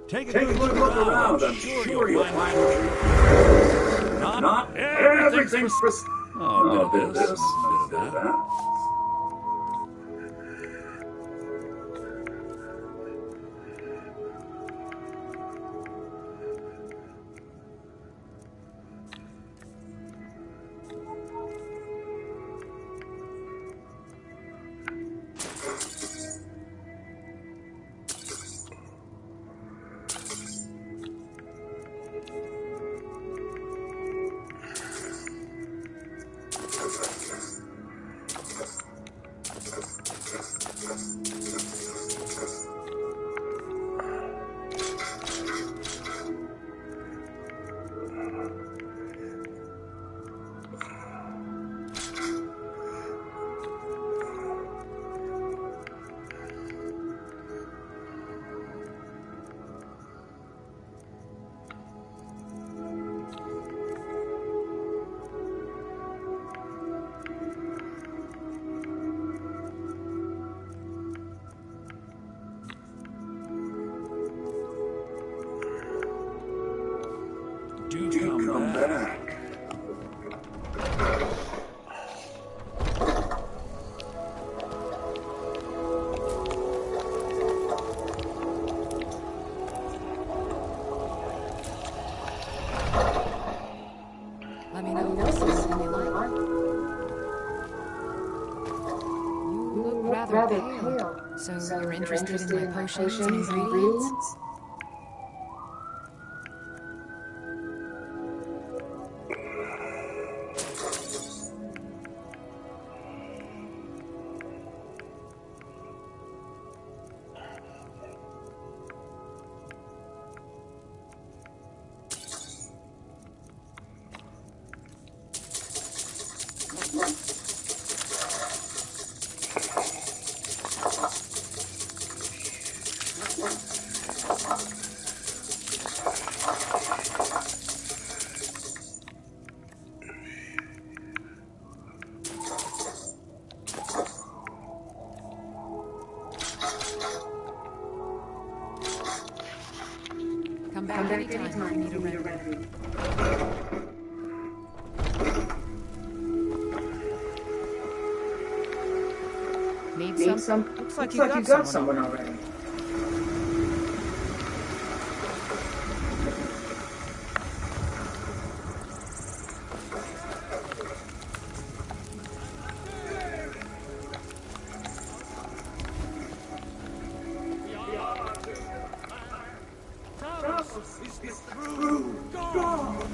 Take a good look around. I'm sure you'll find not everything's for... Oh, a bit of this, a bit of that. Do come back. Let me know this is any like. You look rather pale. So you're interested in my potions and ingredients? Come back anytime you need a remedy. Need some? Looks like you got someone already. It's through. God.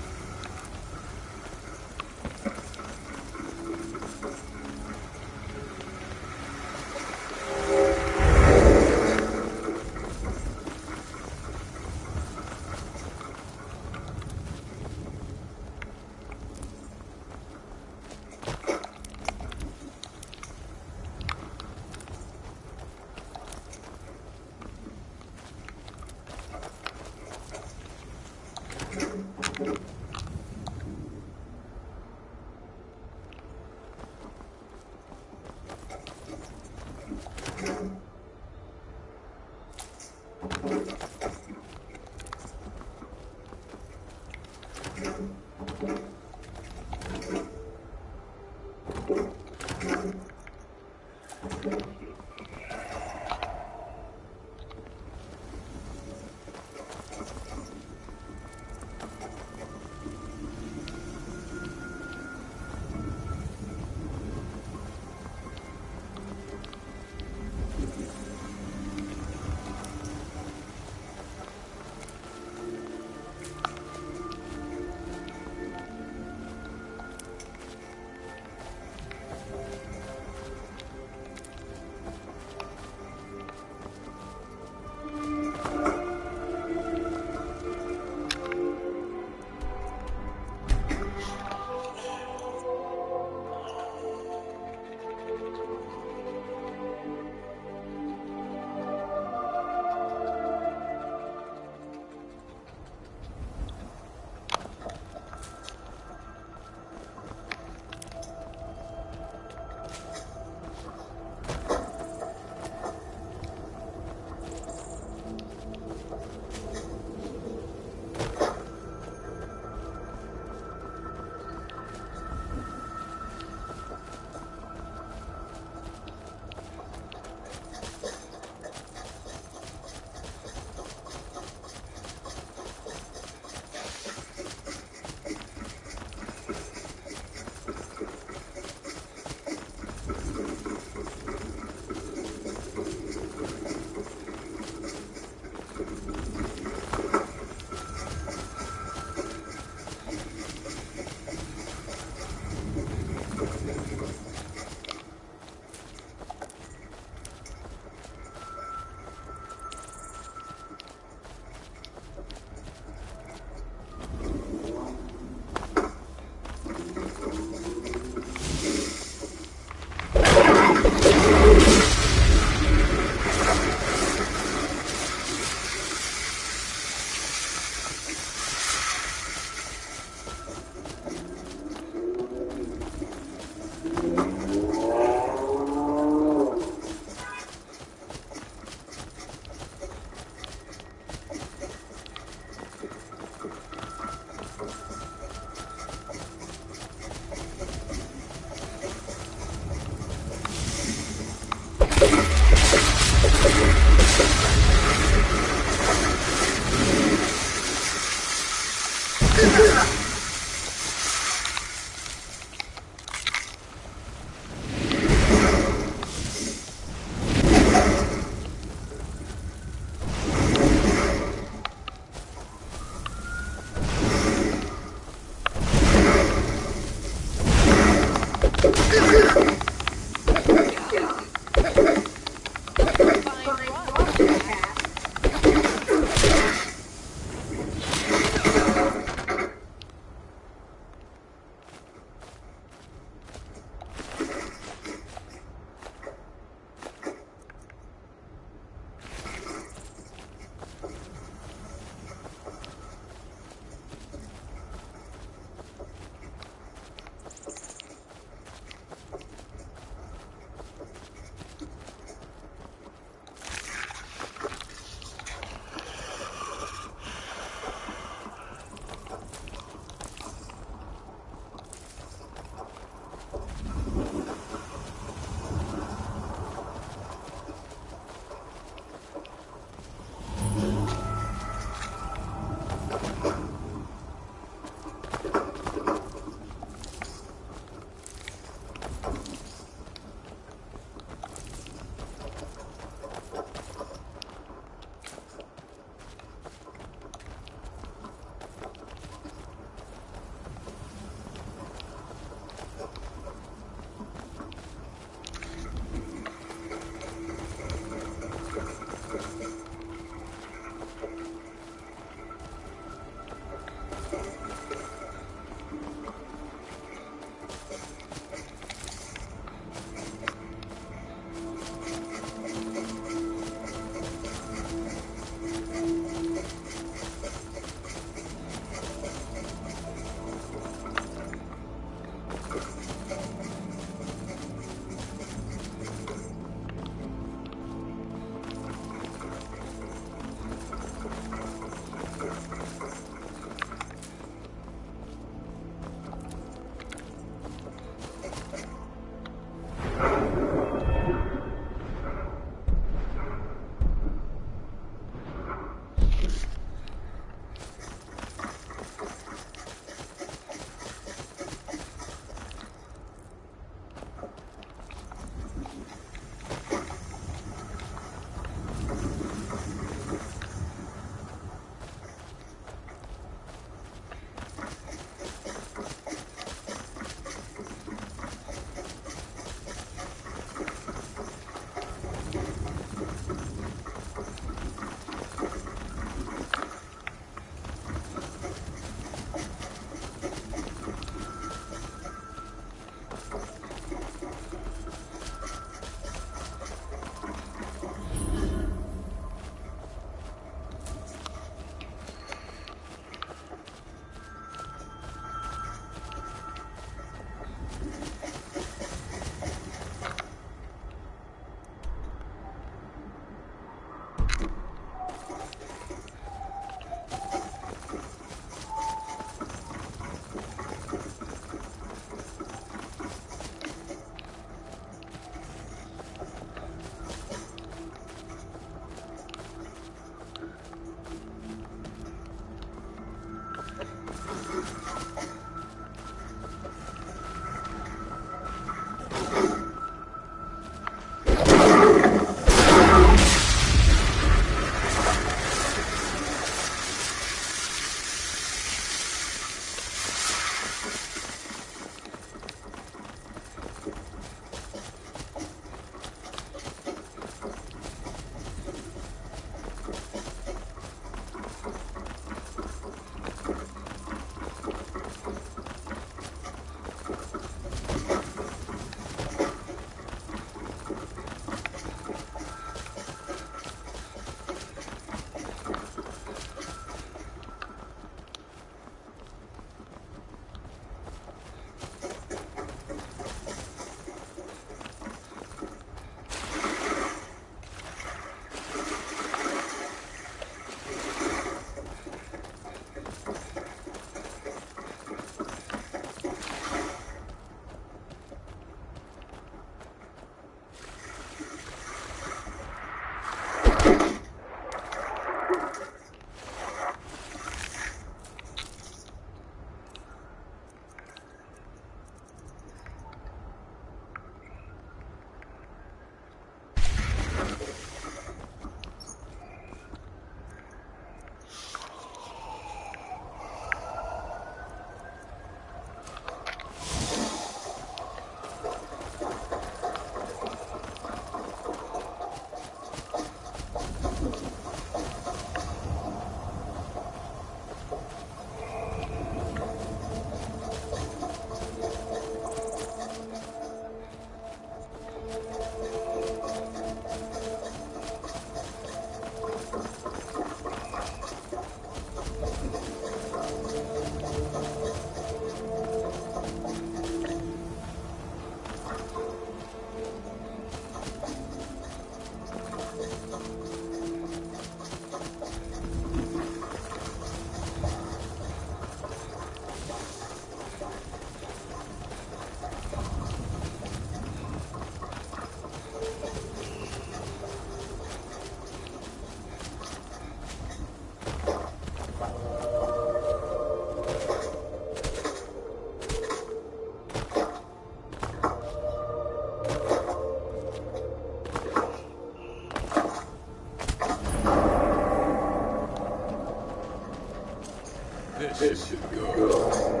This should go.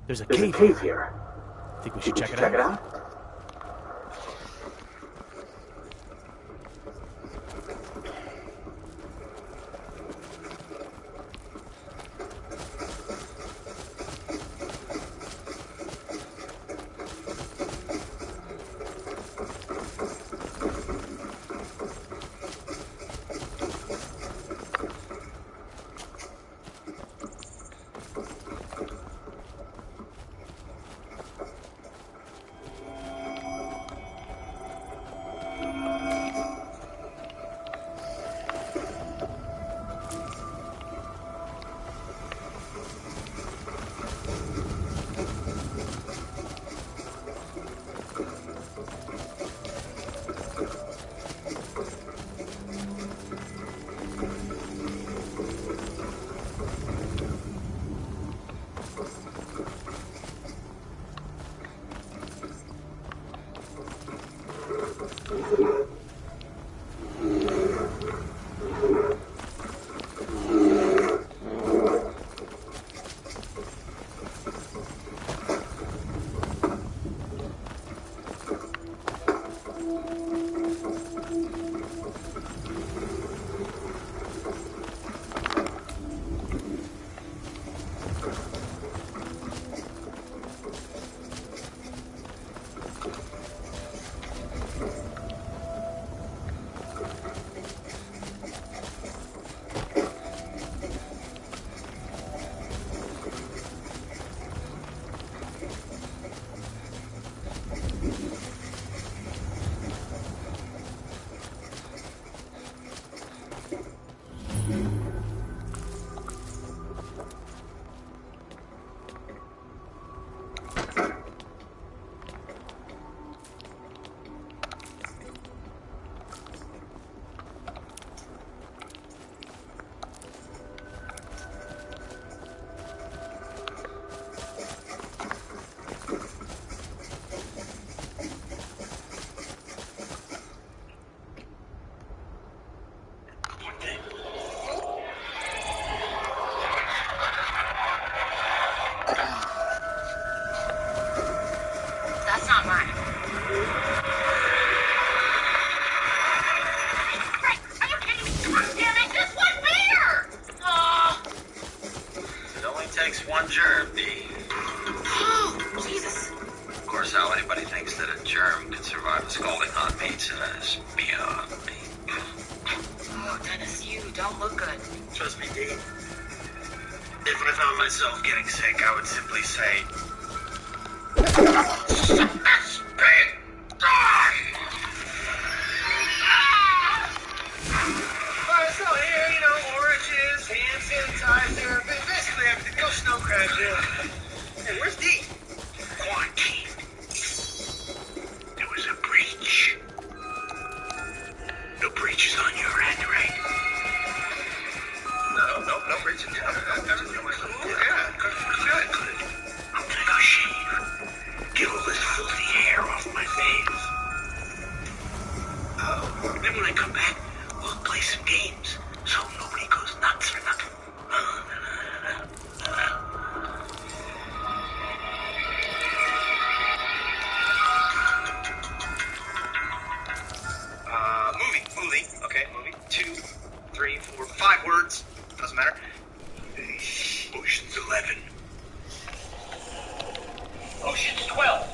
There's a cave here. Think we should check it out? Just beyond me. Oh, Dennis, you don't look good. Trust me, Dee. If I found myself getting sick, I would simply say, so here, you know, oranges, hand sanitizer, basically everything. No snow crabs, Hey, where's Dee? Quarantine. There was a breach. No breaches on your end, right? No breaches. Everything was cool. Yeah, good. I'm gonna go shave. Get all this filthy hair off my face. Oh. Then when I come back, we'll play some games, so nobody goes nuts for nothing. Movie. Okay, movie. 2, 3, 4, 5 words. Doesn't matter. Ocean's 11. Ocean's 12.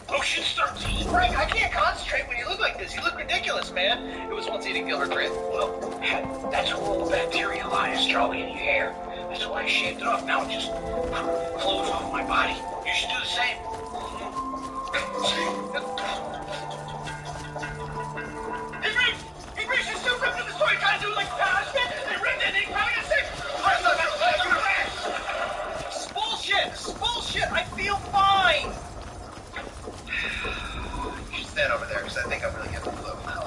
Ocean's 13. Frank, I can't concentrate when you look like this. You look ridiculous, man. It was once eating Gilbert Grape. Well, that's where all the bacteria lies, Charlie, in your hair. That's why I shaved it off. Now it just flows off my body. You should do the same. He reached his super to the story, trying to do like punishment, and ripped it, and he probably got sick. It's bullshit. I feel fine. You should stand over there, because I think I'm really getting the flu. Well,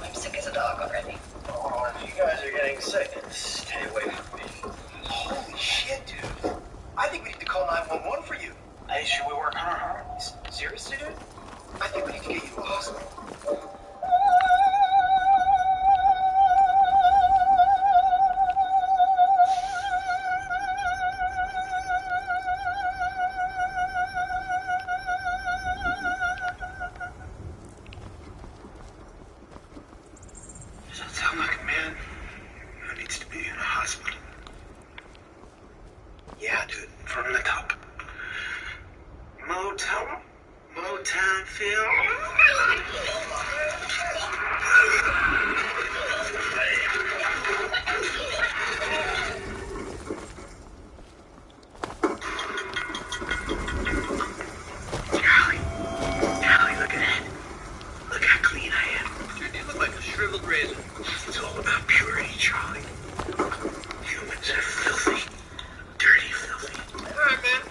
I'm sick as a dog already. Oh, if you guys are getting sick, stay away from me. Holy shit, dude. I think we need to call 911 for you. Hey, should we work on our hearts? Seriously, dude? I think we need to get you to a hospital. Does that sound like a man who needs to be in a hospital? Yeah, dude, from the top. Motown feel. Charlie, look at that. Look how clean I am. Dude, you look like a shriveled raisin. It's all about purity, Charlie. Humans are filthy. Dirty filthy. Alright, man.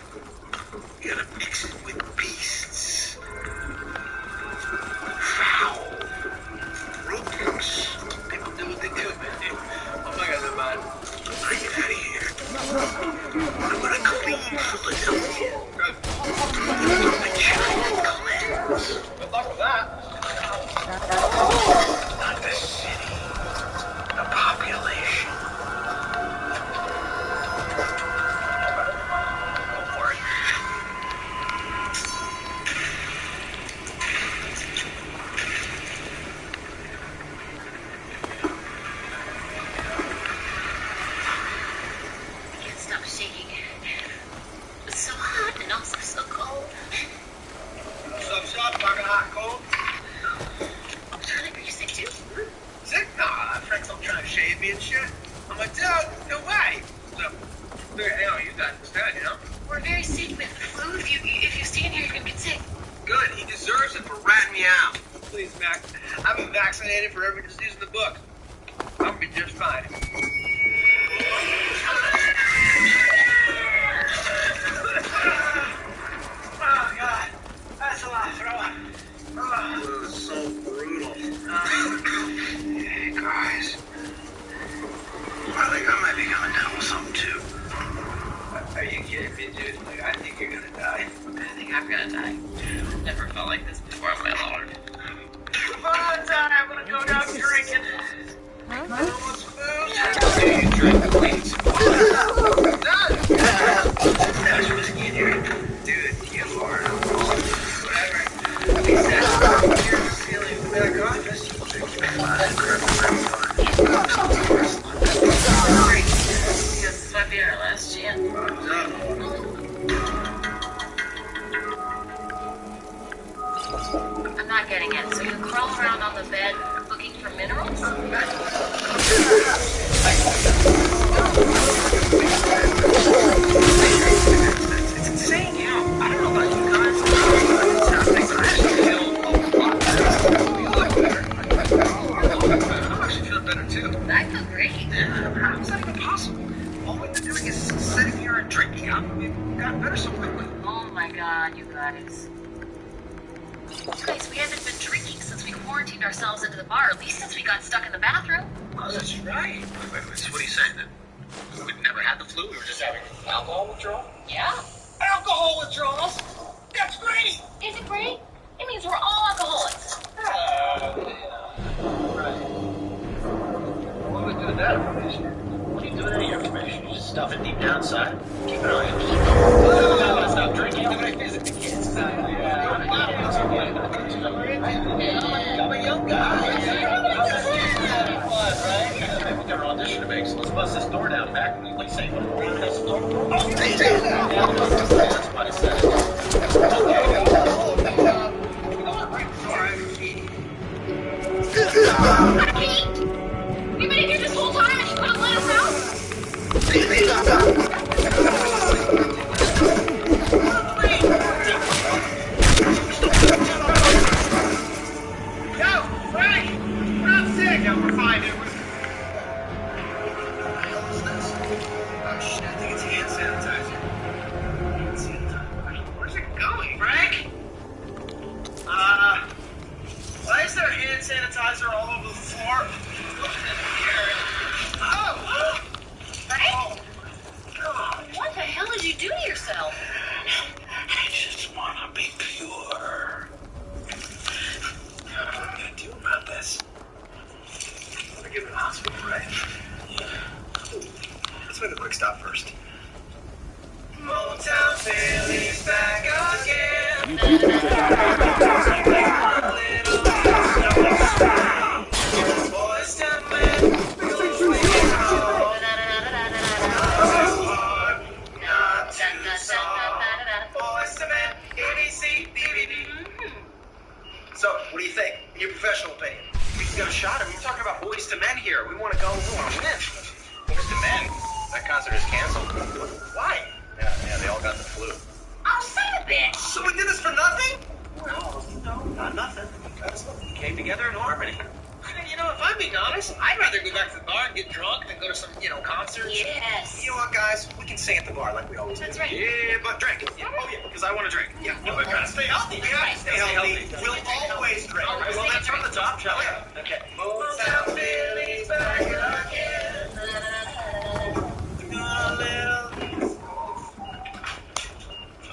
You gotta mix it with beasts. Foul. Rodents. People do what they do, man. I'm not gonna mind. I get out of here. I'm gonna clean Philadelphia. Good. A giant cleanse. Good luck with that. Not the city. The population. Go for it. I can't stop shaking. It's so hot and also so cold. Sup, fucking hot and cold. Charlie, are you sick too? Sick? Nah, Frank's all trying to shave me and shit. I'm like, dude, no way. So, you know, you got instead, you know? We're very sick with the flu. If you stand here, you're gonna get sick. Good, he deserves it for ratting me out. Please, Mac. I've been vaccinated for every disease in the book. I'm gonna be just fine. Oh, God. That's a lot of throwing. It was so brutal. Hey, guys. I think I might be coming down with something, too. Are you kidding me, dude? Like, I think you're gonna die. I think I'm gonna die. Never felt like this before, my lord. Come on, Dad. I'm gonna go down drinking. I want some booze. Hey, you drink the please. Dad! There's whiskey in here. Dude, you are Whatever. At least that's you're feeling the back office. This might be our last chance. I'm not getting it, so It's insane, you know. I don't know about you guys. It's happening, but I actually feel a lot better. You look better. I'm actually feeling better too. I feel great. Yeah, how is that even possible? All we've been doing is sitting here and drinking. We've gotten better so quickly. Oh my god, you guys. Guys, we haven't been drinking since we quarantined ourselves into the bar, at least since we got stuck in the bathroom. Oh, that's right. Wait, so what are you saying then? We've never had the flu, we were just having alcohol withdrawal? Yeah. Alcohol withdrawals? That's great! Is it great? It means we're all alcoholics. Right. What do we do with that information? What do you do with any information? You just stuff it deep down inside? Keep it on you. I'm not gonna stop drinking. I'm gonna visit the kids. I'm a young guy. We've got an audition to make, so let's bust this door down back. What do you say? Want to have some door? Oh, that's what I said. Khajiit! We've been in here this whole time and you couldn't let us out? Yo, Frank! We're not sick! Yeah, we're fine, dude. Oh shit, I think it's hand sanitizer. Where's it going, Frank? Why is there hand sanitizer all over the floor? Oh! Frank? What the hell did you do to yourself? I just wanna be pure. What am I gonna do about this? I'm gonna get to the hospital, right? Yeah. Let's make a quick stop first. Motown Philly's back again. Boys to men, boys to men, ABC, BBB. So, what do you think? In your professional opinion? We just got a shot. I mean, we're talking about boys to men here. We want to go. We want to win. Boys to men. That concert is canceled. Why? Yeah, they all got the flu. Oh, son of a bitch! So we did this for nothing? Well, no, not nothing. We came together in harmony. You know, if I'm being honest, I'd rather go back to the bar and get drunk than go to some, concert. Yes. You know what, guys? We can sing at the bar like we always do. That's right. Yeah, but drink. Yeah, oh yeah, because I want to drink. Yeah, We've got to stay healthy. we gotta stay healthy. We'll always drink. All right, well, let's from the top, shall we? Okay. Motown Philly's back again.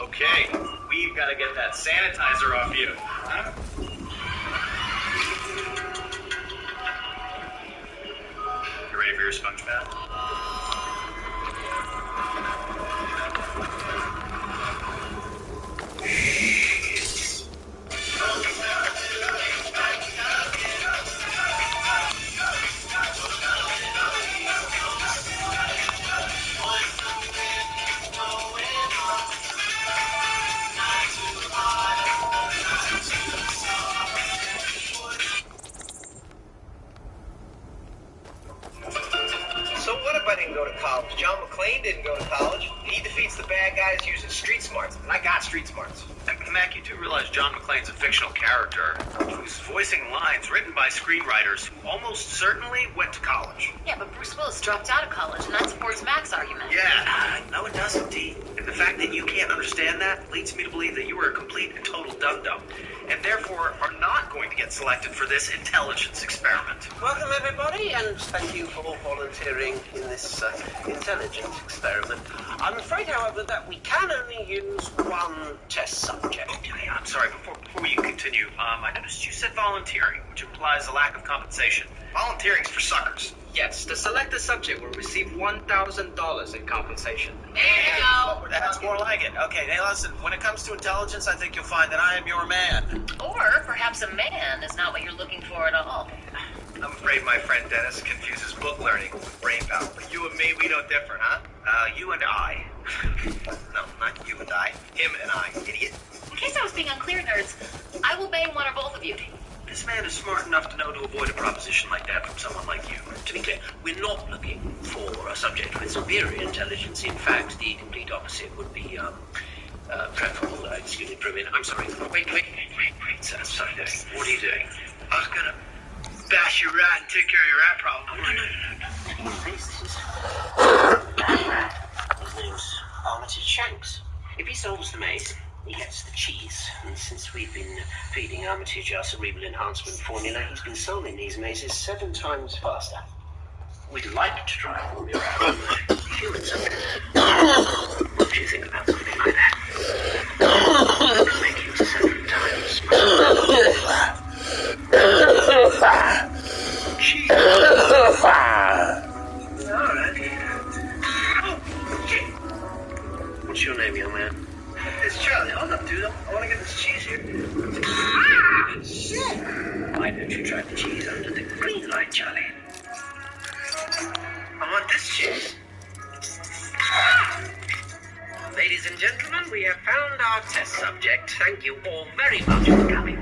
Okay, we've got to get that sanitizer off you. You ready for your sponge bath? So what if I didn't go to college? John McClane didn't go to college. He defeats the bad guys using street smarts, and I got street smarts. Mac, you do realize John McClane's a fictional character who's voicing lines written by screenwriters who almost certainly went to college. Yeah, but Bruce Willis dropped out of college, and that supports Mac's argument. Yeah, no, it doesn't, Dee. And the fact that you can't understand that leads me to believe that you are a complete and total dum-dum, and therefore are not going to get selected for this intelligence experiment. Welcome, everybody, and thank you for volunteering in this intelligence experiment. I'm afraid, however, that we can only use one test subject. Okay, I'm sorry, before you continue, I noticed you said volunteering, which implies a lack of compensation. Volunteering's for suckers. Yes, the selected subject will receive $1,000 in compensation. There you go. That's more like it. Okay, now listen, when it comes to intelligence, I think you'll find that I am your man. Or perhaps a man is not what you're looking for at all. I'm afraid my friend Dennis confuses book learning with brain power. But you and me, we know different, huh? You and I. No, not you and I. Him and I, idiot. In case I was being unclear, nerds, I will bang one or both of you. This man is smart enough to know to avoid a proposition like that from superior intelligence. In fact, the complete opposite would be preferable. Excuse me for a minute. I'm sorry. Wait. Sorry. What are you doing? I was gonna bash your rat and take care of your rat problem. No. His name's Armitage Shanks. If he solves the maze, he gets the cheese. And since we've been feeding Armitage our cerebral enhancement formula, he's been solving these mazes 7 times faster. We'd like to try a formula on humans. What do you think about something like that? Make it 7 times cheese. Alright. Oh, shit. What's your name, young man? It's Charlie. Hold up, dude. I want to get this cheese here. Shit! Why don't you try the cheese under the green light, Charlie? I want this cheese. Ladies and gentlemen, we have found our test subject. Thank you all very much for coming.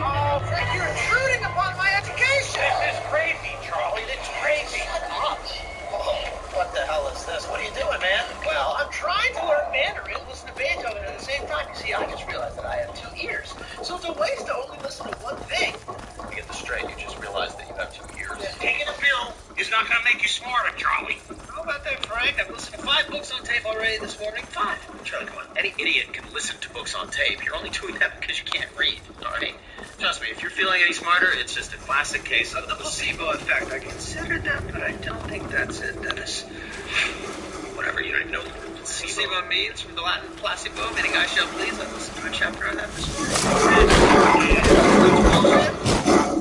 Oh, Frank, you're intruding upon my education! This is crazy, Charlie. This is crazy. Shut up. Oh, what the hell is this? What are you doing, man? Well, I'm trying to learn Mandarin, listen to Beethoven at the same time. You see, I just realized that I have 2 ears. So it's a waste to only listen to one thing. To get this straight, you just realized that you have 2 ears. Taking a pill is not gonna make you smarter, Charlie. How about that, Frank? I've listened to 5 books on tape already this morning. 5. Charlie, come on. Any idiot can listen to books on tape. You're only doing that because you can't read. All right? Trust me, if you're feeling any smarter, it's just a classic case of the placebo effect. I considered that, but I don't think that's it, Dennis. Whatever, you don't even know what placebo means from the Latin placebo, meaning I shall please. I listened to a chapter on that this morning.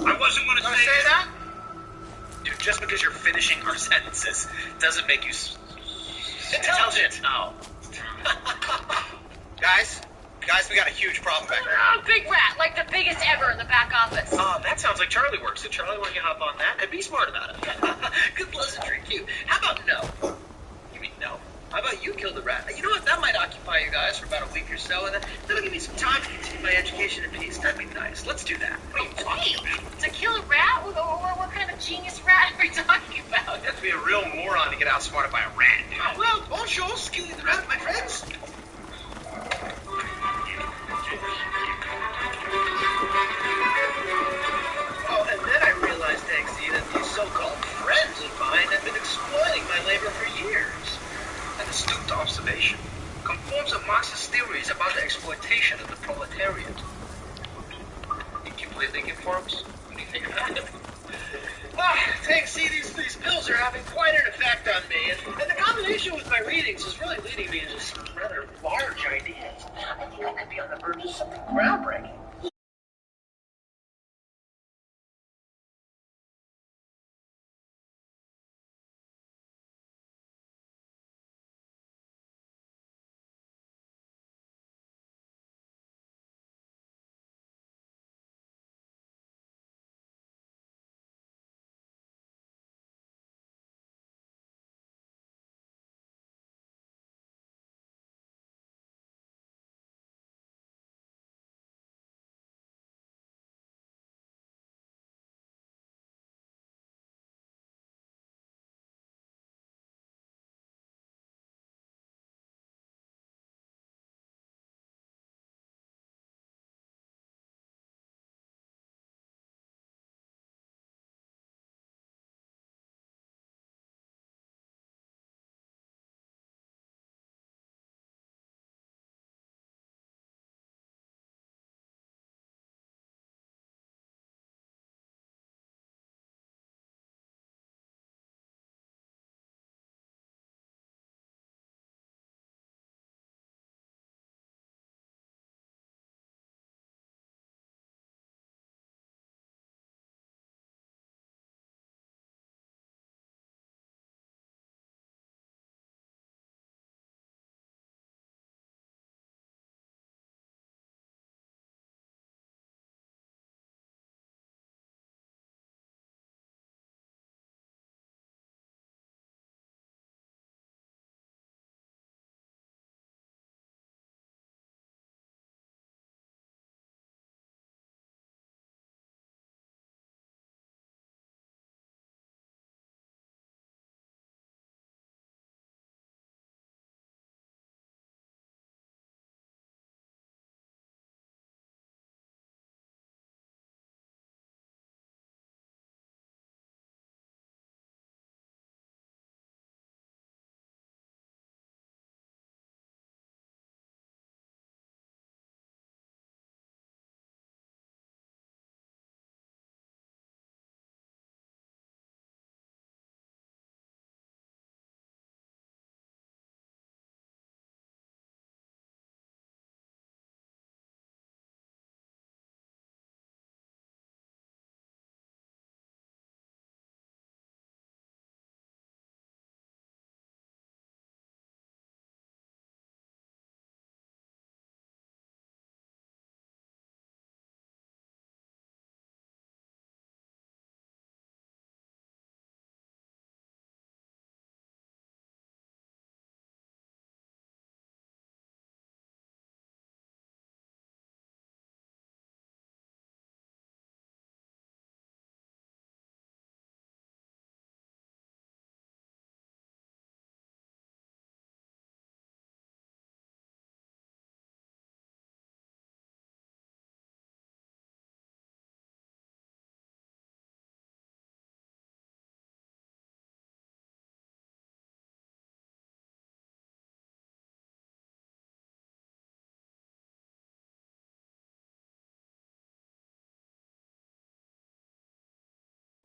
I wasn't going to say that. Dude, just because you're finishing our sentences doesn't make you intelligent. Oh. Guys, we got a huge problem back there. Oh, big rat, like the biggest ever in the back office. That sounds like Charlie works. So Charlie, why don't you hop on that and be smart about it? Good pleasantry, cute. How about no? You mean no? How about you kill the rat? You know what? That might occupy you guys for about a week or so, and then that'll give me some time to continue my education in peace. That'd be nice. Let's do that. What are you talking about? To kill a rat? What kind of genius rat are we talking about? You have to be a real moron to get outsmarted by a rat. Well, bonjour, killing the rat, my friends. Oh, and then I realized, Eggsy, that these so-called friends of mine have been exploiting my labor for years. An astute observation conforms to Marxist theories about the exploitation of the proletariat. It completely conforms? What do you think about it? See, these pills are having quite an effect on me, and the combination with my readings is really leading me to some rather large ideas. I think I could be on the verge of something groundbreaking.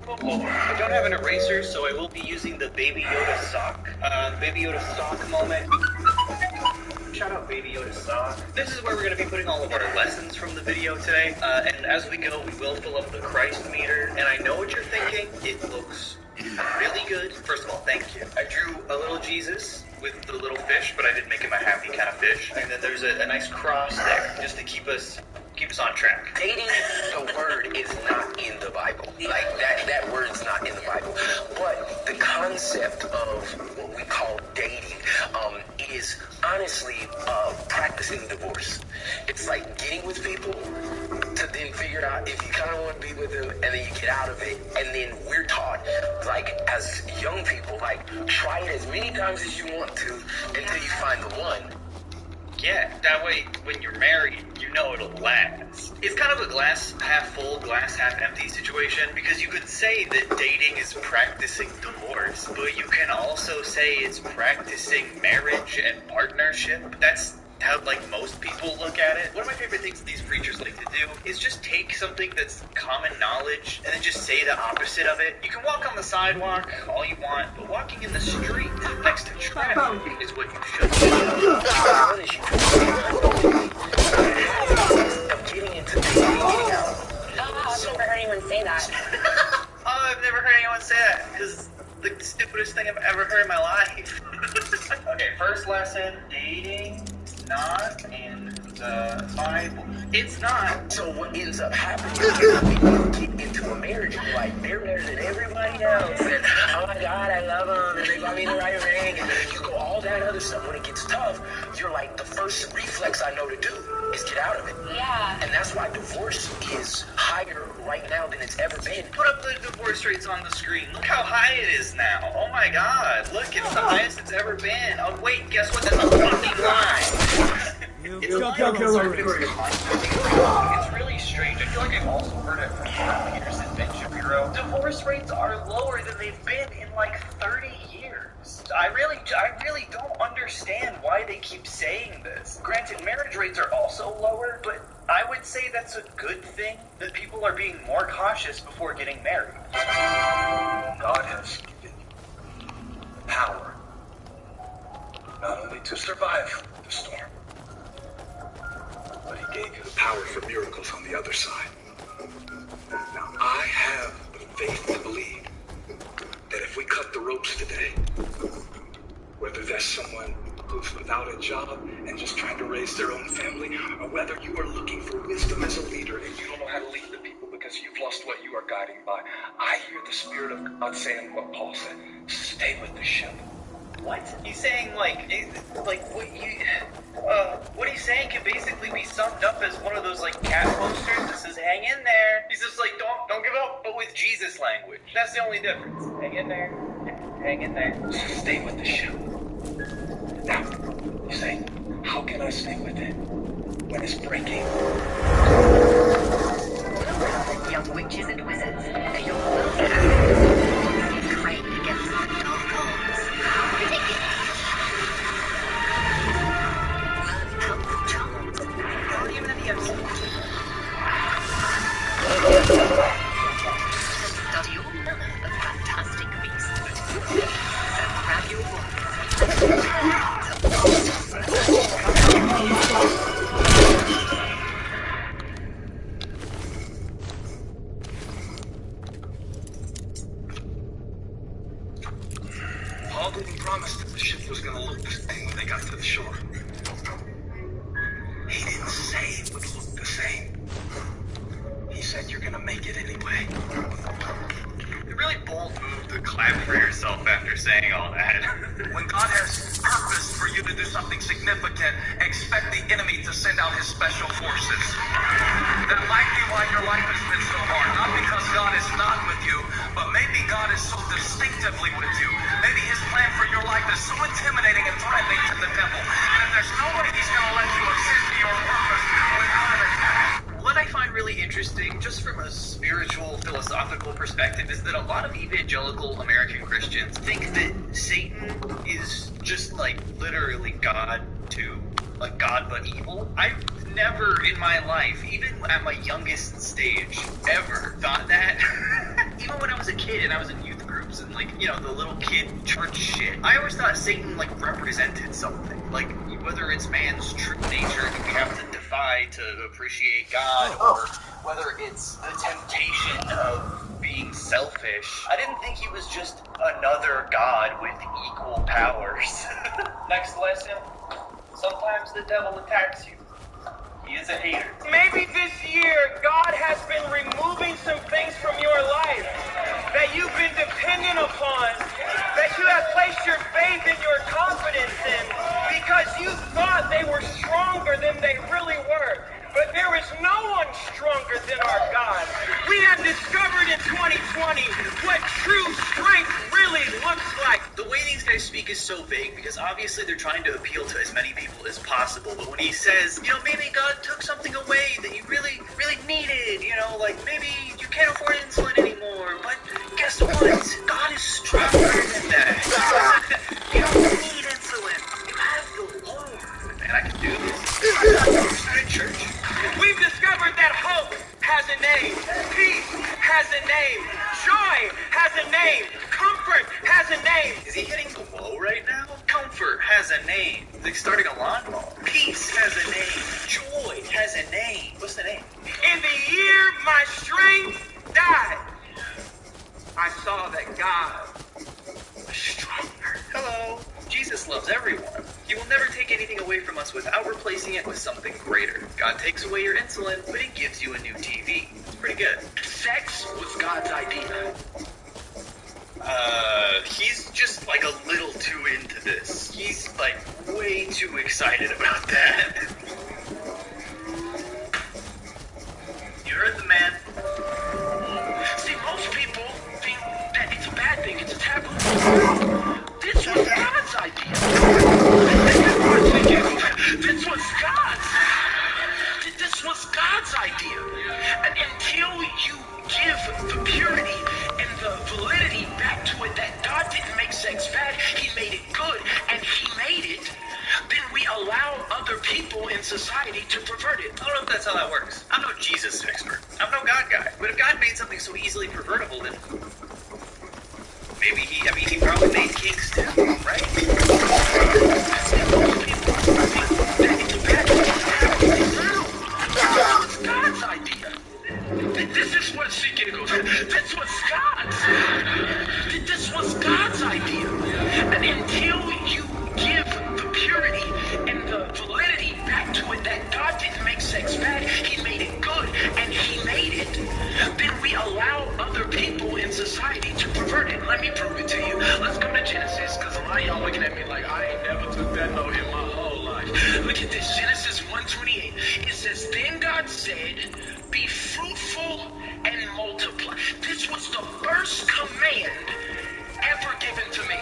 I don't have an eraser, so I will be using the Baby Yoda sock. Baby Yoda sock moment. Shout out Baby Yoda sock. This is where we're going to be putting all of our lessons from the video today. And as we go, we will fill up the Christ meter. And I know what you're thinking. It looks really good. First of all, thank you. I drew a little Jesus with the little fish, but I didn't make him a happy kind of fish. And then there's a nice cross there, just to keep us on track. Dating, the word is not in the Bible. Like, that word's not in the Bible. But the concept of what we call dating is honestly practicing divorce. It's like getting with people to then figure out if you kind of want to be with them, and then you get out of it. And then we're taught, like, as young people, like, try it as many times as you want to until you find the one. Yeah, that way when you're married, you know it'll last. It's kind of a glass half full, glass half empty situation, because you could say that dating is practicing divorce, but you can also say it's practicing marriage and partnership. That's how, like, most people look at it. One of my favorite things that these preachers like to do is just take something that's common knowledge and then just say the opposite of it. You can walk on the sidewalk all you want, but walking in the street next to traffic is what you should do. I've never heard anyone say that. Oh, I've never heard anyone say that, because the stupidest thing I've ever heard in my life. Okay, first lesson, dating not in the Bible. It's not. So what ends up happening is you get into a marriage and you're like, they're better than everybody else, and oh my God, I love them, and they got me the right ring, and you go all that other stuff. When it gets tough, you're like, the first reflex I know to do is get out of it. Yeah. And that's why divorce is higher right now than it's ever been. Put up the divorce rates on the screen. Look how high it is now. Oh my God. Look, it's the highest it's ever been. Oh wait, guess what? That's a fucking lie. It's a lie on conservative content. It's really strange. I feel like I've also heard it from Peterson and Ben Shapiro. Divorce rates are lower than they've been in like 30 years. I really don't understand why they keep saying this. Granted, marriage rates are also lower, but I would say that's a good thing, that people are being more cautious before getting married. God has given you power not only to survive the storm, but he gave you the power for miracles on the other side. Now, I have the faith to believe that if we cut the ropes today, whether that's someone who's without a job and just trying to raise their own family, or whether you are looking for wisdom as a leader and you don't know how to lead the people because you've lost what you are guiding by, I hear the Spirit of God saying what Paul said: stay with the ship. What? He's saying, like what he's saying can basically be summed up as one of those, like, cat posters that says, hang in there. He's just like, don't give up, but with Jesus language. That's the only difference. Hang in there. Hang in there. Stay with the ship. Now, you say, how can I stay with it when it's breaking? Young witches and wizards, and your will trained against the dark arts. Learn helpful charms. Not even in the episode. Study all manner of fantastic beasts. So grab your book. Paul didn't promise that the ship was going to look the same when they got to the shore. He didn't say it would look the same. He said you're going to make it anyway. A really bold move to clap for yourself after saying all that. When God has purpose for you to do something significant, expect the enemy to send out his special forces. That might be why your life has been so hard. Not because God is not with you, but maybe God is so distinctively with you. Maybe his plan for your life is so intimidating and threatening to the devil. And if there's no way he's going to let you assist to your purpose without an attack. What I find really interesting, just from a spiritual, philosophical perspective, is that a lot of evangelical American Christians think that Satan is just, like, literally God too. Like, God but evil. I've never in my life, even at my youngest stage, ever thought that. Even when I was a kid and I was in youth groups and like, you know, the little kid church shit, I always thought Satan like represented something. Like, whether it's man's true nature that we have to defy to appreciate God, or whether it's the temptation of being selfish. I didn't think he was just another god with equal powers. Next lesson. Sometimes the devil attacks you. He is a hater. Maybe this year, God has been removing some things from your life that you've been dependent upon, that you have placed your faith and your confidence in, because you thought they were stronger than they really were. But there is no one stronger than our God. We have discovered in 2020 what true strength really looks like. The way these guys speak is so vague because obviously they're trying to appeal to as many people as possible. But when he says, you know, maybe God took something away that you really, really needed, you know, like maybe you can't afford insulin anymore, but guess what? God is stronger than that. You don't need insulin. You have the Lord. And I can do this. I'm in church. We've discovered that hope has a name, peace has a name, joy has a name, comfort has a name. Is he hitting the wall right now? Comfort has a name. He's like starting a lawnmower. Peace has a name. Joy has a name. What's the name? In the year my strength died, I saw that God was stronger. Hello. Jesus loves everyone. He will never take anything away from us without replacing it with something greater. God takes away your insulin, but he gives you a new TV. It's pretty good. Sex was God's idea. He's just like a little too into this. He's like way too excited about that. You heard the man. See, most people think that it's a bad thing, it's a taboo. This was God's idea. This was God's. This was God's idea. And until you give the purity and the validity back to it that God didn't make sex bad, he made it good, and he made it, then we allow other people in society to pervert it. I don't know if that's how that works. I'm no Jesus expert. I'm no God guy. But if God made something so easily pervertible, then maybe he probably made kinks too, right? It's God's idea. This is what she goes. This was God's. This was God's idea. And until you give the purity and the validity back to it that God didn't make sex bad, he made it good, and he made it, then we allow other people in society to pervert it. Let me prove it to you. Let's go to Genesis, because a lot of y'all looking at me like I ain't never took that note in my whole life. Look at this, Genesis 1:28. It says, then God said, be fruitful and multiply. This was the first command ever given to me.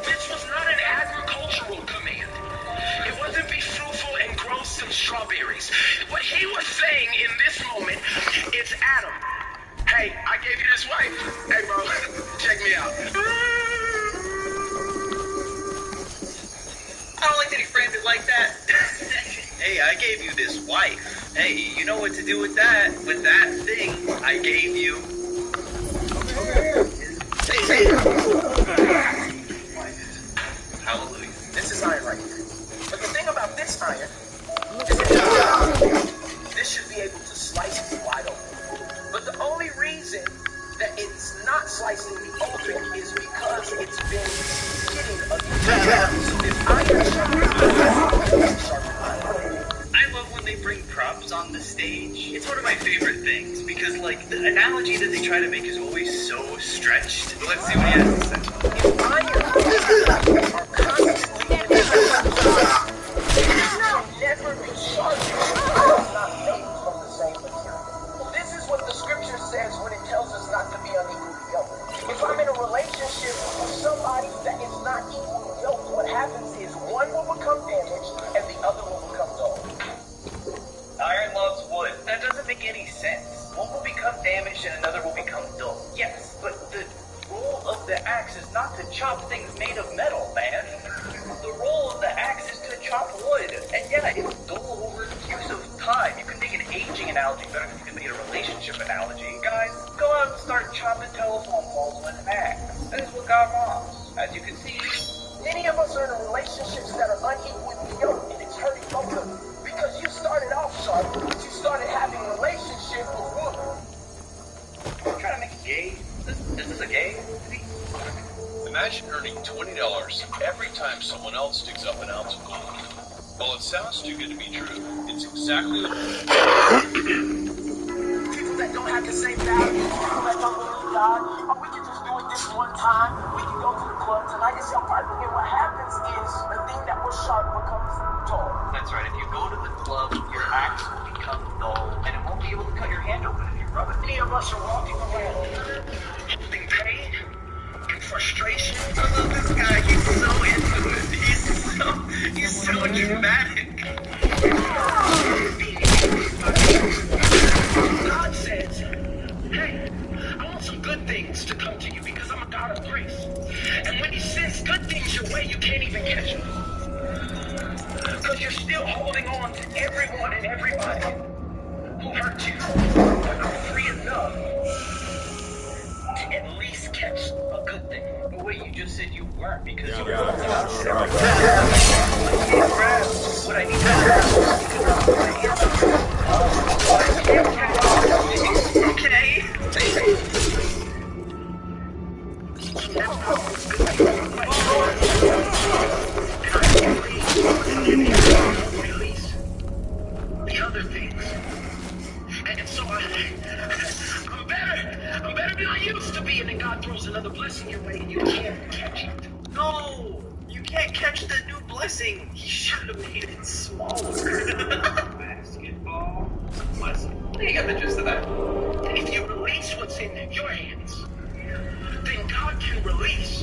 This was not an agricultural command. It wasn't be fruitful and grow some strawberries. What he was saying in this moment is, Adam, hey, I gave you this wife. Hey, bro, check me out. I don't like that he framed it like that. Hey, I gave you this wife. Hey, you know what to do with that thing I gave you. Hallelujah. This is iron right here. But the thing about this iron is this should be able to slice it wide open. But the only reason that it's not slicing me open is because it's been hitting a so if iron sharpens iron. I love when they bring props on the stage. It's one of my favorite things because, like, the analogy that they try to make is always so stretched. But let's see what he has to say. If iron are constantly in the never be sharpened. It's not made from the same material. This is what the scripture says when it tells us not to be unequally yoked. If I'm in a relationship with somebody that is not equally yoked, what happens is one will become damaged and the other will become dull. Iron loves wood. That doesn't make any sense. One will become damaged and another will become dull. Yes, but the role of the axe is not to chop things made of metal, man. The role of the axe is to chop wood. And yeah, it's dull over the use of time. You can make an aging analogy better than you can make a relationship analogy. Guys, go out and start chopping telephone falls in half. That is what God wants. As you can see, many of us are in relationships that are unequally yoked, and it's hurting both of them. Because you started off sharp, but you started having relationships with women. I'm trying to make it gay. Is this a gay? Imagine earning $20 every time someone else digs up an ounce of gold. Well, it sounds too good to be true. It's exactly what... People that don't have the same values, people that don't believe God, or we can just do it this one time. We can go to the club tonight and sell partner. And what happens is the thing that was sharp becomes dull. That's right. If you go to the club, your axe will become dull, and it won't be able to cut your hand open if you rub it. Many of us are walking around holding pain and frustration. I love this guy. He's so into it. He's so dramatic. God says, hey, I want some good things to come to you because I'm a God of grace. And when he sends good things your way, you can't even catch them. Because you're still holding on to everyone and everybody who hurt you. But I'm free enough to at least catch a good thing. But wait, you just said you weren't because you were What I need to okay. Release the other things. And so I'm better than I used to be, and then God throws another blessing your way and you can't catch it. No, you can't catch the new blessing. He should have made it smaller. Basketball, blessing. You got the gist of that. If you release what's in your hands, then God can release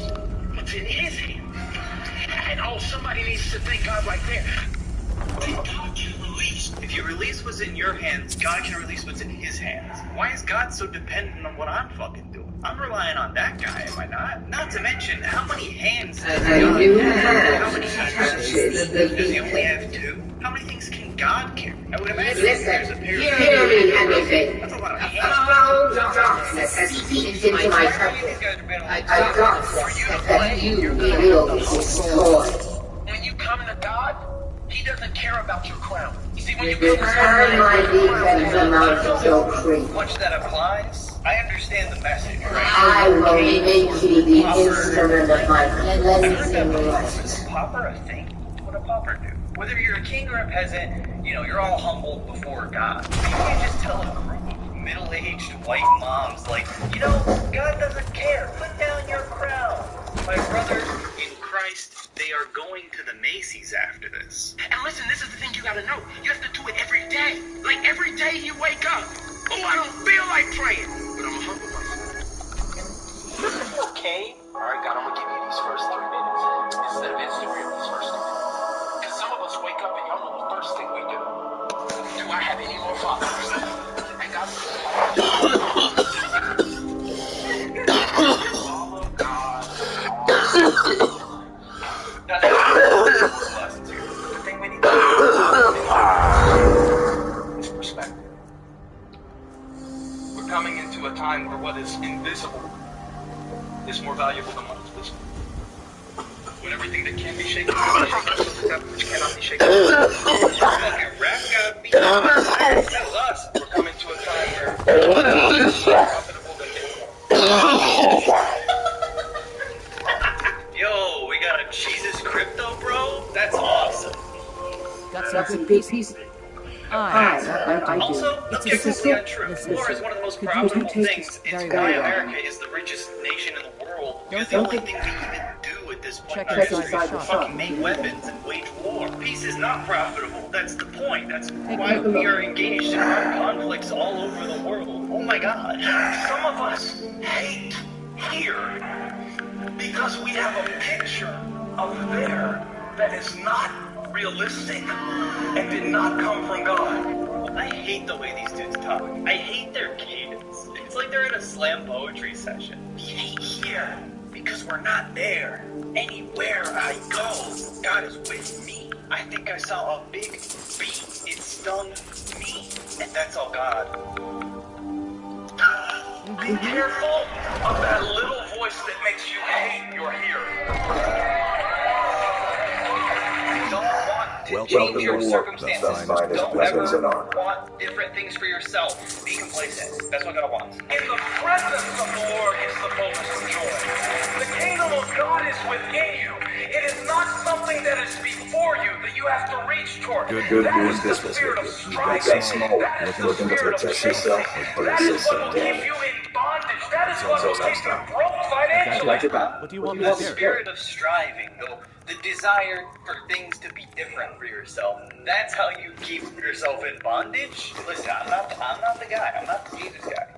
what's in his hands. And oh, somebody needs to thank God right there. Then God can release. If you release what's in your hands, God can release what's in his hands. Why is God so dependent on what I'm fucking doing? I'm relying on that guy, am I not? Not to mention, how many hands does God have? How many hands? Does he only have 2? How many things can God carry? I would imagine there's a pair of hands. That's a lot of hands. Darkness has seeped into my temple. A darkness that you will destroy. When you come to God, he doesn't care about your crown. You see, when you The come to time I depends on your creed. Much that applies. I understand the message, right? I will make you the instrument of my cleansing light. Is a pauper a thing? What a pauper do? Whether you're a king or a peasant, you're all humble before God. You can't just tell a group of middle-aged white moms, like, God doesn't care. Put down your crown. My brothers in Christ, they are going to the Macy's after this. And listen, this is the thing you gotta know. You have to do it every day. Like every day you wake up. Oh, I don't feel like praying, but I'm humble myself. Okay. Alright, God, I'm gonna give you these first 3 minutes instead of Instagram these first 2 minutes. Because some of us wake up and y'all know the first thing we do. Do I have any more followers? And God says, follow God. That's the thing we need to do is perspective. We're coming into a time where what is invisible is more valuable than what is visible. When everything that can be shaken can be shaken, that which cannot be shaken. Fucking rap gotta be that was us. We're coming to a time where what is more profitable than Yo, we got a Jesus crypto, bro? That's awesome. Got some good pieces. I Also, It's it's completely a- untrue. listen, War is one of the most could you profitable take things. this It's very why well? America is the richest nation in the world. Because the Don't only think- thing we even do at this point Check in inside history the is shop. fucking make weapons and wage war. Peace is not profitable. That's the point. That's Take why a look. we are engaged in armed conflicts all over the world. Oh my god. some of us hate here because we have a picture of there that is not realistic and did not come from God. I hate the way these dudes talk. I hate their cadence. It's like they're in a slam poetry session. We hate here because we're not there. Anywhere I go, God is with me. I think I saw a big bee. It stung me, and that's all God. I Be careful of that little voice that makes you hate you're here. Don't want to change your circumstances. Don't ever want different things for yourself. Be complacent. That's what God wants. In the presence of the Lord is the fullness of joy. The kingdom of God is within you. It is not something that is before you that you have to reach toward. That is the spirit of strife. That is the spirit of chasing. That is what will keep you in bondage. That is what will keep you broke financially. What do you want me The to do? spirit of striving, though, the desire for things to be different for yourself. That's how you keep yourself in bondage. Listen, I'm not the guy. I'm not the Jesus guy.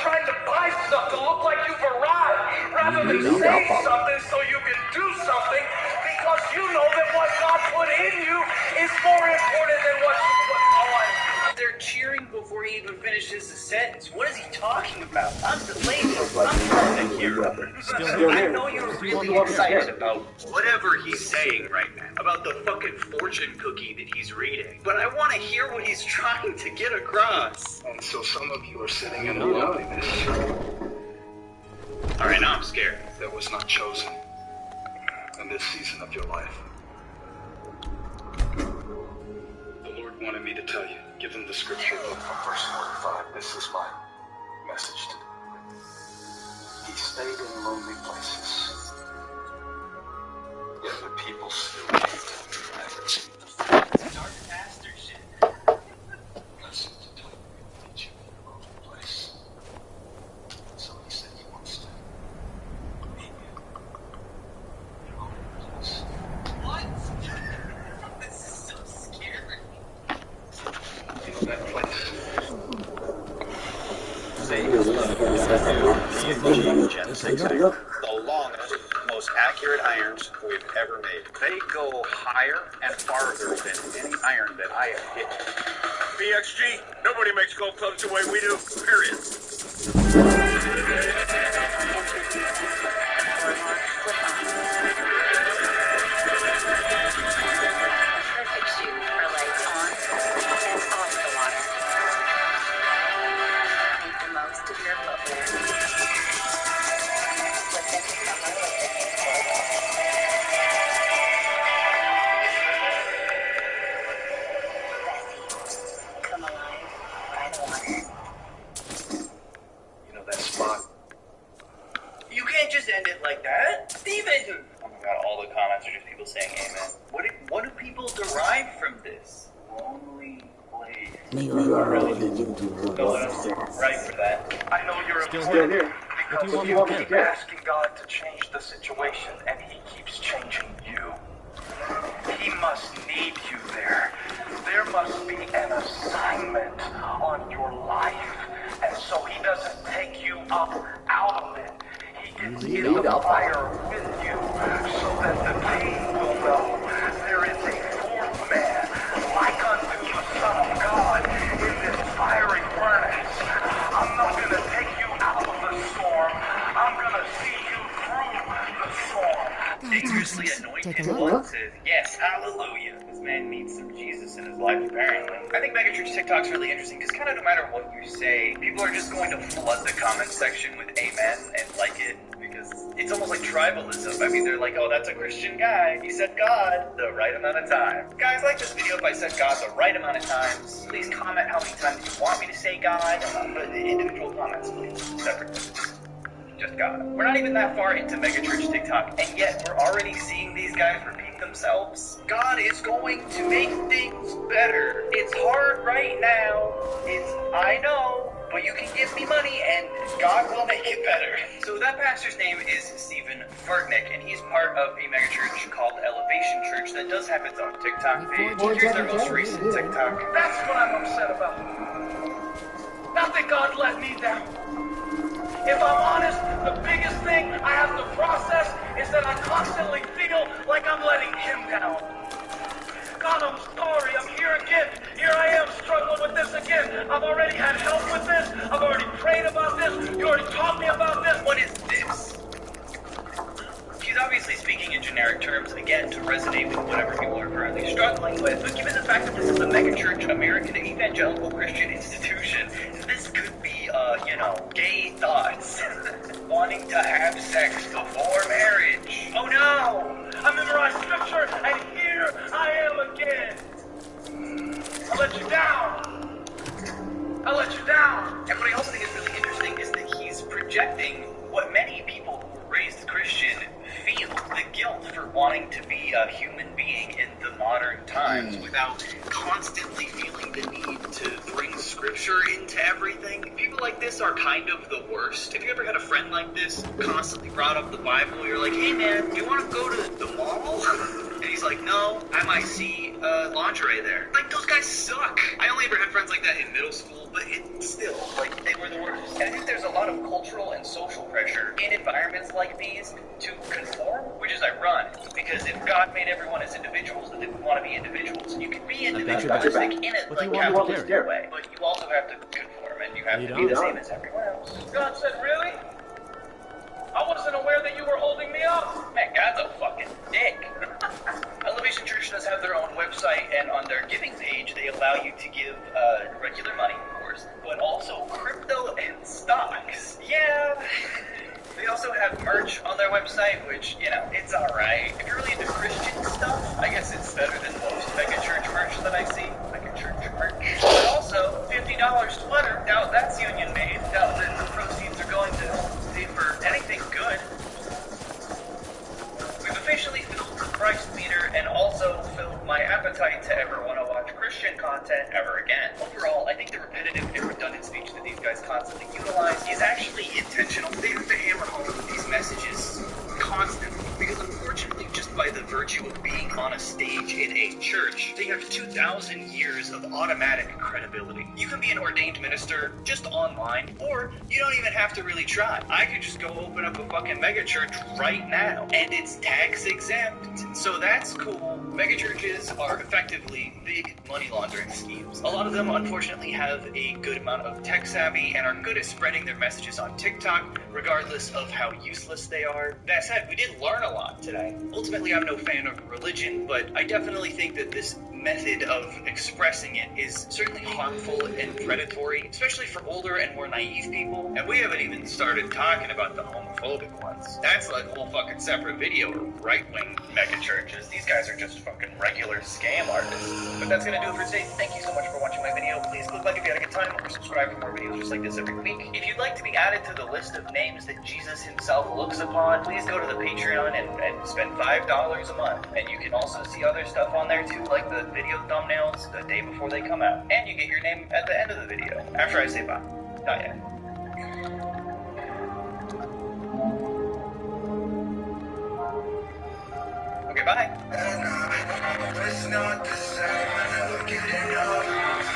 Trying to buy stuff to look like you've arrived, rather than say something so you can do something, because you know that what God put in you is more important than what you put on. They're cheering before he even finishes the sentence. What is he talking about? I'm the lady. I'm the hero. I know you're really excited about whatever he's saying right now, about the fucking fortune cookie that he's reading. But I want to hear what he's trying to get across. And so some of you are sitting in a loneliness Alright, now I'm scared. that was not chosen in this season of your life. The Lord wanted me to tell you, given the scripture book from verse 45, this is my message to you. He stayed in lonely places, yet the people still came to him and received the faith. Dark pastor shit. Listen to tell you, he'll meet you in a lonely place. So he said he wants to meet you in a lonely place. What? This is so scary. In that place. The longest, most accurate irons we've ever made. They go higher and farther than any iron that I have hit. BXG, nobody makes golf clubs the way we do, period. Perfect shoe for lights on and off the water. Make the most of your footwear. Listen to summer with the new Bessie, come alive by the water. You know that spot? You can't just end it like that. Steven! Oh my god, all the comments are just people saying amen. What do people derive from this? Lonely place. No, that's right for that. I know you're Still important here. What do because you want me to keep do? asking God to change the situation, and He keeps changing you. He must need you there. There must be an assignment on your life, and so He doesn't take you up out of it. He gets in the fire with you, so that the king will know there is a fourth man, like unto the Son of God, in this fiery furnace. I'm not going to take you out of the storm. I'm going to see you through the storm. Dangerously Take a anointed look. one says, yes, hallelujah. This man needs some Jesus in his life, apparently. I think Megachurch TikTok's really interesting because kind of no matter what you say, people are just going to flood the comment section with amen and like it because it's almost like tribalism. I mean, they're like, oh, that's a Christian guy. He said God the right amount of times. Guys, like this video if I said God the right amount of times. Please comment how many times you want me to say God, but individual comments, please, separately. Just God. We're not even that far into Megachurch TikTok, and yet we're already seeing these guys repeat themselves. God is going to make things better. It's hard right now. I know, but you can give me money and God will make it better. So that pastor's name is Stephen Furtnick, and he's part of a megachurch called Elevation Church that does have its own TikTok page. Here's their most recent TikTok. That's what I'm upset about. Not that God let me down. If I'm honest, the biggest thing I have to process is that I constantly feel like I'm letting Him down. God, I'm sorry. I'm here again. Here I am struggling with this again. I've already had help with this. I've already prayed about this. You already taught me about this. What is this? She's obviously speaking in generic terms, again, to resonate with whatever people are currently struggling with, but given the fact that this is a megachurch American evangelical Christian institution, this could be, gay thoughts. Wanting to have sex before marriage. Oh no! I memorized scripture, and here I am again. I let you down. I let you down. And what I also think is really interesting is that he's projecting what many people who were raised Christian feel, the guilt for wanting to be a human being in the modern times without constantly feeling the need to bring scripture into everything. People like this are kind of the worst. Have you ever had a friend like this constantly brought up the Bible? You're like, hey man, do you want to go to the mall? And he's like, no, I might see lingerie there. Like, those guys suck. I only ever had friends like that in middle school, but it's still, like, they were the worst. And I think there's a lot of cultural and social pressure in environments like these to conform, which is ironic, because if God made everyone as individuals, then they would want to be individuals, and you can be individualistic in it, like capitalistic way, but you also have to conform, and you have to be the same as everyone else. God said, really? I wasn't aware that you were holding me up. Man, God's a fucking dick. Elevation Church does have their own website, and on their giving page, they allow you to give regular money, of course, but also crypto and stocks. Yeah. They also have merch on their website, which, it's alright. If you're really into Christian stuff, I guess it's better than most megachurch merch that I see. Megachurch merch. But also, $50 sweater, doubt that's union made. Doubt that the proceeds are going to pay for anything good. We've officially filled the Christ meter and also filled my appetite to ever want to watch Christian content ever again. Overall, I think the repetitive and redundant speech that these guys constantly utilize is actually intentional. They have to hammer home these messages constantly, because unfortunately, just by the virtue of being on a stage in a church, they have 2,000 years of automatic credibility. You can be an ordained minister just online, or you don't even have to really try. I could just go open up a fucking megachurch right now, and it's tax exempt. So that's cool. Megachurches are effectively big money laundering schemes. A lot of them, unfortunately, have a good amount of tech savvy and are good at spreading their messages on TikTok, regardless of how useless they are. That said, we did learn a lot today. Ultimately, I'm no fan of religion, but I definitely think that this method of expressing it is certainly harmful and predatory, especially for older and more naive people. And we haven't even started talking about the homophobic ones. That's like a whole fucking separate video of right-wing megachurches. These guys are just fucking regular scam artists. But that's gonna do it for today. Thank you so much for watching my video. Please click like if you had a good time, or subscribe for more videos just like this every week. If you'd like to be added to the list of names that Jesus himself looks upon, please go to the Patreon and spend $5 a month. And you can also see other stuff on there too, like the video thumbnails the day before they come out. And you get your name at the end of the video, after I say bye. Not yet. Okay, bye. It's not the same, I never get enough.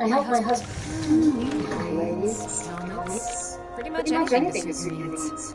help my husband. Blades, helmets, pretty much anything to suit your needs.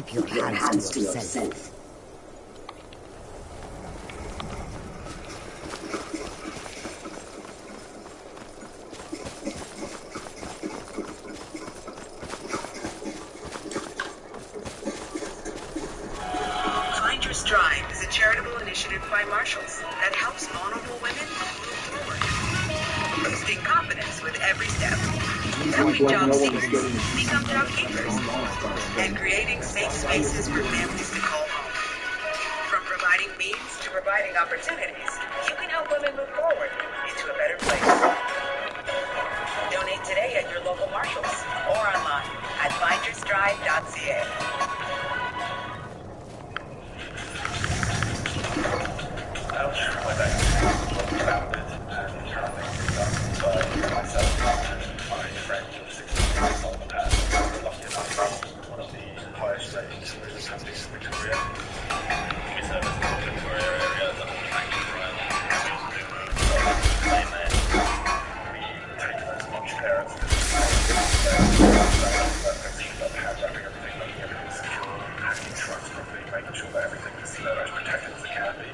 Keep your hands to yourself. Find Your Stride is a charitable initiative by marshals that helps vulnerable women move forward, boosting confidence with every step, helping job seekers become job keepers, and creating safe spaces for families to call home. From providing means to providing opportunities, you can help women move forward into a better place. Donate today at your local marshals or online at findyourstride.ca. I'll try my best to founded and currently done by myself and my friend of 16 years on the past. We're lucky enough to be one of the highest rated tourism companies in Victoria. We service the Victoria area, the whole Franklin Run, mainland. We take those much parents and wrapping everything, making everything secure, packing trucks properly, making sure that everything is as protected as it can be.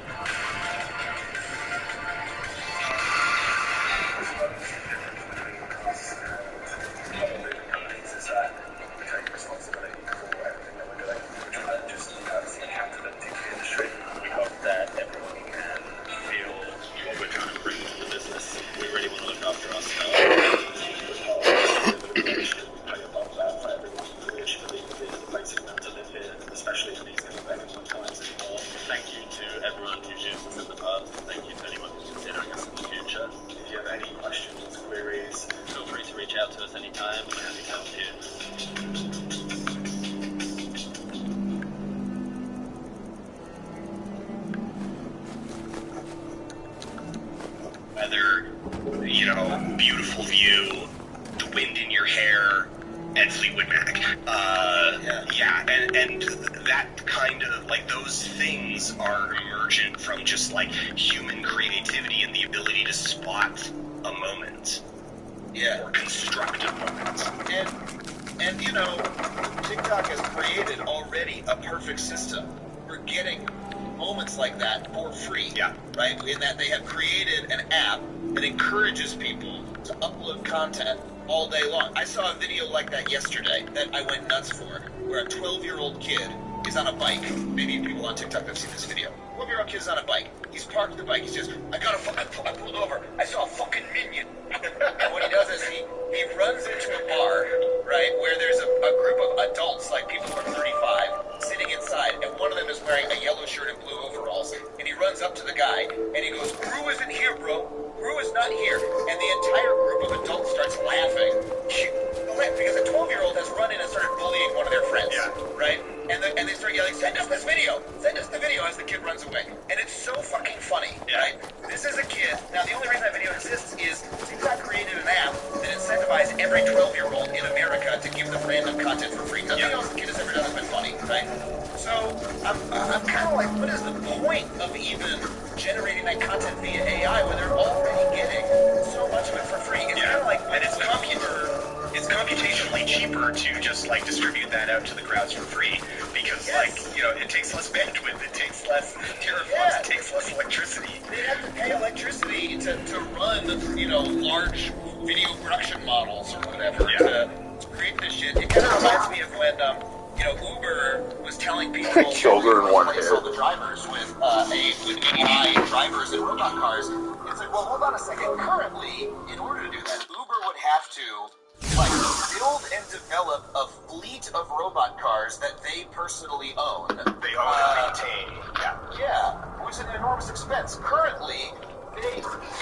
Beautiful view, the wind in your hair, and Fleetwood Mac. And that kind of, like, those things are emergent from just, like, human creativity and the ability to spot a moment. Yeah. Or construct a moment. And you know, TikTok has created already a perfect system for getting moments like that for free. Yeah. Right? In that they have created an app that encourages people to upload content all day long. I saw a video like that yesterday that I went nuts for, where a 12-year-old kid is on a bike. Maybe people on TikTok have seen this video. 12-year-old kid is on a bike. He's parked the bike. He says, I pulled over. I saw a fucking minion. And what he does is he runs into a bar, right, where there's a group of adults, like people who are 35, sitting inside, and one of them is wearing a yellow shirt and blue overalls. And he runs up to the guy, and he goes, Gru isn't here, bro. Gru is not here. And the entire group of adults starts laughing. Because a 12-year-old has run in and started bullying one of their friends, right? And they start yelling, send us this video! Send us the video, as the kid runs away. And it's so fucking funny, right? This is a kid. Now, the only reason that video exists is TikTok created an app that incentivized every 12-year-old in America to give them random content for free. Nothing else the kid has ever done has been funny, right? So, I'm kind of like, what is the point of even generating that content via AI when they're already getting so much of it for free? It's kind of like, and it's computationally cheaper to just, like, distribute that out to the crowds for free because, like, you know, it takes less bandwidth, it takes less teraflops, it takes less electricity. They have to pay electricity to run, you know, large video production models or whatever to create this shit. It kind of reminds me of when, you know, Uber was telling people Killed her in one hit. replace all the drivers with AI drivers and robot cars. It's like, well, hold on a second. Currently, in order to do that, Uber would have to build and develop a fleet of robot cars that they personally own. They own and maintain. Yeah, which is an enormous expense. Currently,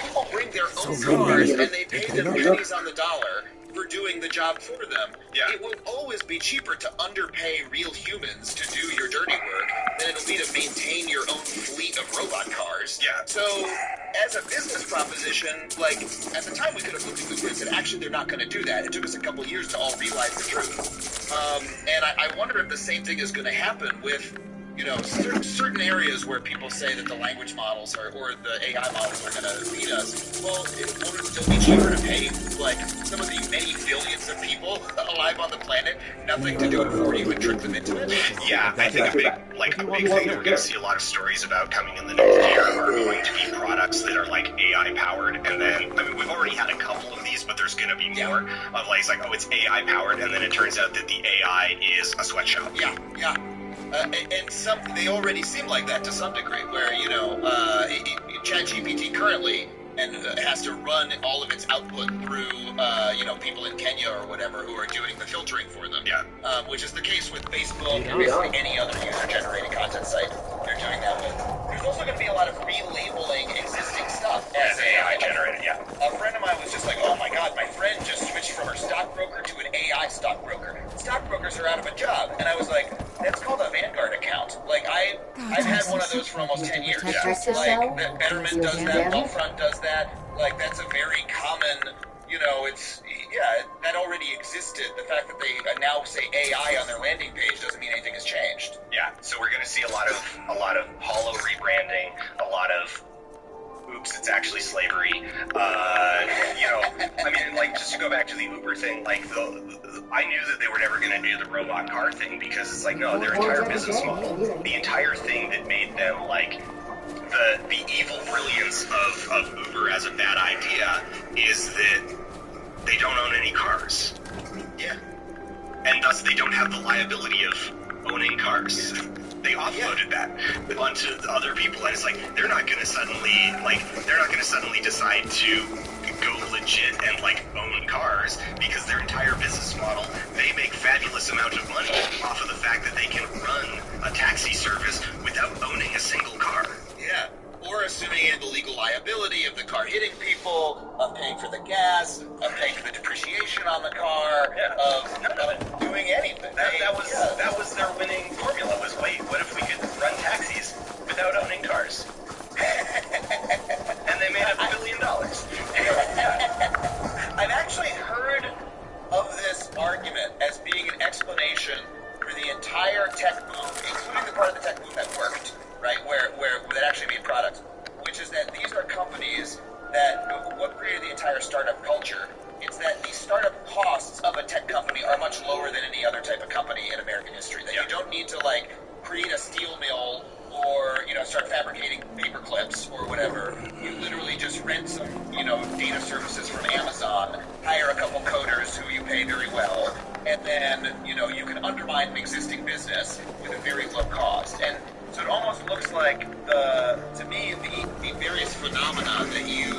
people bring their own cars and they pay them pennies on the dollar for doing the job for them. Yeah. It will always be cheaper to underpay real humans to do your dirty work than it'll be to maintain your own fleet of robot cars. Yeah. So, as a business proposition, at the time we could have looked at Uber and said, actually, they're not going to do that. It took us a couple years to all realize the truth. And I wonder if the same thing is going to happen with, certain areas where people say that the language models or the AI models are going to lead us. Well, won't it still be cheaper to pay, some of the many billions of people alive on the planet nothing to do it for you and trick them into it? Yeah, I think a big thing that we're going to see a lot of stories about coming in the next year are going to be products that are AI powered, and then we've already had a couple of these, but there's going to be more of it's AI powered, and then it turns out that the AI is a sweatshop. Yeah. And they already seem like that to some degree, where, ChatGPT currently has to run all of its output through, people in Kenya or whatever who are doing the filtering for them. Yeah. Which is the case with Facebook and basically any other user-generated content site they're doing that with. There's also going to be a lot of relabeling existing stuff as AI generated. Yeah. A friend of mine was just like, oh my god, my friend just switched from her stockbroker to an AI stockbroker. Stockbrokers are out of a job. And I was like, that's called a Vanguard account. I've had one of those for almost 10 years. Betterment does that, Wealthfront does that. That's a very common, that already existed. The fact that they now say AI on their landing page doesn't mean anything has changed. Yeah, so we're going to see a lot of hollow rebranding, a lot of oops, it's actually slavery. Just to go back to the Uber thing, I knew that they were never going to do the robot car thing because it's no, their entire business model, the entire thing that made them the evil brilliance of Uber as a bad idea is that they don't own any cars. Yeah. And thus they don't have the liability of owning cars. They offloaded that onto other people, and it's they're not going to suddenly decide to go legit and own cars because their entire business model, they make fabulous amount of money off of the fact that they can run a taxi service without owning a single car. Yeah. Or assuming the legal liability of the car hitting people, of paying for the gas, of paying for the depreciation on the car, of doing anything. That was their winning formula. Was what if we could run taxis without owning cars? And they made $1 billion. I've actually heard of this argument as being an explanation for the entire tech boom, including the part of the tech boom that worked. Right, where that actually made products, which is that these are companies that what created the entire startup culture. It's that the startup costs of a tech company are much lower than any other type of company in American history. That you don't need to create a steel mill or start fabricating paper clips or whatever. You literally just rent some data services from Amazon, hire a couple coders who you pay very well, and then you can undermine an existing business with a very low cost. And so it almost looks like the various phenomena that you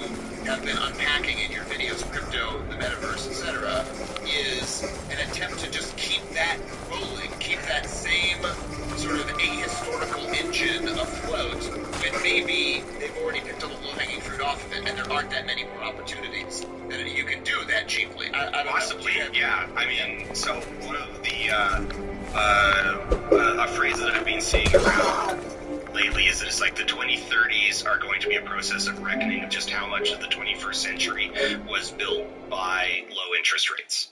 have been unpacking in your videos, crypto, the metaverse, etc., is an attempt to just keep that rolling, keep that same sort of ahistorical engine afloat when maybe they've already picked all the low-hanging fruit off of it and there aren't that many more opportunities that you can do that cheaply. I don't Possibly, know. yeah. So one of the a phrase that I've been seeing around lately is that it's the 2030s are going to be a process of reckoning of just how much of the 21st century was built by low interest rates.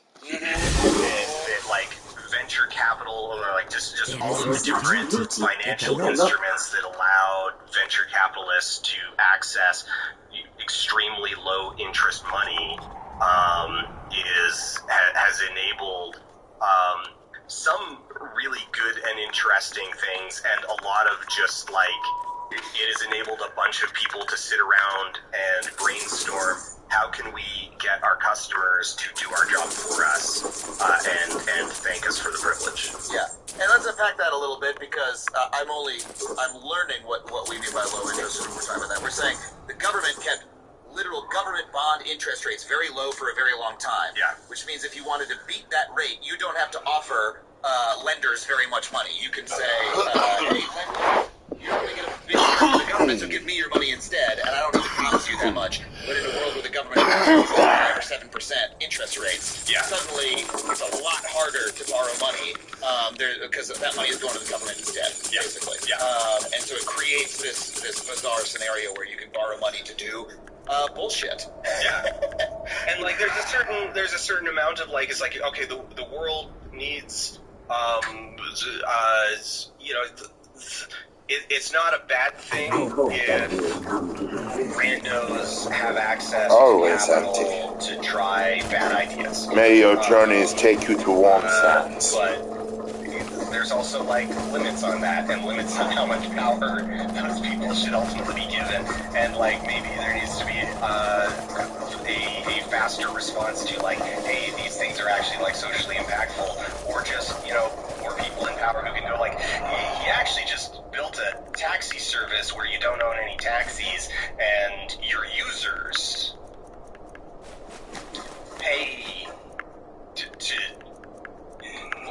Venture capital, or just all of the different financial instruments that allowed venture capitalists to access extremely low interest money has enabled some really good and interesting things, and a lot of just it has enabled a bunch of people to sit around and brainstorm how can we get our customers to do our job for us and thank us for the privilege. Yeah, and let's unpack that a little bit because because I'm learning what we mean by low interest when we're talking about that. We're saying the government kept literal government bond interest rates very low for a very long time. Yeah. Which means if you wanted to beat that rate, you don't have to offer lenders very much money. You can say, hey, lender, you're going to get a big share from the government, so give me your money instead, and I don't need to promise you that much. But in a world where the government has 5 or 7% interest rates, suddenly it's a lot harder to borrow money because that money is going to the government instead, basically. Yeah. And so it creates this bizarre scenario where you can borrow money to do bullshit. Yeah. And like there's a certain amount of like, it's like, okay, the world needs it's not a bad thing if randos have access to capital to try bad ideas. May your journeys take you to warm sands. But there's also like limits on that, and limits on how much power those people should ultimately be given. And like maybe there needs to be a faster response to like, hey, these things are actually like socially impactful, or just more people in power who can go like, he actually just built a taxi service where you don't own any taxis, and your users pay to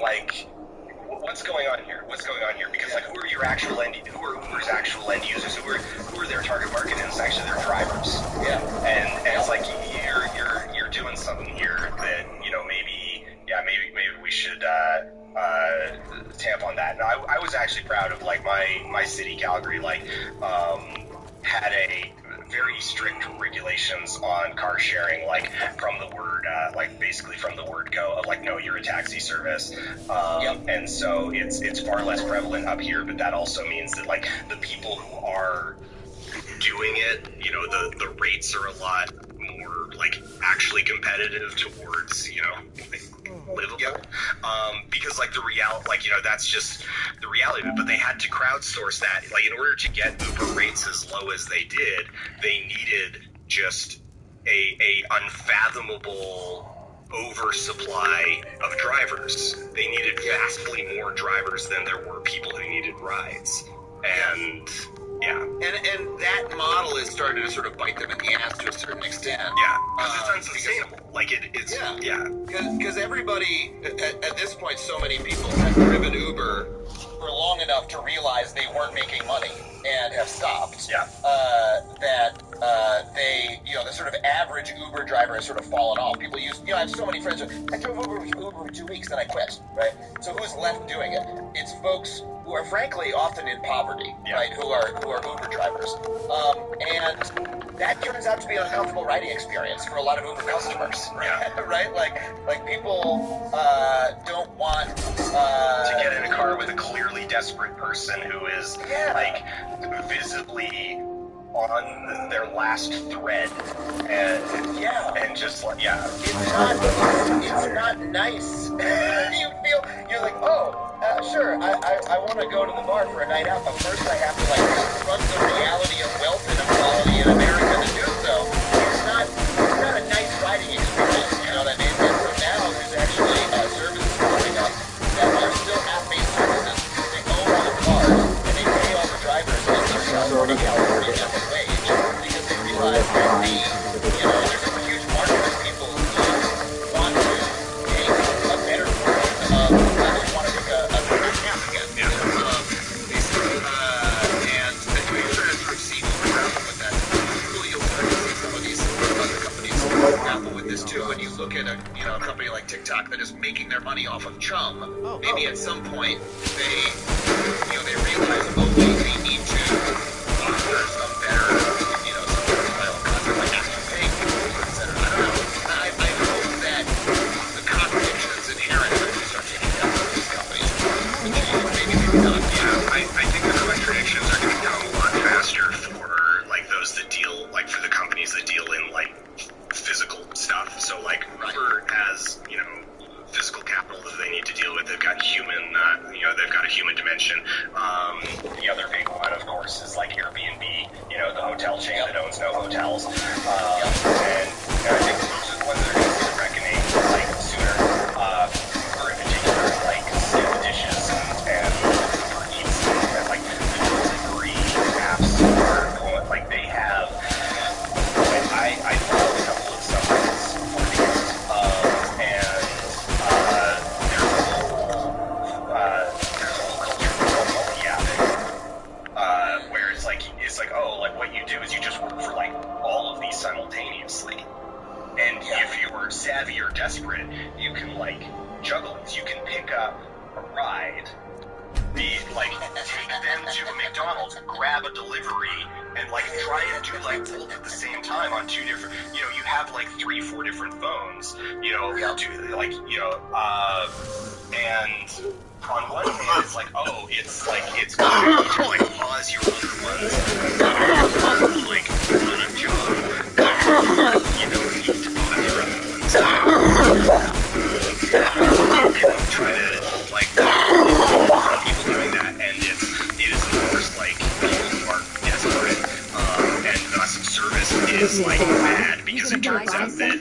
like, what's going on here? Because like, who are Uber's actual end users? Who are their target market? And it's actually their drivers. Yeah. And it's like you're doing something here that maybe we should tamp on that. And I was actually proud of like my city, Calgary, like had a very strict regulations on car sharing, like from the word basically from the word go of like, no, you're a taxi service. And so it's far less prevalent up here, but that also means that like the people who are doing it, the rates are a lot more like actually competitive towards livable, because like the reality, like that's just the reality of it. But they had to crowdsource that, like in order to get Uber rates as low as they did, they needed just a unfathomable oversupply of drivers. They needed vastly more drivers than there were people who needed rides. And and that model is starting to sort of bite them in the ass to a certain extent. Yeah, because it's unsustainable. Because everybody at this point, so many people have driven Uber for long enough to realize they weren't making money and have stopped. Yeah. They, the sort of average Uber driver has sort of fallen off. People use, I have so many friends who, I drove Uber for 2 weeks, then I quit, right? So who's left doing it? It's folks who are frankly often in poverty, right? Who are Uber drivers. And that turns out to be an uncomfortable riding experience for a lot of Uber customers, right? Like people don't want to get in a car with a clearly desperate person who is like visibly on their last thread, and just like it's not nice. you're like, sure, I want to go to the bar for a night out, but first I have to like confront the reality of wealth inequality in America to do so. It's not a nice riding experience, you know what I mean? And so now there's actually services coming up that are still app-based services. They own all the cars and they pay all the drivers in their California minimum wage because they realize that there's a huge market of people who want to take a better version of they want to take a better path again. And we're trying to sort of see more grapple with that. Really, you'll start to see some of these other companies grapple with this too. When you look at a company like TikTok that is making their money off of chum, maybe at some point they realize, they need to offer some better, some better style content, like actually paying people, etc. I don't know. I hope that the contradictions inherent when you start taking down some of these companies maybe not. I think the contradictions are going to come a lot faster for like those that deal, like for the companies that deal in like physical stuff. So like Uber has, physical capital that they need to deal with. They've got human, they've got a human dimension. The other big one, of course, is like Airbnb, the hotel chain that owns no hotels. And I think those are the ones that are going to see the reckoning like sooner. Uber in particular, like skip dishes and Uber Eats. is you can pick up a ride, take them to a McDonald's, grab a delivery, and like try and do like both at the same time on two different. You know, you have like 3-4 different phones. You know, and on one hand it's like, oh, it's like it's good. You can like pause your other ones, like run a job. You don't need to pause your other ones. You can try to like people doing that, and it is of course like people are desperate, and thus service is like bad because it turns out that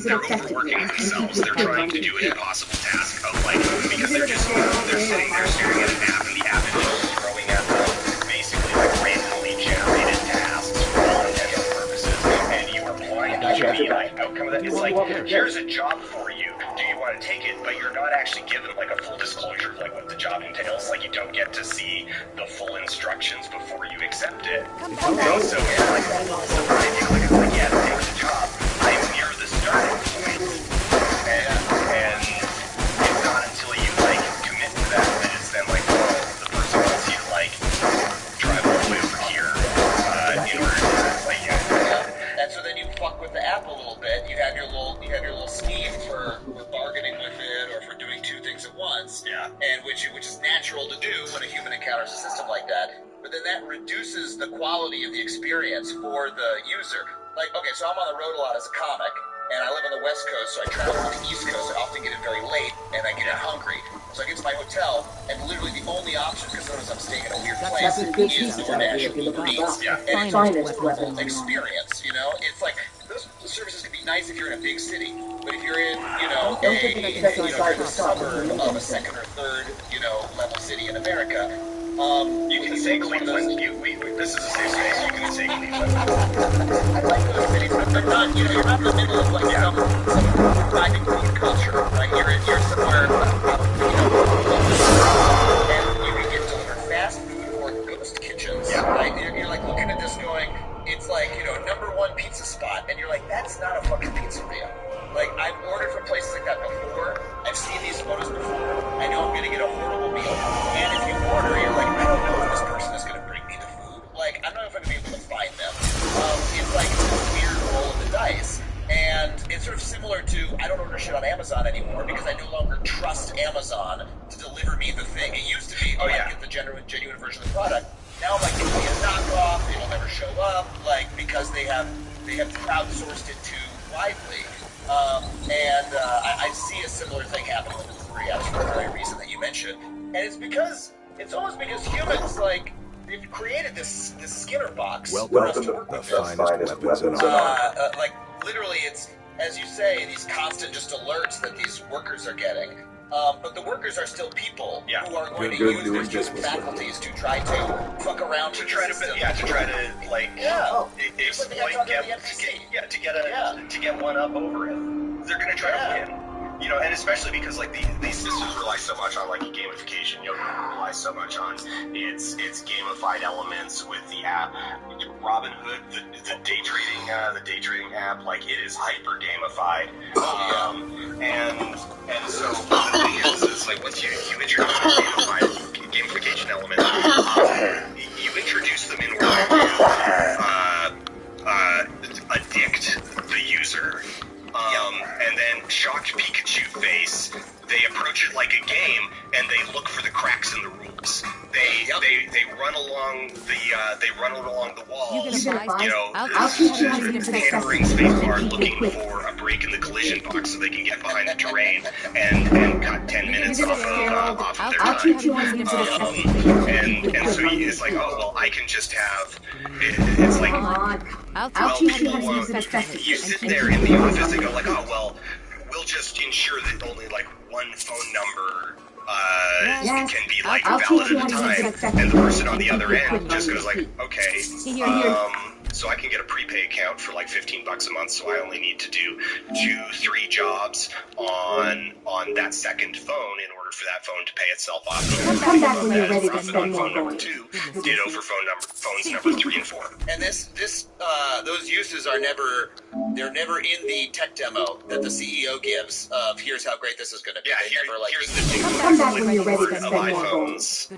they're overworking themselves. They're trying to do an impossible task of like, because they're sitting there staring at an app, and the app is throwing at them basically like randomly generated tasks for all intents and purposes, and you are blind to the like outcome of that. It's like, here's a job for you. Do you want to take it? But you're not actually given like a full disclosure of like what the job entails. Like you don't get to see the full instructions before you accept it. And so it's like, so when you click, it's like, yeah, take the job. I'm near the starting point, and it's not until you like commit to that it's then like, well, the person wants you to like drive all the way over here in order to like, And so then you fuck with the app a little bit. You have your little scheme for bargaining with it or for doing two things at once. Yeah. And which is natural to do when a human encounters a system like that. But then that reduces the quality of the experience for the user. Like, okay, so I'm on the road a lot as a comic, and I live on the West Coast, so I travel to the East Coast. I often get in very late, and I get in hungry. So I get to my hotel, and literally the only option, because sometimes I'm staying in a weird place, is DoorDash or Uber Eats. Yeah. And it's a wonderful experience, you know? It's like, those services can be nice if you're in a big city, but if you're in, a suburb of a second or third, level city in America, you can say Cleveland. This is a safe space. You can say Cleveland. I like those cities, but not, you're not in the middle of like some thriving food culture, right? You're somewhere, and you can get delivered fast food or ghost kitchens, right? You're like looking at this going, it's like, #1 pizza spot, and you're like, that's not a fucking pizzeria. Like, I've ordered from places like that before. I've seen these photos before. I know I'm going to get a horrible meal. And if you order, you're like, I don't know if this person is going to bring me the food. Like, I don't know if I'm going to be able to find them. It's like this weird roll of the dice. And it's sort of similar to, I don't order shit on Amazon anymore because I no longer trust Amazon to deliver me the thing. It used to be, I get the genuine version of the product. Now I'm like, it's be a knockoff. It'll never show up. Like, because they have crowdsourced it too widely. I see a similar thing happening with the 3 apps for the very reason that you mentioned. And it's almost because humans, like, they've created this Skinner box. Welcome to the finest weapons in our like, literally, it's, as you say, these constant just alerts that these workers are getting. But the workers are still people who are going to use their human faculties to try to fuck around to try to get one up over it. They're going to try to win. And especially because like these systems rely so much on like gamification. Rely so much on its gamified elements with the app. Robinhood, the day trading app, like it is hyper gamified. And so the thing is like once you introduce the gamification element, you introduce them in order to addict the user. And then shocked Pikachu face, they approach it like a game, and they look for the cracks in the rules. They run along the walls, hammering spacebar, looking for a break in the collision box so they can get behind the terrain and cut 10 minutes off of their time. And so it's like, oh well, I can just have. It's like, you sit there in the office and go like, oh well, we'll just ensure that only like one phone number can be like valid at a time, and the person on the other end just goes like, okay, so I can get a prepay account for like $15 a month, so I only need to do 2-3 jobs on that second phone in order order for that phone to pay itself off. Come back when you're ready to spend more Phone number gold. 2, ditto for phones number 3 and 4. And those uses are never in the tech demo that the CEO gives of here's how great this is going to be. Yeah, here's the Come back when you're ready to of spend more gold. iPhones,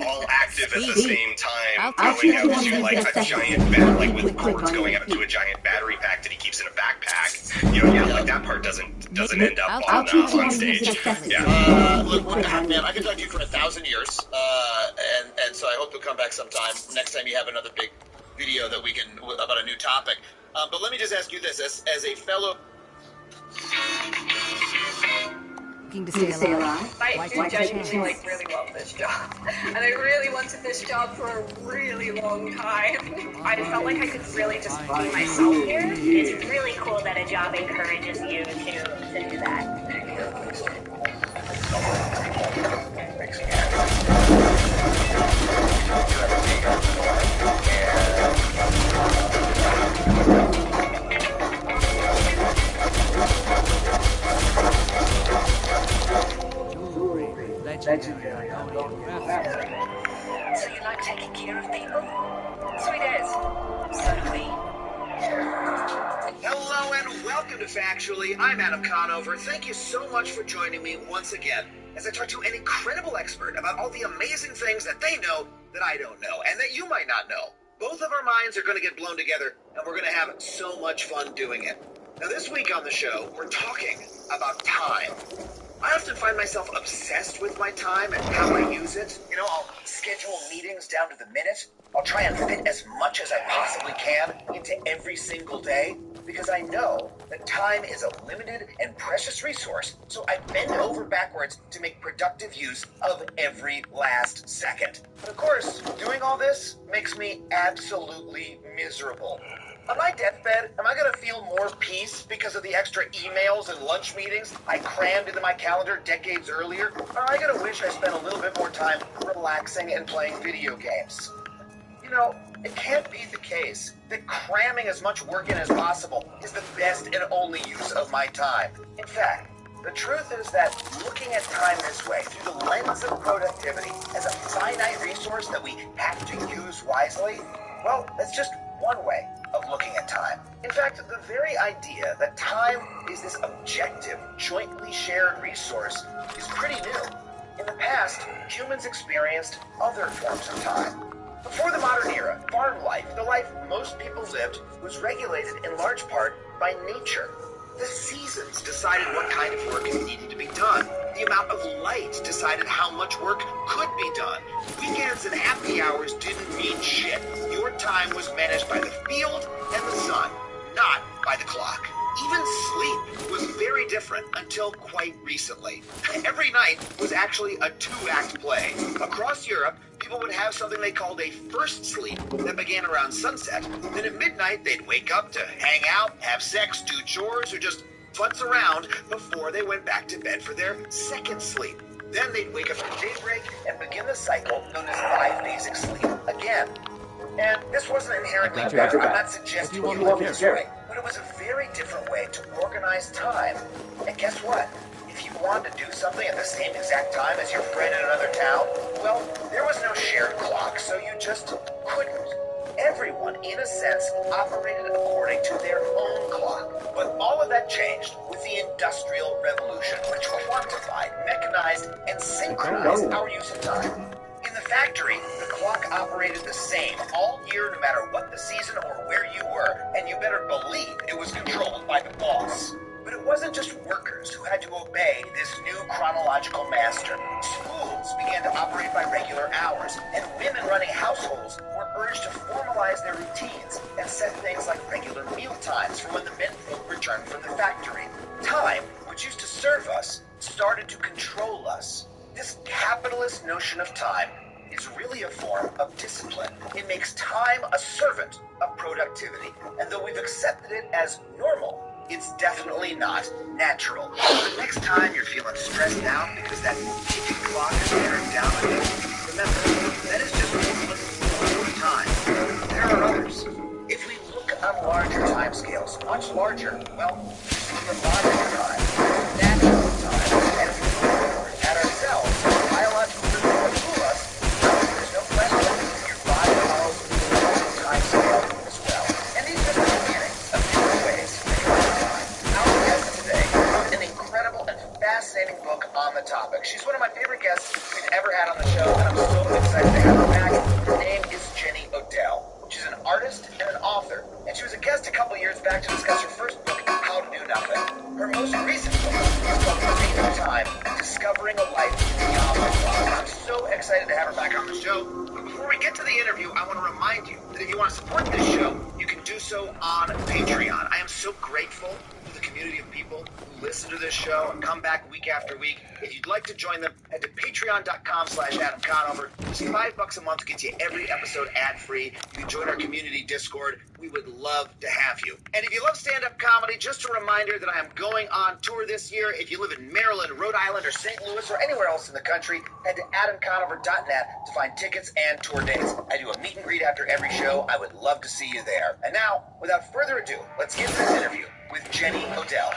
all active at the same time, going out to like a giant battery, like with cords going out to a giant battery pack that he keeps in a backpack. You know, yeah, like that part doesn't end up on stage. Yeah. Look, man, I could talk to you for 1,000 years, and so I hope you'll come back sometime. Next time you have another big video that we can about a new topic. But let me just ask you this, as a fellow. Looking to stay alive? I do genuinely really love this job. And I really wanted this job for a really long time. I felt like I could really just be myself here. It's really cool that a job encourages you to do that. So you like taking care of people? Sweet as. So do we. Hello and welcome to Factually. I'm Adam Conover. Thank you so much for joining me once again as I talk to an incredible expert about all the amazing things that they know that I don't know and that you might not know. Both of our minds are going to get blown together and we're going to have so much fun doing it. Now this week on the show, we're talking about time. I often find myself obsessed with my time and how I use it. You know, I'll schedule meetings down to the minute. I'll try and fit as much as I possibly can into every single day because I know that time is a limited and precious resource, so I bend over backwards to make productive use of every last second. But of course, doing all this makes me absolutely miserable. On my deathbed, am I going to feel more peace because of the extra emails and lunch meetings I crammed into my calendar decades earlier? Or am I going to wish I spent a little bit more time relaxing and playing video games? You know, it can't be the case that cramming as much work in as possible is the best and only use of my time. In fact, the truth is that looking at time this way, through the lens of productivity, as a finite resource that we have to use wisely, well, that's just one way of looking at time. In fact, the very idea that time is this objective, jointly shared resource is pretty new. In the past, humans experienced other forms of time. Before the modern era, farm life, the life most people lived, was regulated in large part by nature. The seasons decided what kind of work needed to be done. The amount of light decided how much work could be done. Weekends and happy hours didn't mean shit. Your time was managed by the field and the sun, not by the clock. Even sleep was very different until quite recently. Every night was actually a 2-act play. Across Europe, people would have something they called a first sleep that began around sunset. Then at midnight, they'd wake up to hang out, have sex, do chores, or just futz around before they went back to bed for their second sleep. Then they'd wake up at daybreak and begin the cycle known as 5 basic sleep again. And this wasn't inherently bad. I'm not suggesting you do this way, but it was a very different way to organize time. And guess what? If you wanted to do something at the same exact time as your friend in another town, well, there was no shared clock, so you just couldn't. Everyone, in a sense, operated according to their own clock. But all of that changed with the Industrial Revolution, which quantified, mechanized, and synchronized our use of time. In the factory, the clock operated the same all year, no matter what the season or where you were, and you better believe it was controlled by the boss. But it wasn't just workers who had to obey this new chronological master. Schools began to operate by regular hours, and women running households were urged to formalize their routines and set things like regular meal times for when the menfolk returned from the factory. Time, which used to serve us, started to control us. This capitalist notion of time is really a form of discipline. It makes time a servant of productivity, and though we've accepted it as normal, it's definitely not natural. The next time you're feeling stressed out because that ticking clock is bearing down on you, remember, that is just one form of time. There are others. If we look on larger time scales, much larger, well, this is the modern time, natural time. on the topic. She's one of my favorite guests we've ever had on the show, and I'm so excited to have her back. Her name is Jenny Odell. She's an artist and an author, and she was a guest a couple years back to discuss her first book, How to Do Nothing. Her most recent book is called Saving Time, Discovering a Life Beyond the Clock. I'm so excited to have her back on the show. But before we get to the interview, I want to remind you that if you want to support this show, you can do so on Patreon. I am so grateful for the community of people who listen to this show and come back week after week. If you'd like to join them, head to patreon.com/Adam Conover. Just $5 a month gets you every episode ad-free. You can join our community Discord. We would love to have you. And if you love stand-up comedy, just a reminder that I am going on tour this year. If you live in Maryland, Rhode Island, or St. Louis, or anywhere else in the country, head to adamconover.net to find tickets and tour dates. I do a meet and greet after every show. I would love to see you there. And now, without further ado, let's get to this interview with Jenny Odell.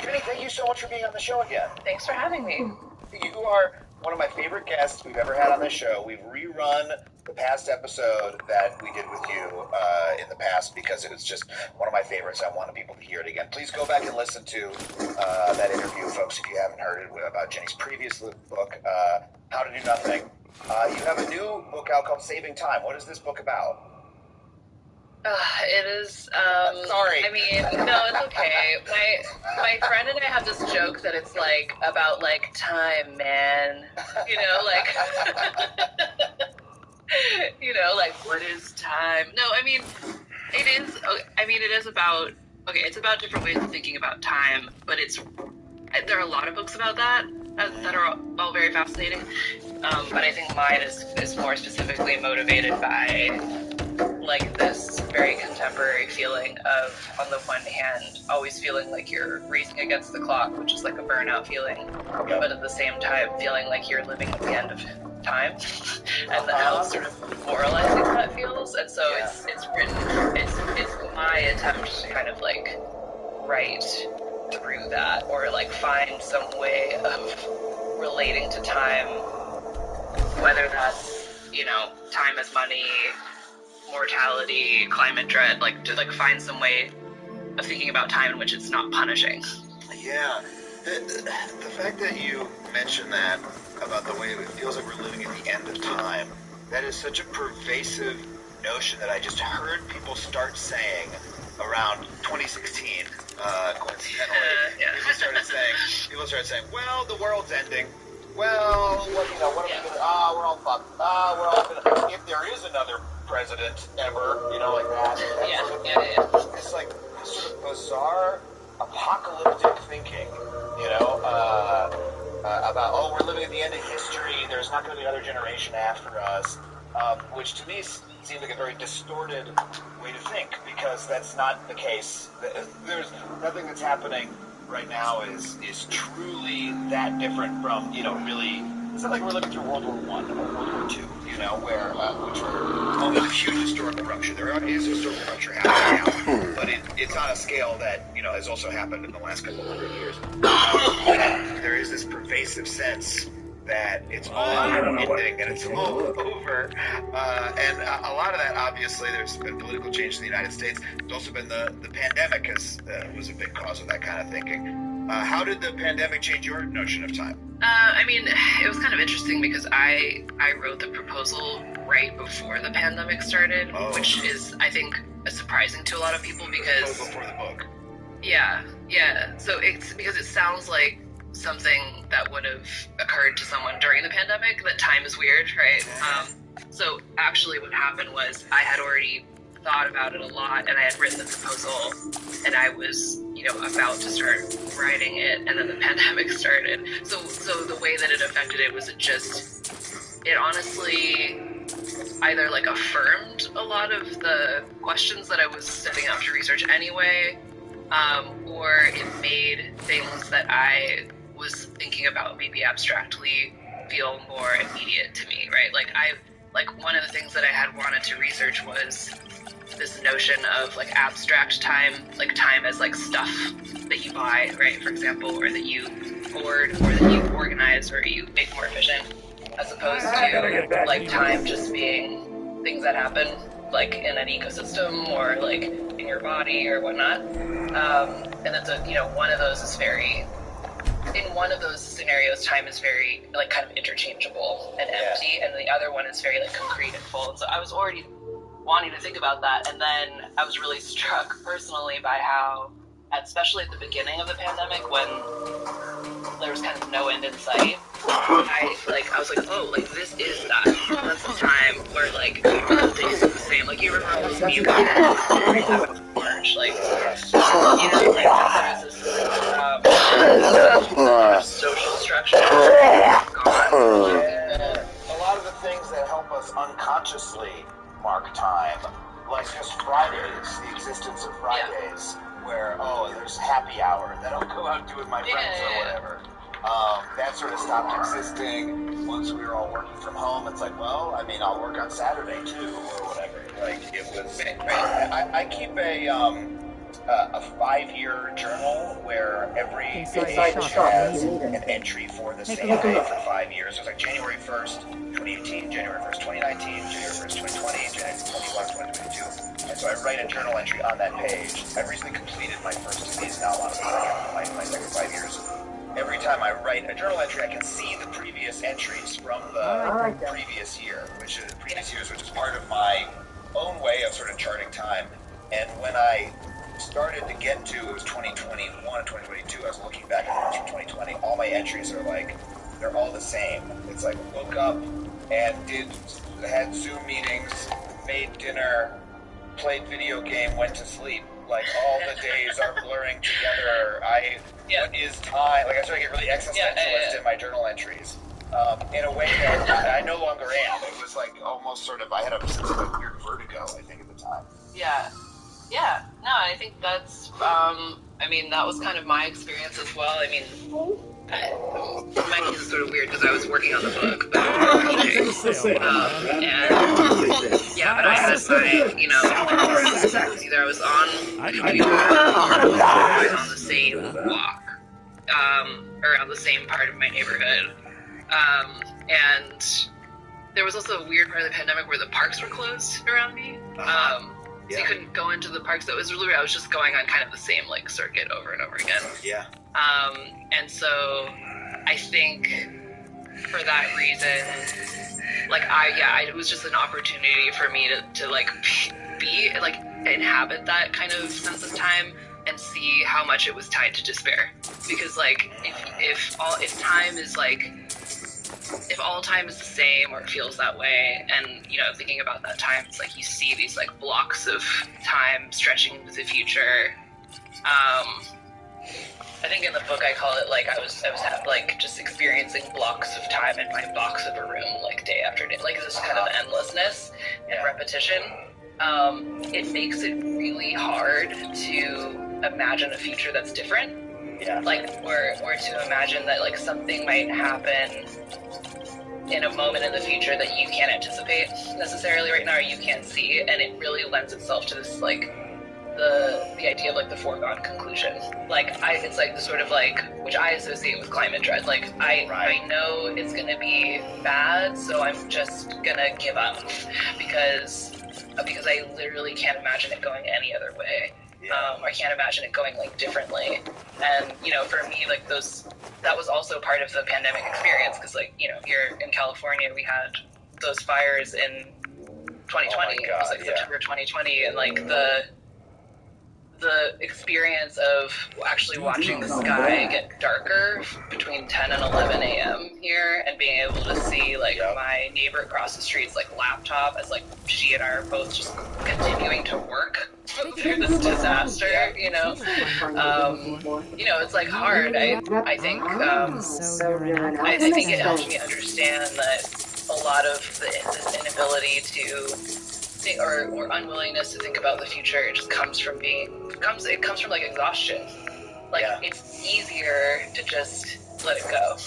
Jenny, thank you so much for being on the show again. Thanks for having me. You are one of my favorite guests we've ever had on this show. We've rerun the past episode that we did with you in the past because it was just one of my favorites. I wanted people to hear it again. Please go back and listen to that interview, folks, if you haven't heard it, about Jenny's previous book, How to Do Nothing. You have a new book out called Saving Time. What is this book about? It is, sorry. I mean, no, it's okay. My friend and I have this joke that it's, like, about, like, time, man. You know, like, you know, like, what is time? No, I mean, it is about, okay, it's about different ways of thinking about time, but there are a lot of books about that are all very fascinating. But I think mine is more specifically motivated by, like, this very contemporary feeling of, on the one hand, always feeling like you're racing against the clock, which is like a burnout feeling, but at the same time feeling like you're living at the end of time, and how sort of moralizing that feels. And so it's my attempt to kind of, like, write through that, or, like, find some way of relating to time, whether that's, you know, time as money, mortality, climate dread, like, to, like, find some way of thinking about time in which it's not punishing. Yeah. The fact that you mentioned that about the way it feels like we're living at the end of time, that is such a pervasive notion that I just heard people start saying around 2016, coincidentally. People started saying, well, the world's ending. Well, what are we gonna, we're all fucked. We're all gonna, if there is another president ever, you know, like that. It's like this sort of bizarre apocalyptic thinking, you know, about, we're living at the end of history, there's not going to be another generation after us, which to me seems like a very distorted way to think, because that's not the case. There's nothing that's happening right now is truly that different from, you know, really. It's not like we're living through World War I or World War II, you know, where which were there's a huge historical rupture. There is historical rupture happening now, but it's on a scale that, you know, has also happened in the last couple hundred years. There is this pervasive sense that it's all ending and it's all over, and a lot of that, obviously, there's been political change in the United States. There's also been the pandemic was a big cause of that kind of thinking. How did the pandemic change your notion of time? I mean, it was kind of interesting because I wrote the proposal right before the pandemic started, which is, I think, surprising to a lot of people because... Before the book. Yeah. So it's because it sounds like something that would have occurred to someone during the pandemic, that time is weird, right? So actually what happened was I had already thought about it a lot, and I had written the proposal, and I was, you know, about to start writing it, and then the pandemic started. So the way that it affected it was it honestly either, like, affirmed a lot of the questions that I was setting out to research anyway, or it made things that I was thinking about maybe abstractly feel more immediate to me, right? Like one of the things that I had wanted to research was this notion of, like, abstract time, like time as, like, stuff that you buy, right, for example, or that you hoard, or that you organize, or you make more efficient, as opposed to, like, time just being things that happen, like, in an ecosystem, or, like, in your body, or whatnot. And that's one of those is in one of those scenarios, time is very like kind of interchangeable and empty, and the other one is very like concrete and full. And so I was already wanting to think about that, and then I was really struck personally by how, especially at the beginning of the pandemic, when there was kind of no end in sight, I was like, oh, like this is that's the time where like all days are the same. Like you remember all those memes that in March, like you know, like there's this social structure gone. A lot of the things that help us unconsciously mark time, like just Fridays, the existence of Fridays, where there's happy hour that I'll go out and do with my friends or whatever. That sort of stopped existing once we were all working from home. It's like, well, I mean, I'll work on Saturday too, or whatever. Like it was. I keep a 5-year journal where every page has an entry for the same day for 5 years. So it's like January 1st, 2018, January 1st, 2019, January 1st, 2020, January 21, 2022. And so I write a journal entry on that page. I recently completed my first of these. Now I'm on my second 5 years. Every time I write a journal entry, I can see the previous entries from the previous year, which is part of my own way of sort of charting time. And when I started to get to, it was 2021 and 2022, I was looking back at the ones from 2020, all my entries are like, they're all the same. It's like, woke up and had Zoom meetings, made dinner, played video game, went to sleep. Like, all the days are blurring together. What is time? Like, I started to get really existentialist in my journal entries. In a way that I no longer am. It was like almost sort of, I had a sense of like weird vertigo, I think, at the time. Yeah. No, I think that's, I mean, that was kind of my experience as well. I mean, my case is sort of weird because I was working on the book, but but I had my, you know, either I was on the computer or I was on the same walk, around the same part of my neighborhood, and there was also a weird part of the pandemic where the parks were closed around me. So you couldn't go into the parks. That was really weird. I was just going on kind of the same like circuit over and over again. Yeah. And so I think for that reason, like it was just an opportunity for me to like be like inhabit that kind of sense of time and see how much it was tied to despair. Because like if time is like, if all time is the same or it feels that way, and you know, thinking about that time, it's like you see these like blocks of time stretching into the future. I think in the book I call it like I was like just experiencing blocks of time in my box of a room, like day after day, like this kind of endlessness and repetition. It makes it really hard to imagine a future that's different. Yeah. Like, or to imagine that like something might happen in a moment in the future that you can't anticipate necessarily right now, or you can't see, and it really lends itself to this like the idea of like the foregone conclusion. Like it's like the sort of like, which I associate with climate dread. Like I know it's gonna be bad, so I'm just gonna give up because I literally can't imagine it going any other way. I can't imagine it going like differently. And you know, for me, like that was also part of the pandemic experience, because like, you know, here in California we had those fires in 2020. It was like September 2020, and like the experience of actually watching the sky get darker between 10 and 11 a.m. here, and being able to see like my neighbor across the street's like laptop as like she and I are both just continuing to work through this disaster, you know. You know, it's like hard. I think I think it helped me understand that a lot of this inability to think, or unwillingness to think about the future, it just comes from it comes from like exhaustion. Like it's easier to just let it go.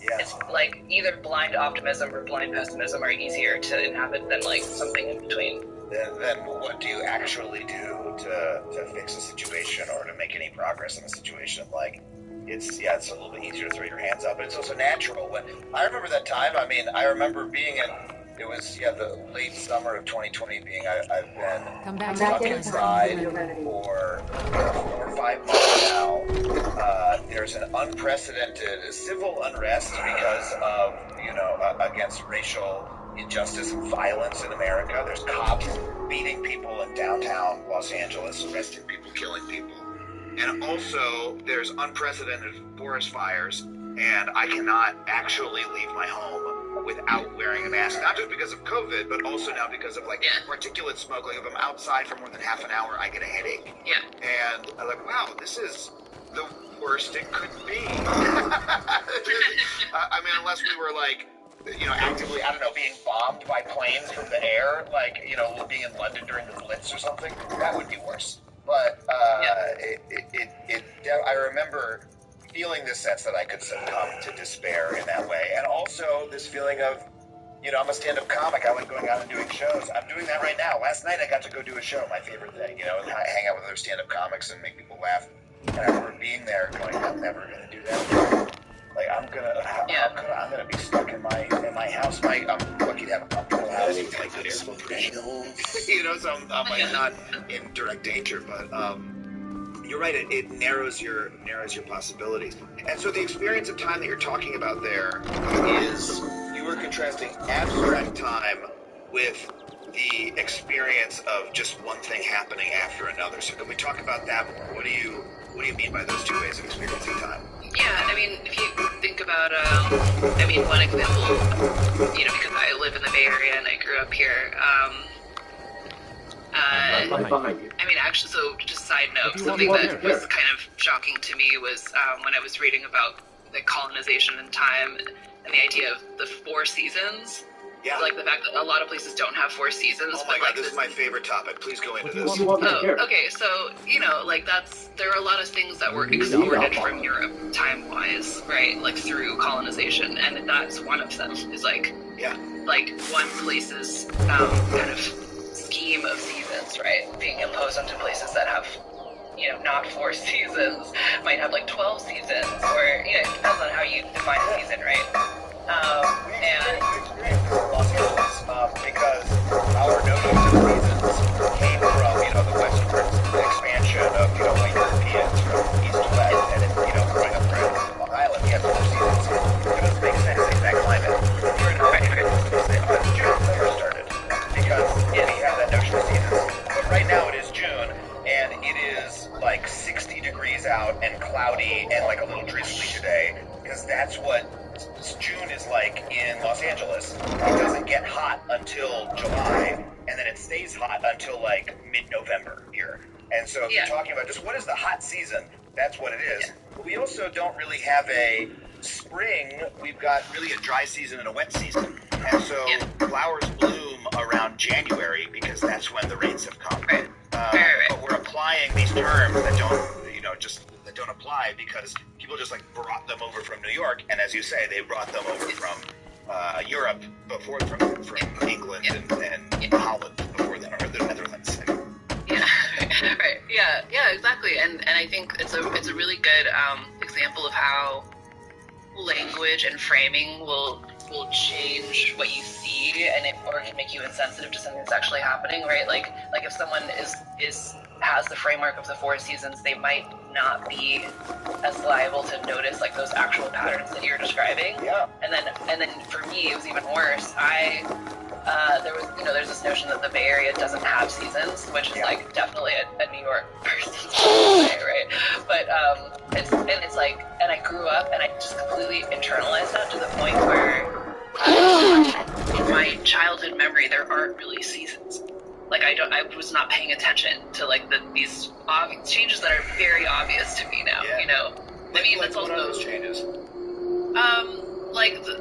It's like either blind optimism or blind pessimism are easier to inhabit than like something in between. Then what do you actually do to fix a situation or to make any progress in a situation? Like, it's a little bit easier to throw your hands up, but it's also natural. When I remember that time, I mean, I remember being it was the late summer of 2020 being, I've been stuck inside for 4 or 5 months now, there's an unprecedented civil unrest because of, against racial injustice and violence in America. There's cops beating people in downtown Los Angeles, arresting people, killing people. And also, there's unprecedented forest fires, and I cannot actually leave my home without wearing a mask, not just because of COVID, but also now because of particulate smoke. Like if I'm outside for more than half an hour, I get a headache. Yeah. And I'm like, wow, this is the worst it could be. I mean, unless we were actively, being bombed by planes from the air, being in London during the Blitz or something, that would be worse. But I remember feeling this sense that I could succumb to despair in that way. And also this feeling of, I'm a stand-up comic. I like going out and doing shows. I'm doing that right now. Last night I got to go do a show, my favorite thing, and hang out with other stand-up comics and make people laugh. And I remember being there going, I'm never going to do that. Like, I'm gonna be stuck in my house. I'm lucky to have a comfortable house with good air filtration. So I'm not in direct danger, but you're right. It narrows your possibilities. And so the experience of time that you're talking about there is you were contrasting abstract time with the experience of just one thing happening after another. So can we talk about that more? What do you mean by those two ways of experiencing time? Yeah, I mean, if you think about, one example, because I live in the Bay Area and I grew up here, actually, so just side note, something that was kind of shocking to me was when I was reading about the colonization and time and the idea of the 4 seasons. Yeah. Like the fact that a lot of places don't have 4 seasons. Oh my God, this is my favorite topic. Please go into this. Okay, so, there are a lot of things that were exported from Europe time-wise, right? Like through colonization, and that's one of them, is one place's kind of scheme of seasons, right? Being imposed onto places that have, not 4 seasons, might have 12 seasons, or, it depends on how you define a season, right? Los Angeles, because our notion of seasons came from, the westward expansion of, white Europeans from east to west, and growing up in Long Island, we have 4 seasons. It doesn't make sense in that climate. You're in June first started, because we have that notion of seasons. But right now it is June, and it is 60 degrees out and cloudy and a little drizzly today, because that's what June is like in Los Angeles. It doesn't get hot until July, and then it stays hot until mid-November here. And so if you're talking about just what is the hot season, that's what it is. Yeah. But we also don't really have a spring. We've got really a dry season and a wet season. And so flowers bloom around January because that's when the rains have come. Right. But we're applying these terms that don't, that don't apply because people just brought them over from New York, and as you say, they brought them over from Europe before, from England and Holland before then, or the Netherlands. Yeah, right. Yeah, exactly. And I think it's a really good example of how language and framing will change what you see, or can make you insensitive to something that's actually happening, right? Like if someone has the framework of the 4 seasons, they might not be as liable to notice those actual patterns that you're describing. Yeah. And then for me, it was even worse. There's this notion that the Bay Area doesn't have seasons, which is definitely a New York person's say, right? But and I grew up and I just completely internalized that to the point where in my childhood memory there aren't really seasons. I was not paying attention to these obvious changes that are very obvious to me now. Yeah. That's also what are those changes.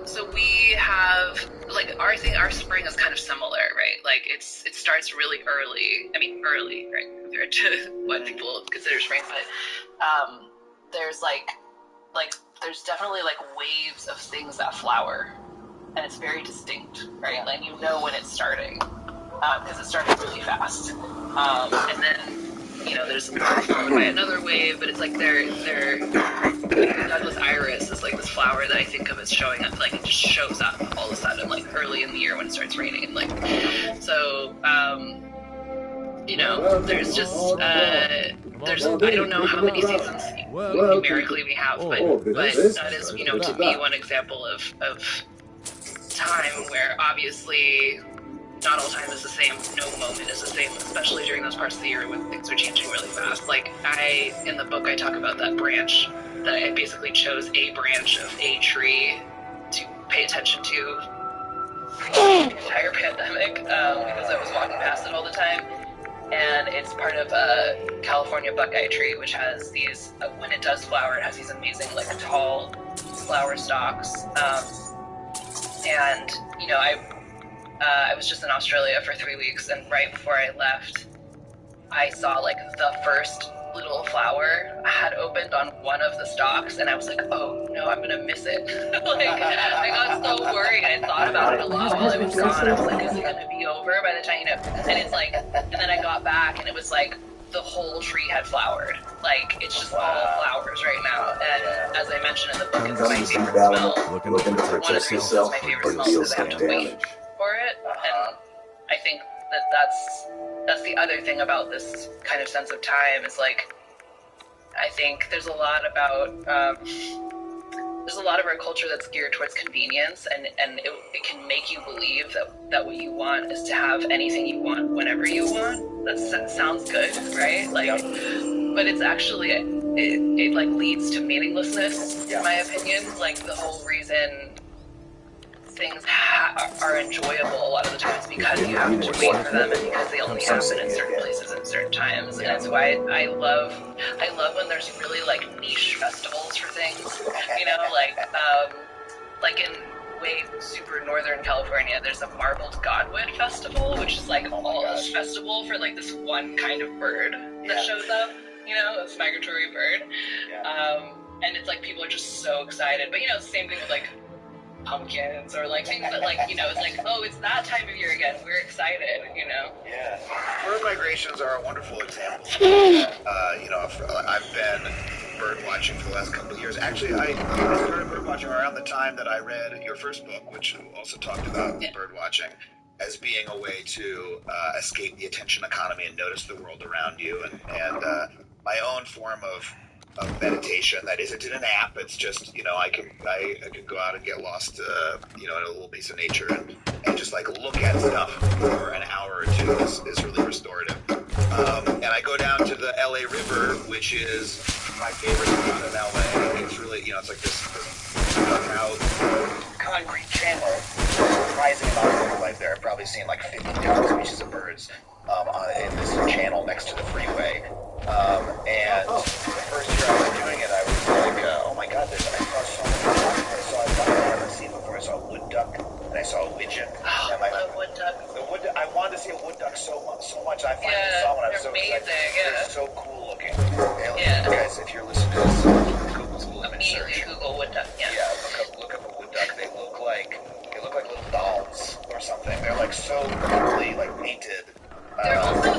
So we have our spring is kind of similar, right? It starts really early. I mean, early, right, compared to what people consider spring. But there's definitely waves of things that flower, and it's very distinct, right? And you know when it's starting. Because it started really fast, and then there's followed by another wave, but it's they're Douglas iris is this flower that I think of as showing up, it just shows up all of a sudden early in the year when it starts raining, so there's just I don't know how many seasons numerically we have, but that is, to me, one example of time where obviously not all time is the same, no moment is the same, especially during those parts of the year when things are changing really fast. Like, in the book, I talk about that branch, that I basically chose a branch of a tree to pay attention to the entire pandemic, because I was walking past it all the time. And it's part of a California buckeye tree, which has these, when it does flower, it has these amazing, like, tall flower stalks. And, I was just in Australia for 3 weeks, and right before I left, I saw, like, the first little flower had opened on one of the stalks, and I was like, oh, no, I'm gonna miss it. Like, I got so worried. I thought about it a lot while I was gone. I was like, is it gonna be over by the time, and it's like, and then I got back, and it was like, the whole tree had flowered. Like, it's just all flowers right now. And as I mentioned in the book, it's my favorite smell. Looking to protect One of the reasons it's yourself. my favorite smell is because I have to wait for it. And I think that's the other thing about this kind of sense of time is, like, I think there's a lot about our culture that's geared towards convenience, and it can make you believe that what you want is to have anything you want whenever you want. That sounds good, right? Like, but it's actually it like leads to meaninglessness, in my opinion. Like, the whole reason things are enjoyable a lot of the times because you have to wait for them, and because they only happen in certain places at certain times. And that's why I love when there's really, like, niche festivals for things, like in way super northern California, there's a marbled godwood festival, which is like a festival for, like, this one kind of bird that shows up, this migratory bird. And it's like people are just so excited, but it's the same thing with, like, pumpkins or, like, things that, like, it's like, oh, it's that time of year again, we're excited, Yeah. Bird migrations are a wonderful example. I've been bird watching for the last couple of years. Actually, I started bird watching around the time that I read your first book, which also talked about bird watching as being a way to escape the attention economy and notice the world around you. And my own form of meditation that isn't in an app. It's just, I can go out and get lost, in a little piece of nature and just, like, look at stuff for an hour or two is really restorative. And I go down to the LA River, which is my favorite spot in LA. It's really, it's like this out concrete channel, surprising amount of wildlife there. I've probably seen like 50 different species of birds in this channel next to the freeway. And the first year I was doing it, I was like, oh my god, I saw so many. I thought I hadn't seen before. I saw a wood duck, and I saw a widgeon. I love wood duck. I wanted to see a wood duck so much. I finally saw one. I was so excited. They're so cool looking. Guys, if you're listening to this, Google image search. Google wood duck. Yeah. Look up a wood duck. They look like little dolls or something. They're, like, so coolly, like, painted.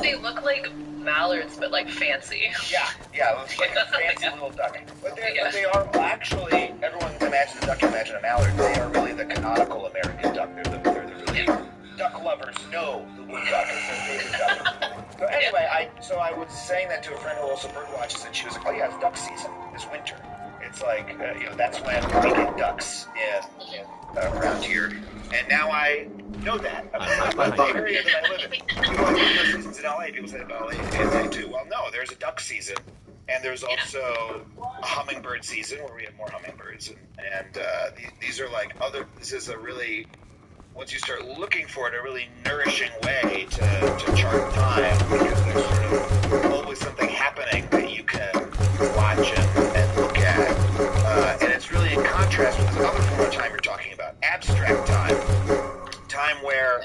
They look like mallards, but, like, fancy. Yeah, it's like a fancy little duck. But they are actually, everyone imagines a duck, imagine a mallard. They are really the canonical American duck. They're the really duck lovers know the wood duck is their favorite duck. So anyway, I was saying that to a friend who also bird watches, and she was like, oh yeah, it's duck season this winter. It's like, that's when we get ducks around here. And now I know that about the area that I live in. People like, there's no seasons in LA. People say, LA is LA too. Well, no, there's a duck season. And there's also a hummingbird season where we have more hummingbirds. And these are like this is a really, once you start looking for it, a really nourishing way to chart time, because there's sort of always something happening that you can watch and look at. And it's really in contrast with the other form of time you're talking about, abstract time where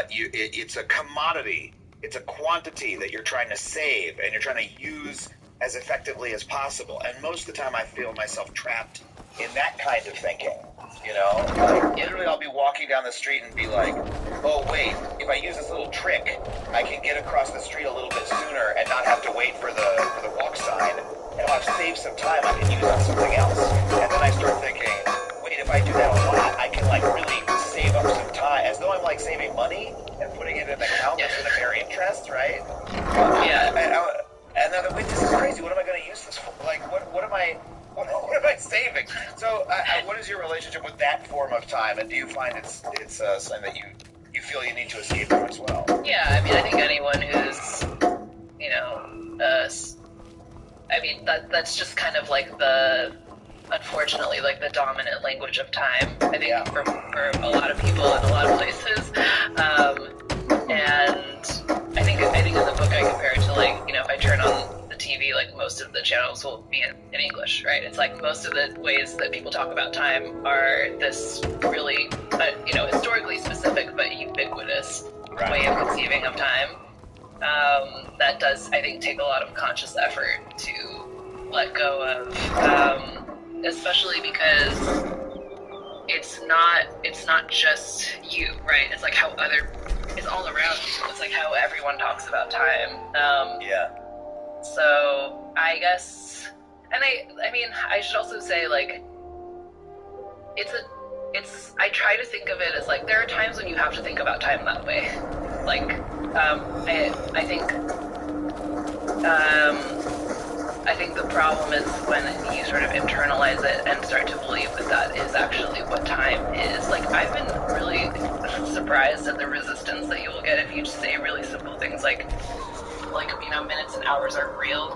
it's a commodity, it's a quantity that you're trying to save and you're trying to use as effectively as possible. And most of the time I feel myself trapped in that kind of thinking. Like, literally I'll be walking down the street and be like, oh wait, if I use this little trick, I can get across the street a little bit sooner and not have to wait for the walk sign, and I'll save some time I can use on something else. And then I start thinking, wait, if I do that a lot, I can, like, really save up some time, as though I'm, like, saving money and putting it in an account that's in their interest, right? And then what is your relationship with that form of time, and do you find it's something that you feel you need to escape from as well? Yeah, I mean, I think anyone who's, I mean, that's just kind of like unfortunately, like the dominant language of time, I think, for a lot of people in a lot of places. And I think in the book I compare it to, like, if I turn on the TV, like, most of the channels will be in English, right? It's like most of the ways that people talk about time are this really, historically specific but ubiquitous way of conceiving of time. That does, I think, take a lot of conscious effort to let go of, especially because it's not just you, right? It's like how it's all around you. It's like how everyone talks about time. So I guess, and I mean, I should also say, like, I try to think of it as, like, there are times when you have to think about time that way. Like, I think the problem is when you sort of internalize it and start to believe that is actually what time is. Like, I've been really surprised at the resistance that you will get if you just say really simple things like minutes and hours are real.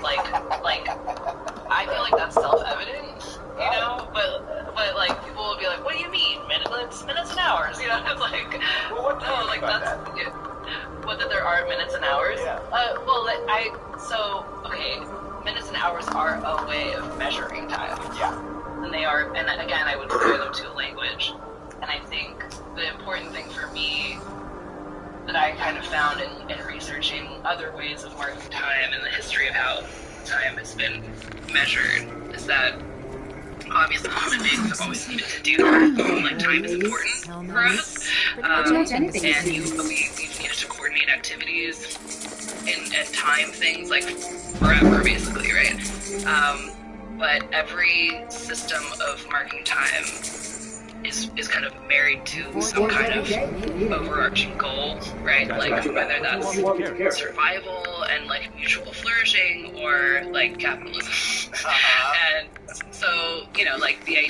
Like I feel like that's self-evident, but like people will be like, what do you mean minutes and hours? It's like, well, that there aren't minutes and hours. Minutes and hours are a way of measuring time. And they are, and again, I would compare them to a language. And I think the important thing for me that I kind of found in researching other ways of marking time and the history of how time has been measured is that obviously human beings have always needed to do like time is important for us, and we've needed to coordinate activities and time things like forever, basically, right? But every system of marking time is kind of married to some kind of overarching goal, right? Like whether that's survival and like mutual flourishing or like capitalism. And so, like the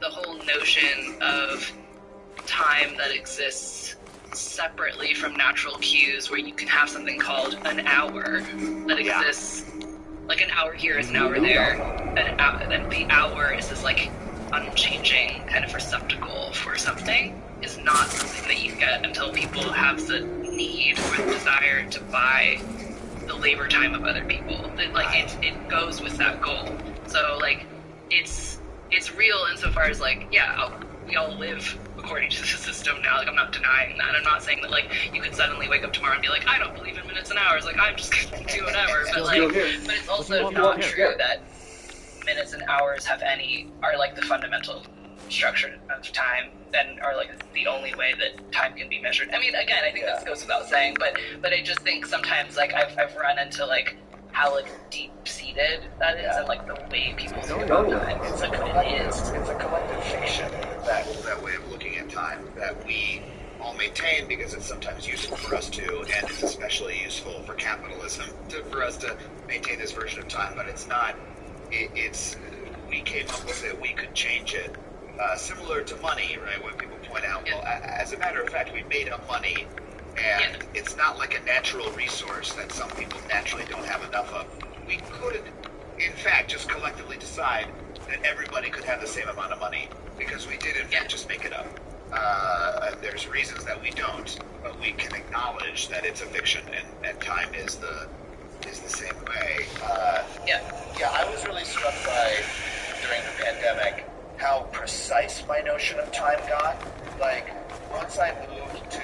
whole notion of time that exists separately from natural cues, where you can have something called an hour that exists, like an hour here is an hour there, and the hour is this like unchanging kind of receptacle for something, is not something that you get until people have the need or the desire to buy the labor time of other people. It goes with that goal. So like it's real insofar as like, we all live according to the system now. Like, I'm not denying that. I'm not saying that like you could suddenly wake up tomorrow and be like, I don't believe in minutes and hours. Like, I'm just gonna do whatever. But it's also not true that minutes and hours are like the fundamental structure of time and are like the only way that time can be measured. I mean, again, I think that goes without saying, but I just think sometimes like I've run into like how like deep-seated that is and like the way people think about time. It's a collective fiction, that way of looking at time that we all maintain because it's sometimes useful for us to, and it's especially useful for capitalism for us to maintain this version of time. But it's not. We came up with it. We could change it. Similar to money, right? When people point out, well, as a matter of fact, we made up money, and it's not like a natural resource that some people naturally don't have enough of. We could, in fact, just collectively decide that everybody could have the same amount of money because we did, in fact, just make it up. There's reasons that we don't, but we can acknowledge that it's a fiction, and time is the same way. I was really struck by, during the pandemic, how precise my notion of time got. Like, once I moved to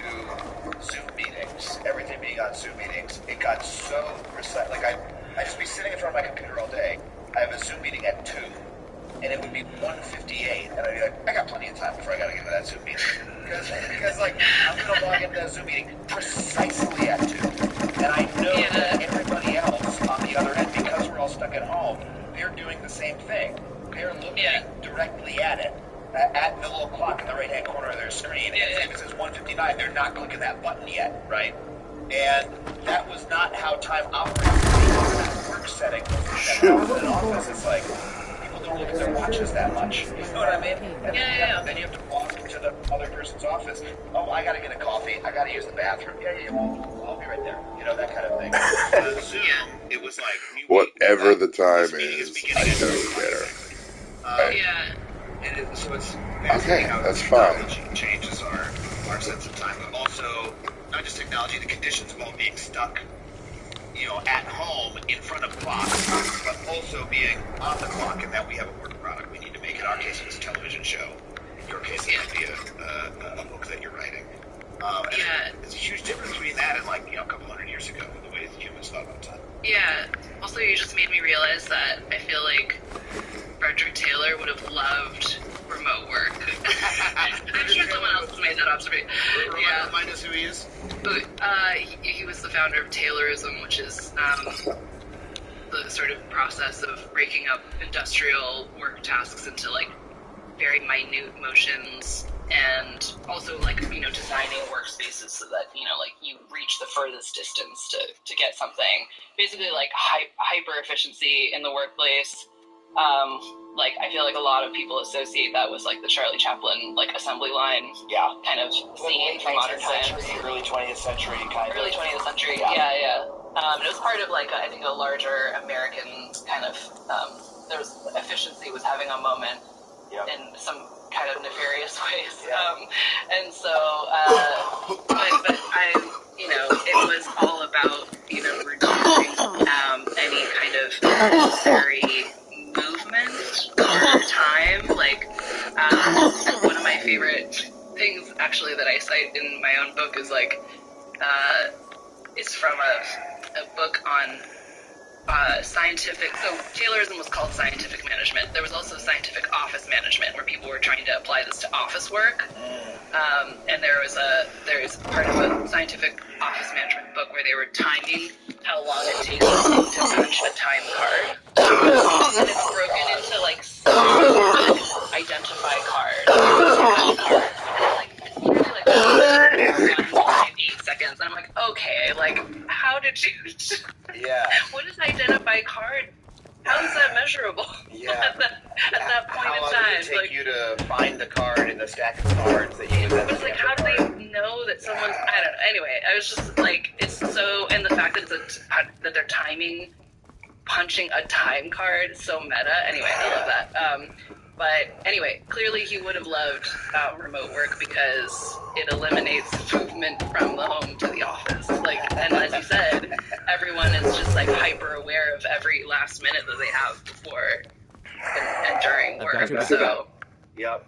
Zoom meetings, everything being on Zoom meetings, it got so precise. Like, I'd just be sitting in front of my computer all day. I have a Zoom meeting at 2, and it would be 1:58, and I'd be like, I got plenty of time before I gotta get to that Zoom meeting. Because like, I'm gonna log into that Zoom meeting precisely at 2. And I know that everybody else on the other end, because we're all stuck at home, they're doing the same thing. They're looking directly at it, at the little clock in the right-hand corner of their screen. And if it says 1:59, they're not clicking that button yet, right? And that was not how time operates in that work setting. In an office, it's like, people only because they're watching us that much. You know what I mean? And then you have to walk to the other person's office. Oh, I gotta get a coffee. I gotta use the bathroom. Yeah, well, I'll be right there. You know, that kind of thing. Zoom, it was like... Whatever the time is, I don't care. So it's Okay, how that's fine. technology changes our sense of time, but also not just technology, the conditions of all being stuck, at home in front of clocks, but also being on the clock, and that we have a work product we need to make. In our case, it was a television show. In your case, it might be a book that you're writing. There's a huge difference between that and a couple hundred years ago, the way humans thought about time. Yeah. Also, you just made me realize that I feel like Frederick Taylor would have loved remote work. I'm sure someone else has made that observation. Remind us who he is. He was the founder of Taylorism, which is the sort of process of breaking up industrial work tasks into very minute motions, and also designing workspaces so that you reach the furthest distance to get something. Basically, hyper efficiency in the workplace. I feel like a lot of people associate that with the Charlie Chaplin assembly line kind of scene from modern times. Early 20th century kind of. Early 20th century, yeah. It was part of I think a larger American kind of there was efficiency was having a moment in some kind of nefarious ways. And so but I it was all about reducing any kind of unnecessary movement or time. One of my favorite things actually that I cite in my own book is it's from a book on scientific. So Taylorism was called scientific management. There was also scientific office management, where people were trying to apply this to office work. And there's part of a scientific office management book where they were timing how long it takes to punch a time card. And it's broken into seven identify cards. And literally 1.8 seconds. And I'm like, okay, how did you... What is identify card? How is that measurable? At that point in time. How long did it take you to find the card in the stack of cards that you... But it's how do they know that someone's... I don't know. Anyway, I was just it's so... And the fact that that they're timing punching a time card is so meta. Anyway, I love that. But anyway, clearly he would have loved remote work because it eliminates movement from the home to the office. And as you said, everyone is just hyper aware of every last minute that they have before and during work. So, yeah,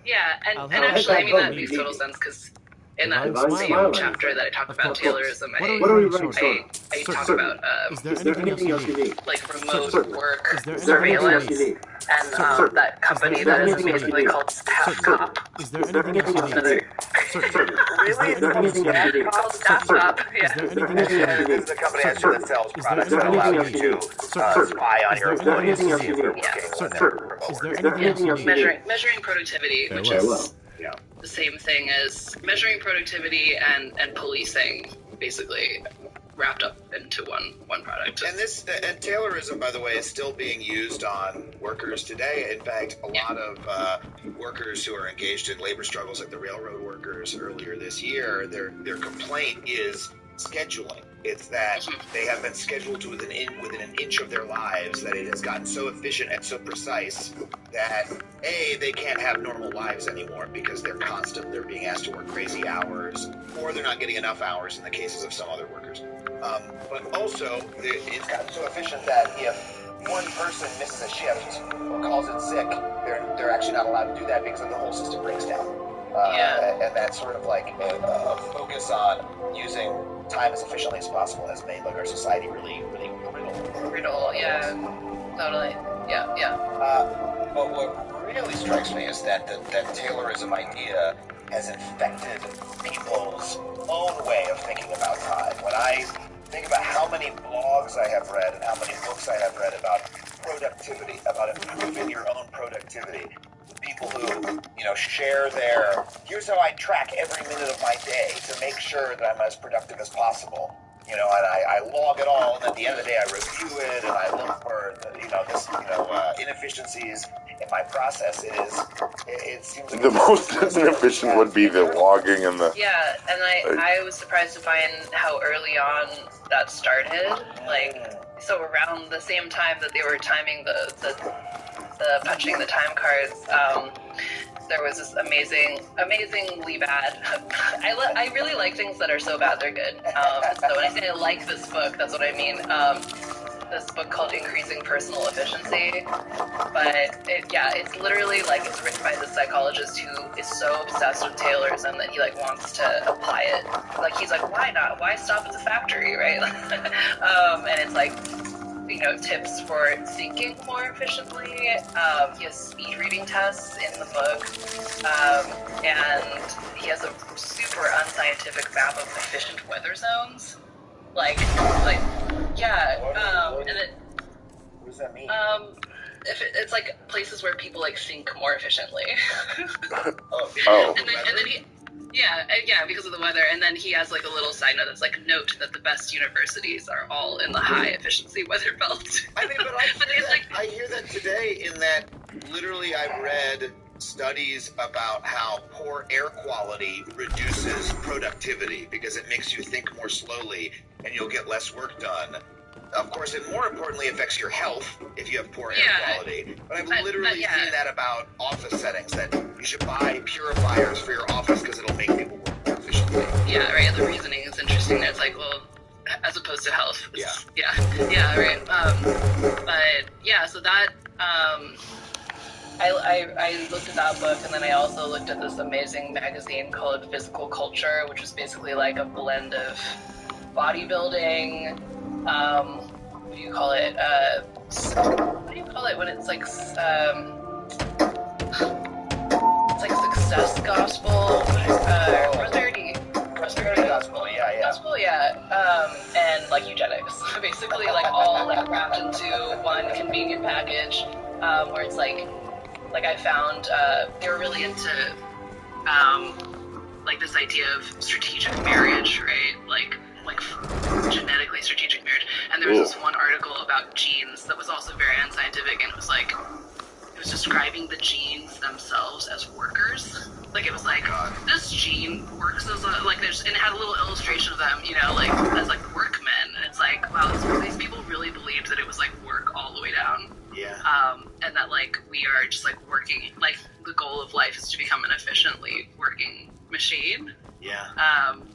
and actually, I mean that makes total sense because in that same chapter that I talk about Taylorism, I talk about remote work surveillance and that company that is basically called StaffCop. Is there anything else you need? Really? It's called StaffCop. Yeah. This is a company actually that sells products that allow you to spy on your employees to see if they're working when they're remote. Measuring productivity, which is the same thing as measuring productivity and policing, basically wrapped up into one product. And Taylorism, by the way, is still being used on workers today. In fact, a lot of workers who are engaged in labor struggles, like the railroad workers earlier this year, their complaint is scheduling. It's that they have been scheduled to within an inch of their lives, that it has gotten so efficient and so precise that they can't have normal lives anymore because they're being asked to work crazy hours, or they're not getting enough hours in the cases of some other workers. But also, it's gotten so efficient that if one person misses a shift or calls in sick, they're actually not allowed to do that because then the whole system breaks down. And that's sort of a focus on using time as efficiently as possible has made our society really, really brittle. Yeah, totally. Yeah. But what really strikes me is that Taylorism idea has infected people's own way of thinking about time. When I think about how many blogs I have read and how many books I have read about productivity, about improving your own productivity, people who, share here's how I track every minute of my day to make sure that I'm as productive as possible. you know, and I log it all, and at the end of the day, I review it, and I look for, inefficiencies in my process. It seems like the most inefficient would be the logging and the... Yeah, and I was surprised to find how early on that started. Like, so around the same time that they were timing the punching the time cards, there was this amazingly bad. I really like things that are so bad they're good. So when I say I like this book, that's what I mean. This book called Increasing Personal Efficiency, but it's literally like it's written by this psychologist who is so obsessed with Taylorism that he like wants to apply it. Like he's like, why not? Why stop at the factory, right? And it's like, you know, tips for thinking more efficiently. He has speed reading tests in the book, and he has a super unscientific map of efficient weather zones. What does that mean? It's like places where people like think more efficiently. Oh. And then he. Yeah, because of the weather. And then he has like a little side note that's like, note that the best universities are all in the high efficiency weather belt. I mean, but I hear that today in that literally I've read studies about how poor air quality reduces productivity because it makes you think more slowly and you'll get less work done. Of course, it more importantly affects your health if you have poor air quality. But I've literally seen that about office settings, that you should buy purifiers for your office because it'll make people work more efficiently. Yeah, right. The reasoning is interesting. It's like, well, as opposed to health. Yeah, right. So that, I looked at that book, and then I also looked at this amazing magazine called Physical Culture, which was basically like a blend of bodybuilding, what do you call it? What do you call it when it's like, it's like success gospel, prosperity gospel, and like eugenics, basically like all like wrapped into one convenient package, where it's like I found they were really into like this idea of strategic marriage, right? Like genetically strategic marriage. And there was this one article about genes that was also very unscientific, and it was describing the genes themselves as workers. Like it was like, this gene works as and it had a little illustration of them, you know, like as like workmen. And it's like, wow, these people really believed that it was like work all the way down. Yeah. And that like we are just like working, like the goal of life is to become an efficiently working machine. Yeah.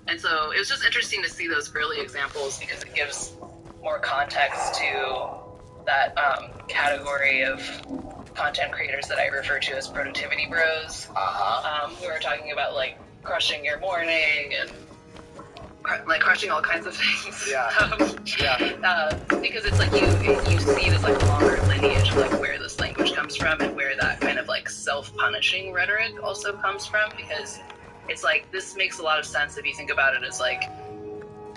And so it was just interesting to see those early examples because it gives more context to that category of content creators that I refer to as productivity bros, who are talking about like crushing your morning and like crushing all kinds of things. Because it's like you see this like longer lineage of like where this language comes from and where that kind of like self-punishing rhetoric also comes from, because it's like, this makes a lot of sense if you think about it as like,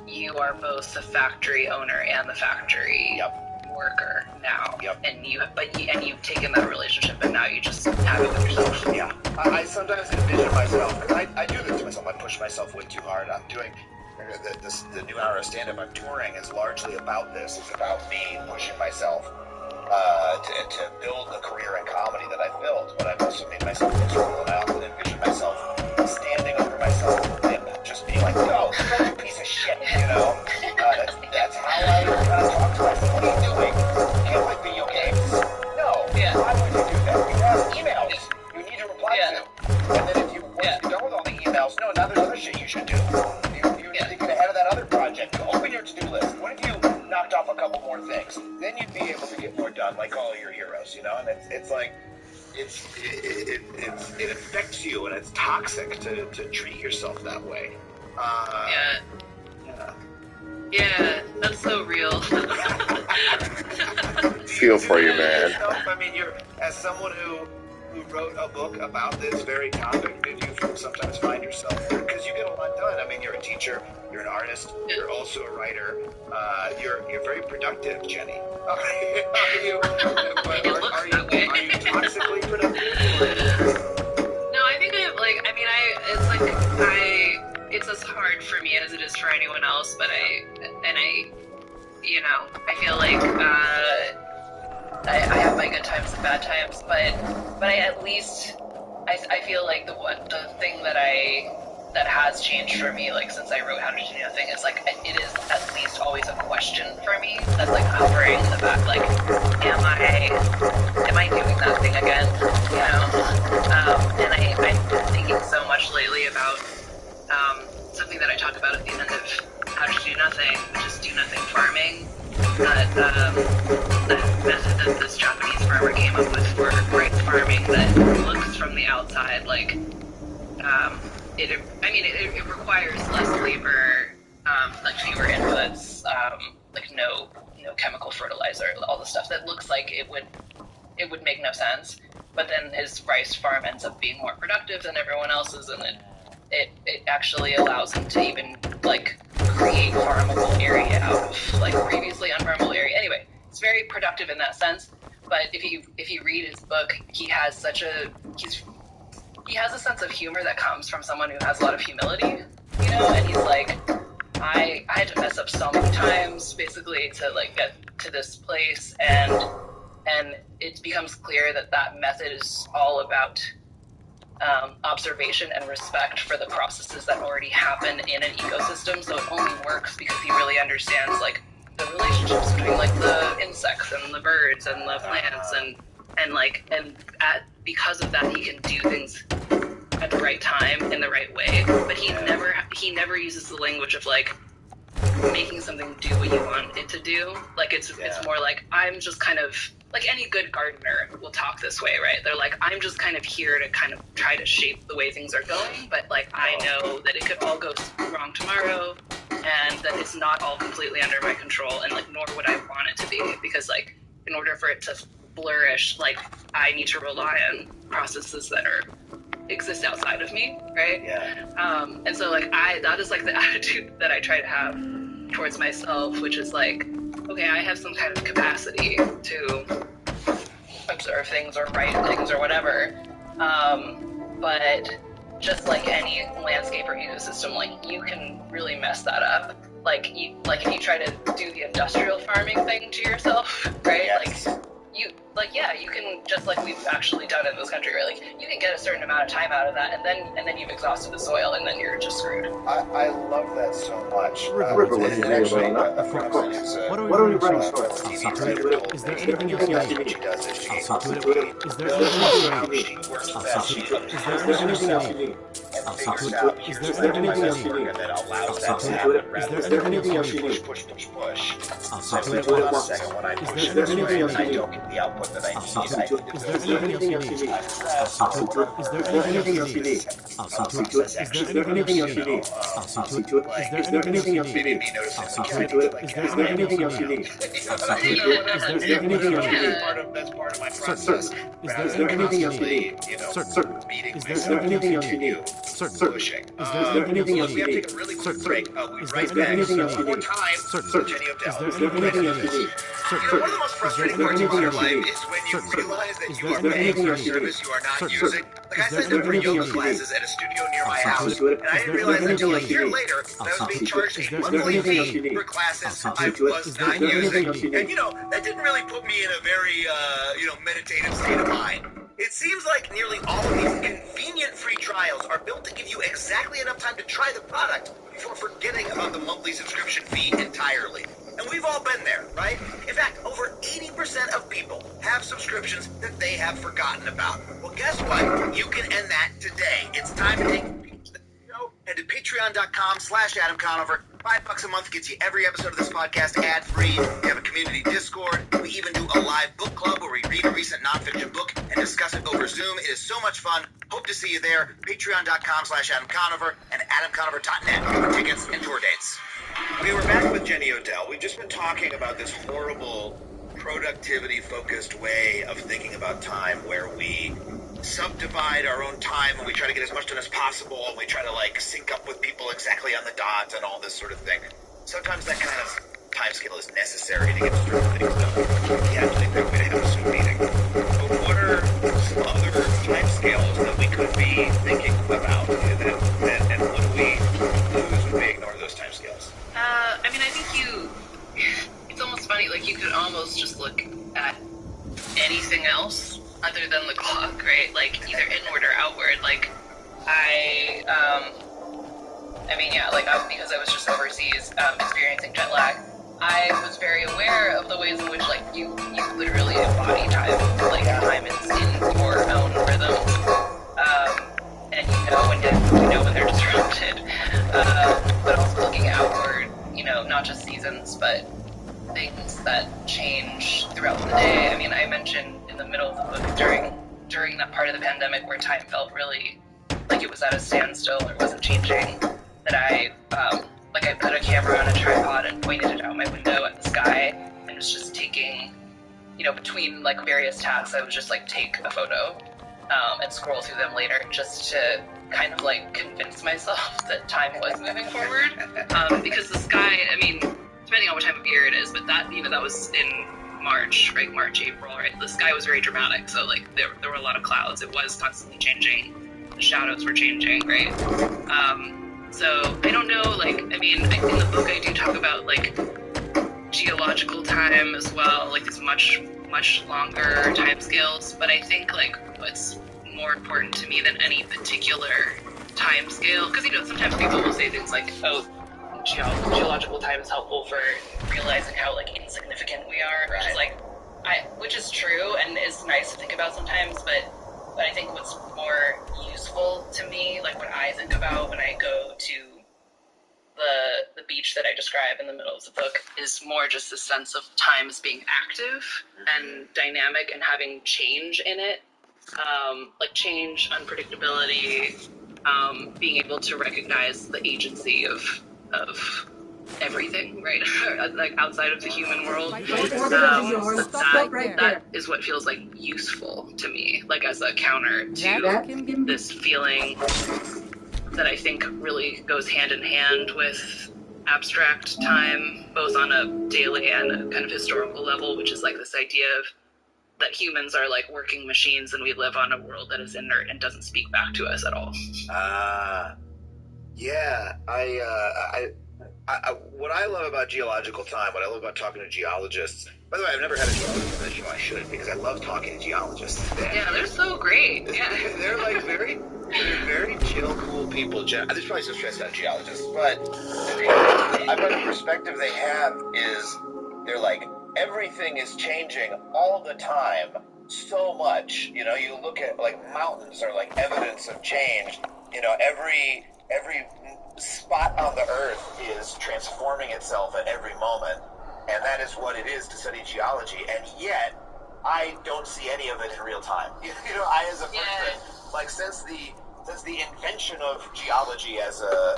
you are both the factory owner and the factory worker now. And you've taken that relationship and now you just have it with yourself. Yeah. I sometimes envision myself, because I do this to myself, I push myself way too hard. I'm doing the new hour of stand-up I'm touring is largely about this. It's about me pushing myself to build the career in comedy that I've built, but I've also made myself miserable, and I often envision myself standing over myself and just being like, no, you piece of shit, you know? That's how I talk to myself. What are you doing? You can't play video games. No. Why would you do that? You have emails you need to reply to. And then once you're done with all the emails, no, now there's other shit you should do. You need to get ahead of that other project. Open your to-do list. What if you knocked off a couple more things? Then you'd be able to get more done, like all your heroes, you know? And it's like, it affects you, and it's toxic to treat yourself that way. Yeah, that's so real. Feel for you, man. I mean, you're, as someone who wrote a book about this very topic, did you sometimes find yourself, because you get a lot done. I mean, you're a teacher, you're an artist, you're also a writer, you're very productive, Jenny. Are you toxically productive? No, I think it's as hard for me as it is for anyone else, but I feel like I have my good times and bad times, but I at least I feel like the thing that has changed for me, like since I wrote How to Do Nothing, is like it is at least always a question for me that's like hovering in the back, like am I doing that thing again? And I've been thinking so much lately about something that I talk about at the end of How to Do Nothing, which is do nothing farming. That method that this Japanese farmer came up with for rice farming that looks from the outside like it requires less labor, like fewer inputs, like no chemical fertilizer, all the stuff that looks like it would make no sense. But then his rice farm ends up being more productive than everyone else's, and it actually allows him to even like create farmable area out of like previously unfarmable area. Anyway, it's very productive in that sense. But if you read his book, he has a sense of humor that comes from someone who has a lot of humility, and he's like, I had to mess up so many times basically to like get to this place, and it becomes clear that method is all about observation and respect for the processes that already happen in an ecosystem. So it only works because he really understands like the relationships between like the insects and the birds and the plants because of that he can do things at the right time in the right way. But he never uses the language of like making something do what you want it to do. Like it's more like I'm just kind of like any good gardener will talk this way, right? They're like, I'm just kind of here to kind of try to shape the way things are going, but like I know that it could all go wrong tomorrow, and that it's not all completely under my control, and like nor would I want it to be, because like in order for it to flourish, like I need to rely on processes that exist outside of me, right? Yeah. And so like that is like the attitude that I try to have towards myself, which is like, okay, I have some kind of capacity to observe things or write things or whatever, but just like any landscape or ecosystem, like you can really mess that up. Like if you try to do the industrial farming thing to yourself, right? Yes. You can, just like we've actually done in this country, right? Like you can get a certain amount of time out of that, and then you've exhausted the soil, and then you're just screwed. I love that so much. River, what are we running towards? Is there anything else you need? I'll see to it. Is there anything else you need? I'll see to it. Is there anything else you need? I'll see to it. Is there anything else you need? I'll see to it. Is there anything else you need? Push. I'll see to it. One second, when I push is there anything else you I need? don't get the output that I need. Is there anything else you need? I'll see to it. Is there anything else you need? I'll see to it. Is there anything else you need? I'll see to it. Is there anything else you need? I'll see to it. Is there anything else you need? I'll see to it. Is there anything else you need? That's part of my process. Certain. Is there anything else you need? Certain. Is there anything else you need? Certain. Pushing. Is there anything else We you have to need? take a really quick Certain. break. Is there anything else you need? Certain. Jenny O'Dell. Is there anything else you need? Certain. One of the most frustrating parts of your life is when you realize that you are paying for a service you are not using. Like I signed up for yoga classes at a studio near my house, and I didn't realize until a year later that I was being charged a monthly fee for classes I was not using. And that didn't really put me in a very meditative state of mind. It seems like nearly all of these convenient free trials are built to give you exactly enough time to try the product before forgetting about the monthly subscription fee entirely. And we've all been there, right? In fact, over 80% of people have subscriptions that they have forgotten about. Well, guess what? You can end that today. It's time to take a peek to the show. Head to patreon.com/Adam Conover. $5 a month gets you every episode of this podcast ad-free. We have a community Discord. We even do a live book club where we read a recent nonfiction book and discuss it over Zoom. It is so much fun. Hope to see you there. Patreon.com/Adam Conover and AdamConover.net for tickets and tour dates. We were back with Jenny O'Dell. We've just been talking about this horrible productivity-focused way of thinking about time where we subdivide our own time and we try to get as much done as possible and we try to sync up with people exactly on the dot and all this sort of thing. Sometimes that kind of time scale is necessary to get certain things done. Yeah, I think that way to have a Zoom meeting. But what are some other time scales that we could be thinking about and what do we lose when we ignore those time scales? I think you funny, like, you could almost just look at anything else other than the clock, right? Like, either inward or outward. Like, because I was just overseas experiencing jet lag, I was very aware of the ways in which, like, you literally embody time. Like, time is in your own rhythm. And you know when they're disrupted. But also looking outward, not just seasons, but things that change throughout the day. I mean, I mentioned in the middle of the book during that part of the pandemic where time felt really like it was at a standstill or wasn't changing, that I put a camera on a tripod and pointed it out my window at the sky and was just taking, between like various tasks, I would just like take a photo and scroll through them later just to kind of like convince myself that time was moving forward. Because the sky, I mean, depending on what time of year it is, but that, that was in March, right? March, April, right? The sky was very dramatic. So like there were a lot of clouds. It was constantly changing. The shadows were changing, right? So I don't know, like, I mean, in the book I do talk about like geological time as well, like these much longer time scales, but I think like what's more important to me than any particular time scale, because sometimes people will say things like, oh, geological time is helpful for realizing how like insignificant we are, which is like, which is true and is nice to think about sometimes, but I think what's more useful to me, like what I think about when I go to the beach that I describe in the middle of the book, is more just the sense of time as being active and dynamic and having change in it, like change, unpredictability, being able to recognize the agency of everything, right? Like outside of the human world. That is what feels like useful to me, like as a counter to this feeling that I think really goes hand in hand with abstract time, both on a daily and a kind of historical level, which is like this idea of that humans are like working machines and we live on a world that is inert and doesn't speak back to us at all. Yeah, what I love about geological time, what I love about talking to geologists, by the way, I've never had a geologist on the show. I should, because I love talking to geologists. Yeah, they're so great. Yeah. They're like very chill, cool people. There's probably some stressed out geologists, but I bet the perspective they have is they're like, everything is changing all the time so much. You look at like mountains are like evidence of change. Every spot on the earth is transforming itself at every moment, and that is what it is to study geology, and yet I don't see any of it in real time. I as a person, like since the invention of geology as a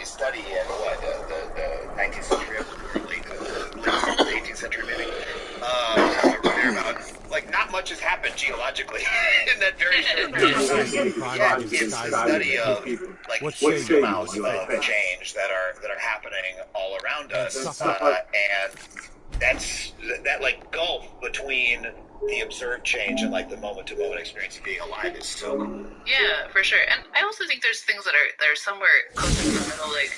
study in the 19th century, late 18th century maybe, like not much has happened geologically in that very short period. Yet it's the study of like huge amounts of change that are happening all around us, and that like gulf between the observed change and like the moment-to-moment experience of being alive is so cool. Yeah, for sure. And I also think there's things that are somewhere close to the middle. Like,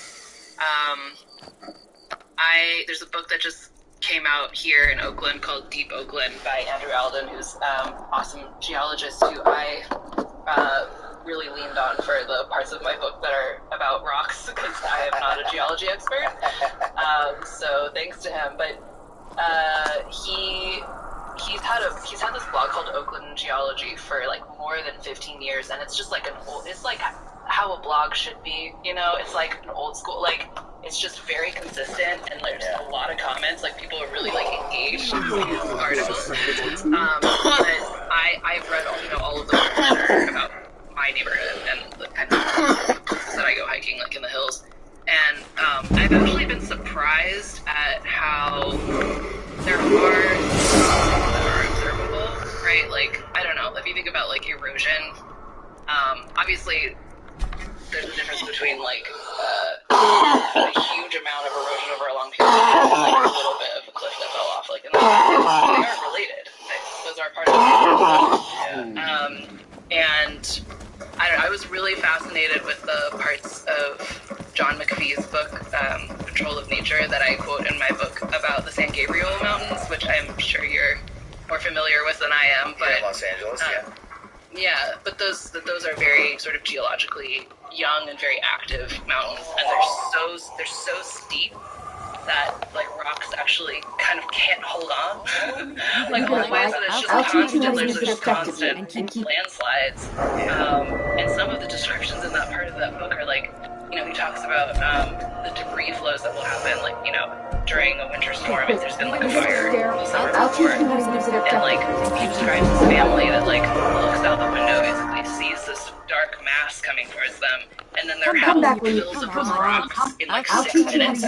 there's a book that just came out here in Oakland called Deep Oakland by Andrew Alden, who's awesome geologist who I really leaned on for the parts of my book that are about rocks, because I am not a geology expert. So thanks to him. But he's had this blog called Oakland Geology for like more than 15 years, and it's just like it's like how a blog should be, it's like an old school, like it's just very consistent, and there's a lot of comments, like people are really like engaged in these articles. But I've read all of the books that are about my neighborhood and the kind of places that I go hiking, like in the hills. And I've actually been surprised at how there are things that are observable, right? Like, I don't know, if you think about like erosion, obviously there's a difference between like a huge amount of erosion over a long period of time and like a little bit of a cliff that fell off. Like, they aren't related. Those are part of the and I was really fascinated with the parts of John McPhee's book, Control of Nature, that I quote in my book about the San Gabriel Mountains, which I'm sure you're more familiar with than I am. But Los Angeles, yeah, but those are very sort of geologically young and very active mountains, and they're so steep that like rocks actually kind of can't hold on. Like all the ways that it's just constant, there's just constant landslides. And some of the descriptions in that part of that book are like, he talks about the debris flows that will happen, like, during a winter storm if there's been like a fire the summer before. And like he describes his family that like looks out the window, basically sees this dark mass coming towards them, and then their house fills up with rocks in like 6 minutes.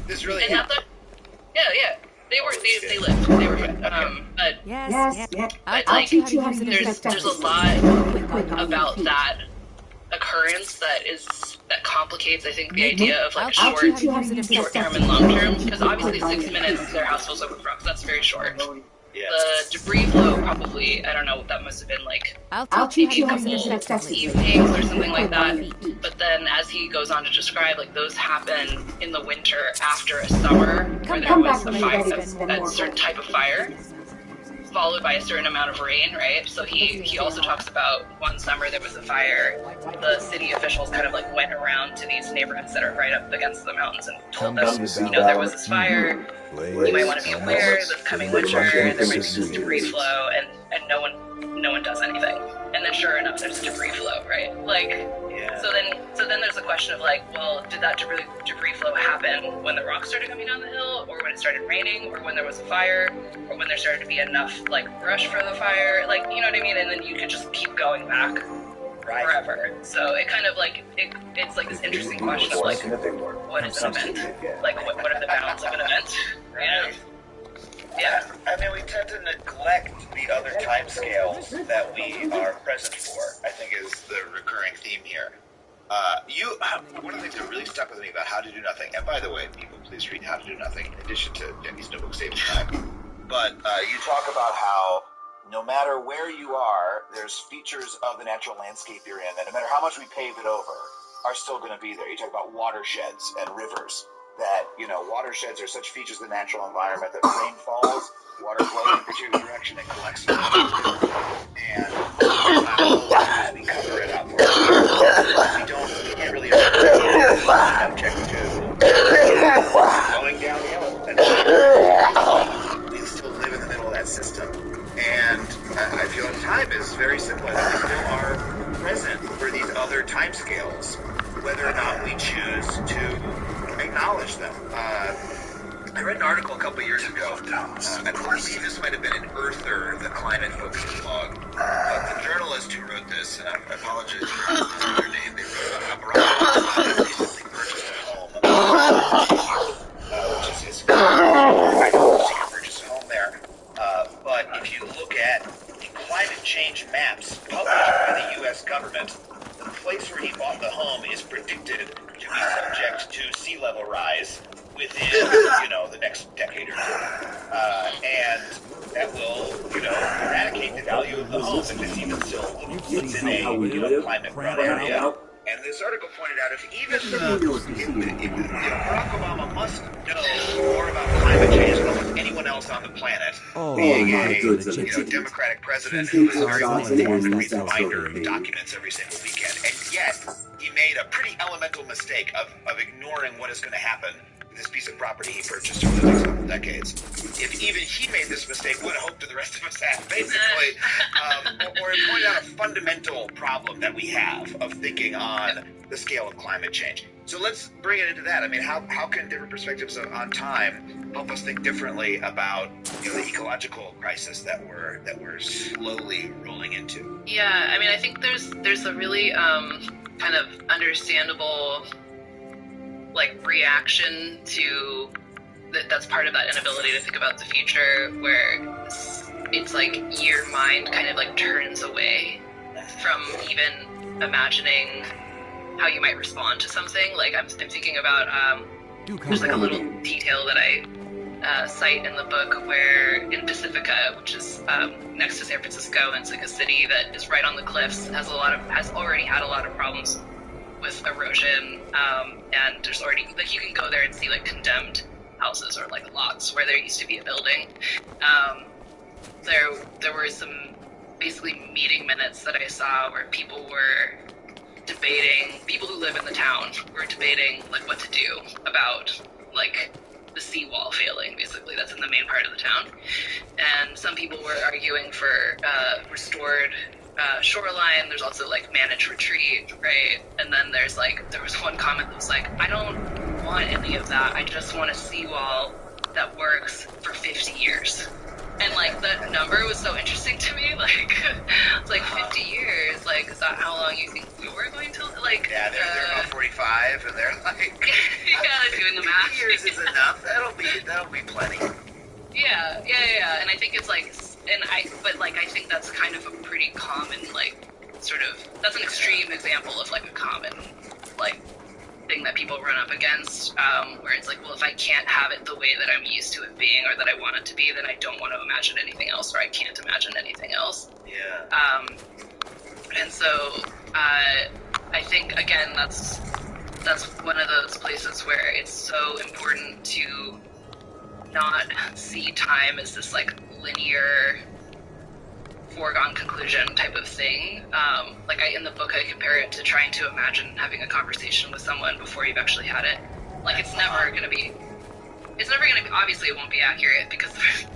This really and not the, yeah. They lived. They were fine. But like there's a lot about that occurrence that complicates, I think, the idea of like short term and long term, because obviously 6 minutes their house fills up with rocks. That's very short. The debris flow probably, I don't know, that must have been like maybe a couple evenings or something like that. But then as he goes on to describe, like those happen in the winter after a summer where there was a certain type of fire, followed by a certain amount of rain, right? So he also talks about one summer there was a fire. The city officials kind of like went around to these neighborhoods that are right up against the mountains and told them, there was this fire. You might want to be aware this coming winter there might be this debris flow, and no one does anything. And then sure enough, there's a debris flow, right? So then there's a question of like, well, did that debris flow happen when the rocks started coming down the hill, or when it started raining, or when there was a fire, or when there started to be enough like brush for the fire, like, you know what I mean? And then you could just keep going back forever. So it kind of like it's like this interesting question of like, what is an event? Like what are the bounds of an event? Yeah. I mean, we tend to neglect the other time scales that we are present for, I think is the recurring theme here. One of the things that really stuck with me about How to Do Nothing, and by the way, people, please read How to Do Nothing in addition to Denny's Notebook Saving Time. But you talk about how no matter where you are, there's features of the natural landscape you're in that no matter how much we pave it over, are still going to be there. You talk about watersheds and rivers. That, watersheds are such features of the natural environment that rain falls, water flows in a particular direction and collects and we cover it up. We can't really object to going downhill. And we still live in the middle of that system. And I feel like time is very simple. We still are present for these other time scales, whether or not we choose to acknowledge them. I read an article a couple years ago, and I believe this might have been in Earther, the climate-focused blog, but the journalist who wrote this, and I apologize for their name, they wrote about Barack Obama recently purchased a home, which is his purchased a home there. But if you look at the climate change maps published by the U.S. government, the place where he bought the home is predicted to be subject to sea level rise within, the next decade or two. And that will, eradicate the value of the home if it's even still puts in a climate-prone area. And this article pointed out if Barack Obama must know more about climate change than almost anyone else on the planet, being a Democratic president who is very well informed and reads a binder of documents every single weekend, and yet he made a pretty elemental mistake of ignoring what is going to happen with this piece of property he purchased over the next couple decades. If even he made this mistake, what hope do the rest of us have, basically? Or it pointed out a fundamental problem that we have of thinking on the scale of climate change. So let's bring it into that. I mean, how can different perspectives on time help us think differently about the ecological crisis that we're slowly rolling into? Yeah, I mean, I think there's a really kind of understandable reaction to that's part of that inability to think about the future, where it's like your mind kind of turns away from even imagining how you might respond to something. I'm thinking about there's a little detail that I cite in the book where in Pacifica, which is next to San Francisco, and it's a city that is right on the cliffs, has already had a lot of problems with erosion, and there's already, like, you can go there and see, like, condemned houses or, like, lots where there used to be a building. There were some, basically, meeting minutes that I saw where people were debating, people who live in the town were debating, like, what to do about, like, the seawall failing, basically. That's in the main part of the town. And some people were arguing for restored shoreline. There's also, like, managed retreat, right? And then there was one comment that was like, I don't want any of that. I just want a seawall that works for 50 years. And, like, that number was so interesting to me. Like, it's like 50 years. Like, is that how long you think we were going to, like... Yeah, they're about 45, and they're like... they're doing the math. 50 years is enough. That'll be plenty. Yeah. And I think it's, like... I think that's kind of a pretty common, like, sort of... That's an extreme example of, like, a common, like... thing that people run up against, where it's like, well, if I can't have it the way that I'm used to it being or that I want it to be, then I don't want to imagine anything else, or I can't imagine anything else. Yeah. And so I think, again, that's one of those places where it's so important to not see time as this, like, linear foregone conclusion type of thing. In the book, I compare it to trying to imagine having a conversation with someone before you've actually had it. Like, it's never going to be, obviously it won't be accurate because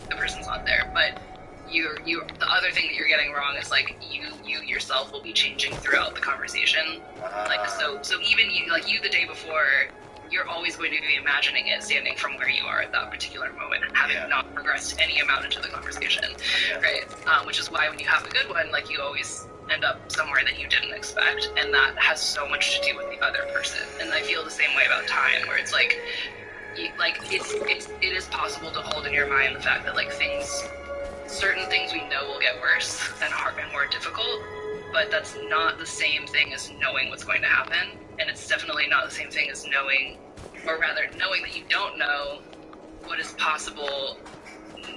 the person's not there, but the other thing that you're getting wrong is, like, you yourself will be changing throughout the conversation. Like, so even you the day before, you're always going to be imagining it standing from where you are at that particular moment, having not progressed any amount into the conversation, right? Which is why when you have a good one, like, you always end up somewhere that you didn't expect, and that has so much to do with the other person. And I feel the same way about time, where it's like, it is possible to hold in your mind the fact that, like, certain things we know will get worse and more difficult, but that's not the same thing as knowing what's going to happen. And it's definitely not the same thing as knowing that you don't know what is possible,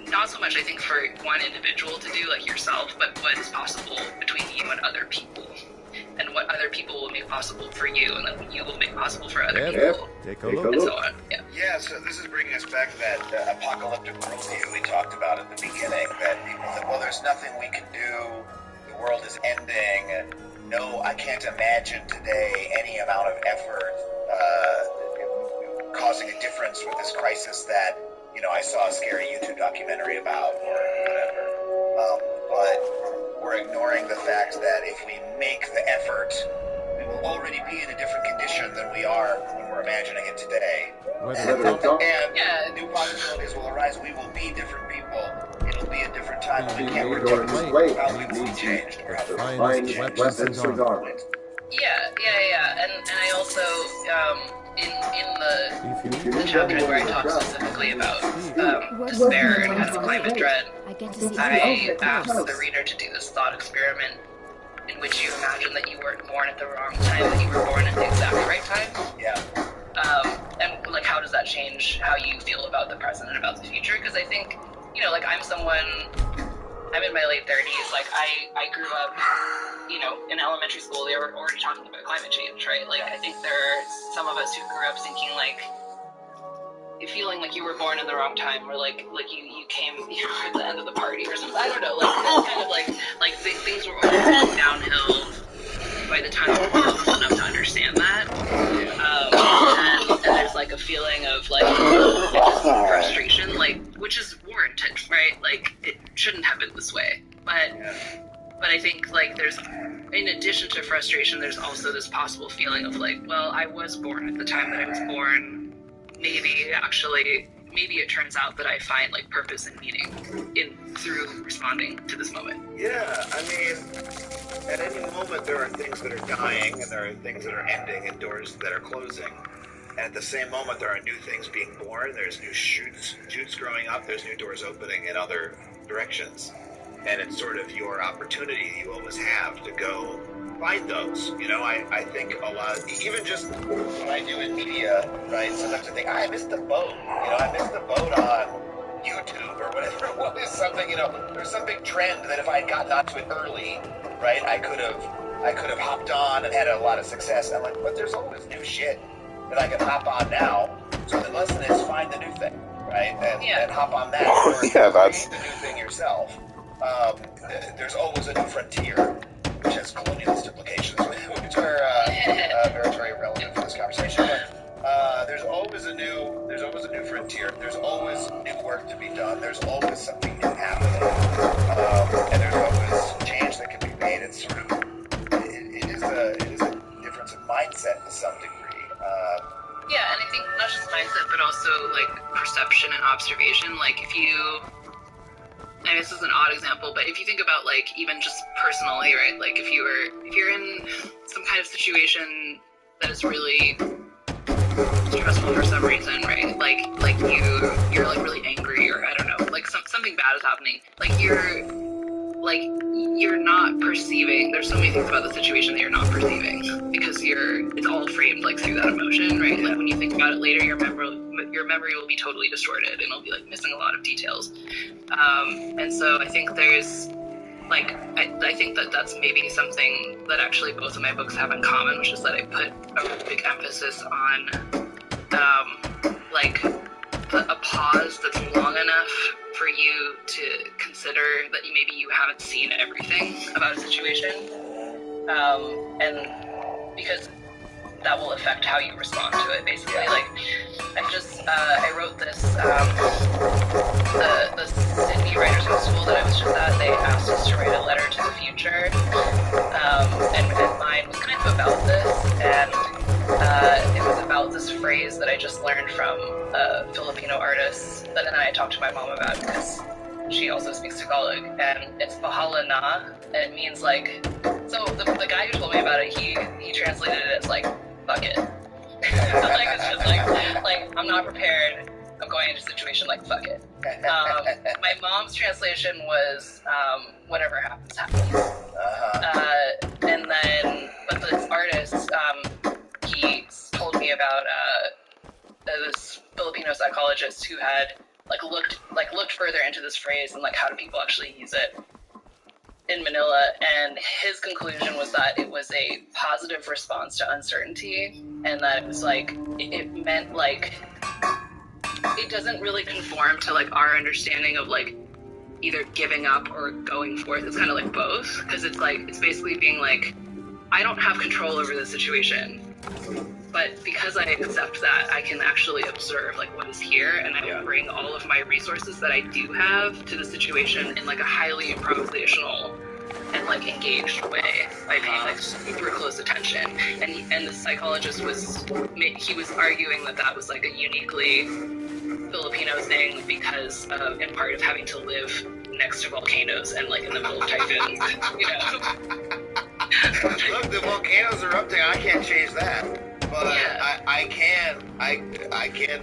not so much, I think, for one individual to do, like yourself, but what is possible between you and other people, and what other people will make possible for you, and then you will make possible for other people, Take a look. and so on. Yeah, so this is bringing us back to that apocalyptic worldview we talked about at the beginning, that people think, well, there's nothing we can do, the world is ending. No, I can't imagine today any amount of effort causing a difference with this crisis that, I saw a scary YouTube documentary about, or whatever. But we're ignoring the fact that if we make the effort, we will already be in a different condition than we are when we're imagining it today. And new possibilities will arise. We will be different people. It'll be a different time. We can't predict how things will be changed or how they'll be changed. Yeah. And I also, in the chapter where I talk specifically about despair and kind of climate dread, I asked the reader to do this thought experiment in which you imagine that you weren't born at the wrong time, that you were born at the exact right time. Yeah. And, like, how does that change how you feel about the present and about the future? Because I think, like, I'm in my late 30s, like, I grew up, in elementary school, they were already talking about climate change, right? Like, I think there are some of us who grew up thinking, like, feeling like you were born in the wrong time, or like you came, at the end of the party or something. I don't know, like, kind of like things were always going downhill by the time you were old enough to understand that. And there's, like, a feeling of, like, frustration, like, which is warranted, right? Like, it shouldn't have been this way. But I think, like, there's, in addition to frustration, there's also this possible feeling of, like, well, I was born at the time that I was born. Maybe it turns out that I find, like, purpose and meaning through responding to this moment. Yeah, I mean, at any moment there are things that are dying and there are things that are ending and doors that are closing. And at the same moment there are new things being born, there's new shoots growing up, there's new doors opening in other directions. And it's sort of your opportunity you always have to go find those. I think a lot, even just what I do in media, right? Sometimes I think, I missed the boat. I missed the boat on YouTube or whatever it was. Something, there's some big trend that if I had gotten onto it early, right, I could have I could have hopped on and had a lot of success. I'm like, but there's always new shit that I can hop on now. So the lesson is find the new thing, right? And hop on that. Or create the new thing yourself. There's always a new frontier, which has colonialist implications, which are very relevant for this conversation. But there's always a new frontier. There's always new work to be done. There's always something new happening, and there's always change that can be made. It's sort of it is a difference in mindset to some degree. Yeah, and I think not just mindset, but also like perception and observation. Like if you, and this is an odd example, but if you think about like even just personally, right? Like if you're in some kind of situation that is really stressful for some reason, right? Like you're like really angry, or I don't know, like something bad is happening. You're not perceiving. There's so many things about the situation that you're not perceiving because it's all framed like through that emotion, right? Like when you think about it later, your memory will be totally distorted and it'll be like missing a lot of details. And so I think there's like I think that's maybe something that actually both of my books have in common, which is that I put a really big emphasis on like a pause that's long enough for you to consider that maybe you haven't seen everything about a situation, and because that will affect how you respond to it, basically. Like, I wrote this, the Sydney Writers Festival that I was just at, they asked us to write a letter to the future, and mine was kind of about this, and it was about this phrase that I just learned from a Filipino artist that then I talked to my mom about because she also speaks Tagalog, and it's bahala na, and it means like, so the guy who told me about it, he translated it as like, fuck it. Like, it's just like, I'm not prepared, I'm going into a situation like, fuck it. My mom's translation was, whatever happens, happens. And then, but this artist, he told me about this Filipino psychologist who had looked further into this phrase and like how do people actually use it in Manila, and his conclusion was that it was a positive response to uncertainty, and that it was like it meant like it doesn't really conform to like our understanding of like either giving up or going forth. It's kind of like both, because it's like it's basically being like, I don't have control over the situation, but because I accept that, I can actually observe like what is here, and I will bring all of my resources that I do have to the situation in like a highly improvisational and like engaged way by paying like super close attention. And the psychologist was arguing that was like a uniquely Filipino thing because of, in part, of having to live next to volcanoes and like in the middle of typhoons, you know. Look, the volcanoes are up there. I can't change that. But I can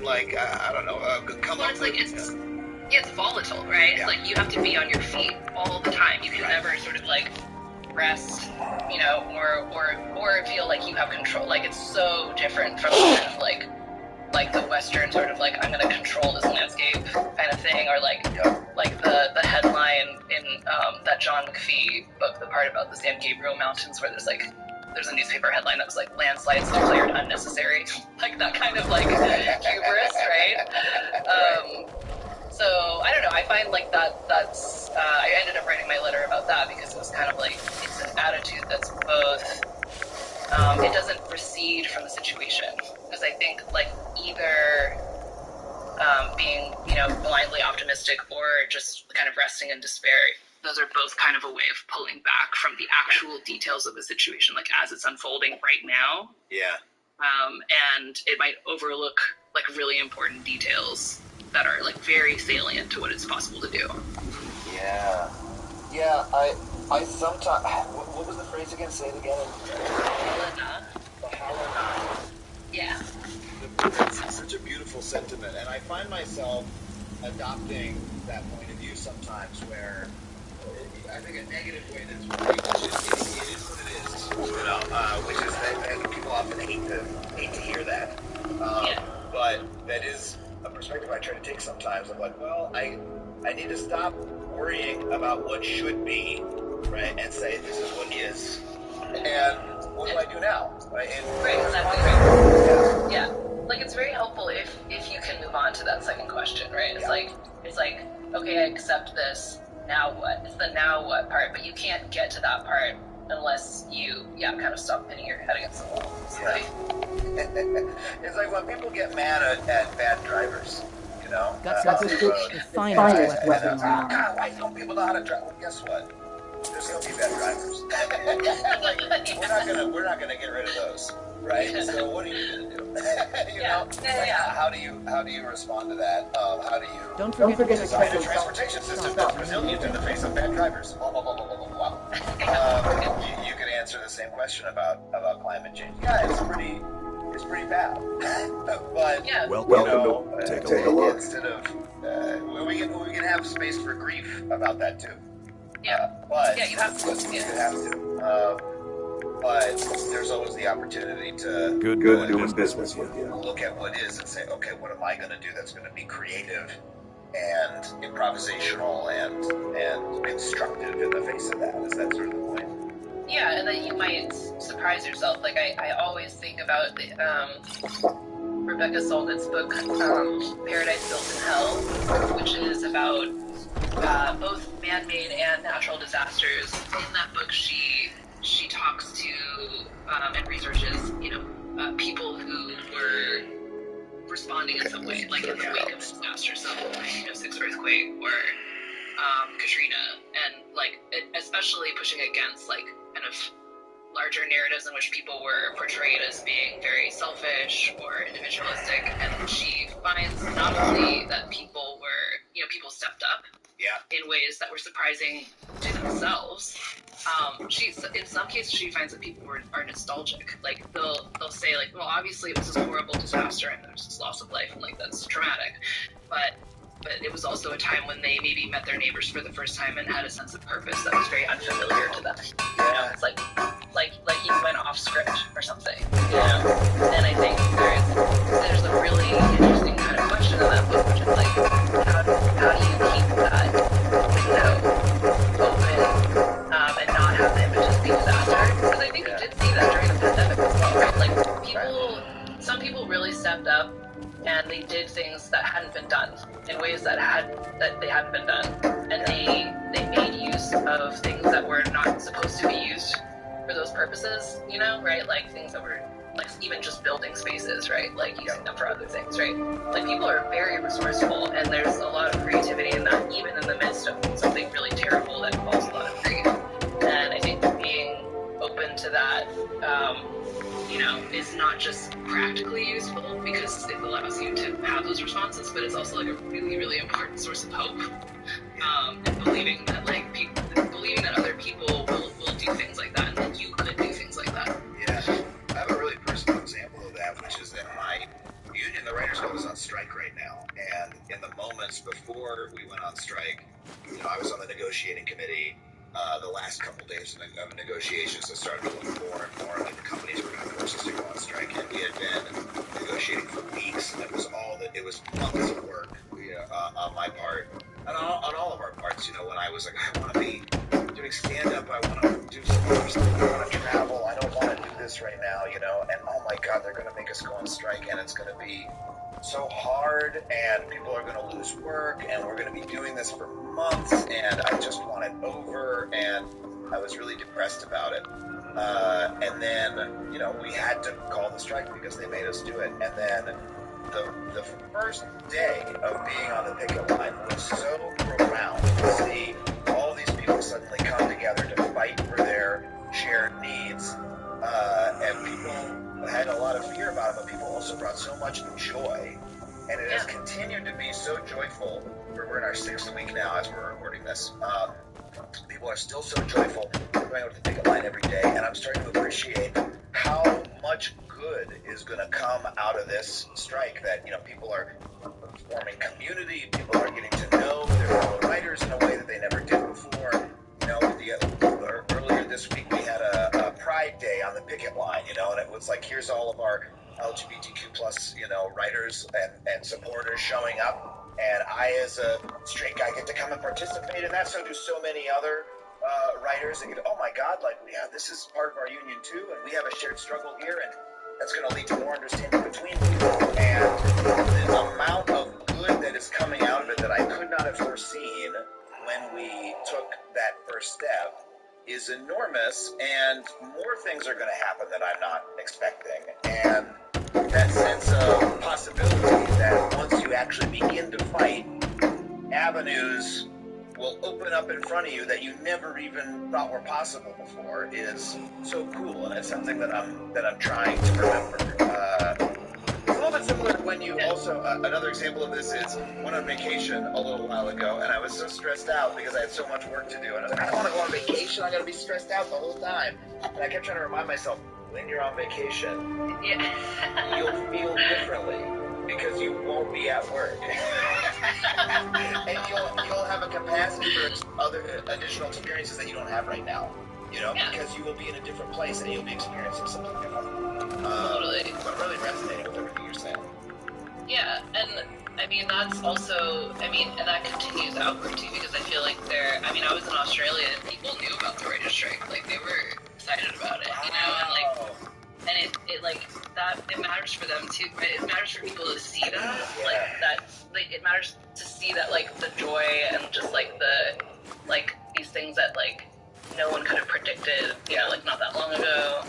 like I don't know come up with. It's volatile, right? Yeah. Like you have to be on your feet all the time. You can never sort of like rest, you know, or feel like you have control. Like it's so different from kind of like the Western sort of like I'm gonna control this landscape kind of thing, or like the headline in that John McPhee book, the part about the San Gabriel Mountains, where there's a newspaper headline that was like landslides declared unnecessary, like that kind of like hubris, right? So I don't know. I find like that's I ended up writing my letter about that because it was kind of like it's an attitude that's both. It doesn't recede from the situation, because I think like either being blindly optimistic or just kind of resting in despair. Those are both kind of a way of pulling back from the actual details of the situation, like as it's unfolding right now. Yeah. And it might overlook like really important details that are like very salient to what it's possible to do. Yeah. Yeah, I sometimes, what was the phrase again? Say it again. Bahala. Yeah. It's such a beautiful sentiment, and I find myself adopting that point of view sometimes where I think a negative way that's right, it is what it is, you know, which is that people often hate to hear that. But that is a perspective I try to take sometimes. I'm like, well, I need to stop worrying about what should be, right, and say this is what is. right? Right, exactly. Yeah. Like, it's very helpful if you can move on to that second question, right? It's like, okay, I accept this, now what? It's the now what part, but you can't get to that part unless you, kind of stop hitting your head against the wall. It's like when people get mad at bad drivers, you know? Guts on is the road. the finest weapon around. God, why don't people know how to drive? Well, guess what? There's gonna be bad drivers. Like, we're not gonna get rid of those, right? So what are you gonna do? you know? How do you respond to that? How do you Don't forget to design a transportation system that's resilient in the face of bad drivers? Blah blah blah blah blah blah. You could answer the same question about climate change. Yeah, it's pretty bad. But Welcome to take a look. Instead of we can have space for grief about that too. But you have to. You have to. But there's always the opportunity to Good doing business with you. Look at what is and say, okay, what am I going to do that's going to be creative and improvisational and constructive in the face of that? Is that sort of the point? Yeah, and then you might surprise yourself. Like, I always think about Rebecca Solnit's book, Paradise Built in Hell, which is about both man-made and natural disasters. In that book, she talks to and researches, people who were responding in some way, like in the wake of a disaster, so 6 earthquake or Katrina, and especially pushing against kind of larger narratives in which people were portrayed as being very selfish or individualistic, and she finds not only that people stepped up in ways that were surprising to themselves. In some cases, she finds that people are nostalgic. Like, they'll say, well, obviously it was this horrible disaster and there's this loss of life, and that's traumatic, but it was also a time when they maybe met their neighbors for the first time and had a sense of purpose that was very unfamiliar to them. It's like you went off script or something. And I think there's a really interesting kind of question in that book, which is how do you keep that window open and not have the images be disaster? Because I think we did see that during the pandemic as well, right? Some people really stepped up and they did things that hadn't been done in ways that they hadn't been done, and they made use of things that were not supposed to be used for those purposes, right? Like things that were even just building spaces, right? Like using them for other things, right? Like, people are very resourceful, and there's a lot of creativity in that, even in the midst of something really terrible that involves a lot of grief. And I think being open to that, is not just practically useful because it allows you to have those responses, but it's also a really, really important source of hope. And believing that believing that other people will do things like that, and that you could do things like that. Yeah, I have a really personal example of that, which is that my union, the Writers Guild, is on strike right now, and in the moments before we went on strike, I was on the negotiating committee. The last couple days of negotiations, I started to look more and more like the companies were going to force us to go on strike, and we had been negotiating for weeks, and it was months of work on my part, and on all of our parts. When I was like, I want to be doing stand-up, I want to do some other stuff, I want to travel, I don't want to do this right now, and oh my God, they're going to make us go on strike, and it's going to be so hard, and people are going to lose work, and we're going to be doing this for months, and I just want it over, and I was really depressed about it. And then, we had to call the strike because they made us do it. And then the first day of being on the picket line was so profound to see all these people suddenly come together to fight for their shared needs. And people had a lot of fear about it, but people also brought so much joy. And it has continued to be so joyful. We're in our 6th week now as we're recording this. People are still so joyful going over to the picket line every day, and I'm starting to appreciate how much good is going to come out of this strike. That people are forming community, people are getting to know their fellow writers in a way that they never did before. Earlier this week we had a Pride Day on the picket line, and it was like, here's all of our LGBTQ plus, writers and supporters showing up. And I, as a straight guy, get to come and participate in that. So do so many other writers and go, oh my God, like, yeah, this is part of our union too, and we have a shared struggle here, and that's going to lead to more understanding between people. And the amount of good that is coming out of it that I could not have foreseen when we took that first step is enormous, and more things are going to happen that I'm not expecting. And that sense of possibility that once you actually begin to fight, avenues will open up in front of you that you never even thought were possible before is so cool, and it's something that I'm trying to remember. It's a little bit similar to when you also, another example of this is went on vacation a little while ago, and I was so stressed out because I had so much work to do, and I was like, I don't want to go on vacation, I'm going to be stressed out the whole time. And I kept trying to remind myself, when you're on vacation, you'll feel differently because you won't be at work. And you'll have a capacity for other additional experiences that you don't have right now. Because you will be in a different place and you'll be experiencing something different. Totally. But really resonating with everything you're saying. Yeah, and I mean, that's also, and that continues outward too, because I feel like I was in Australia and people knew about the writer's strike. Like, they were excited about it, and it matters for them too, right? It matters for people to see that, it matters to see that, the joy and just, these things that, no one could have predicted, not that long ago,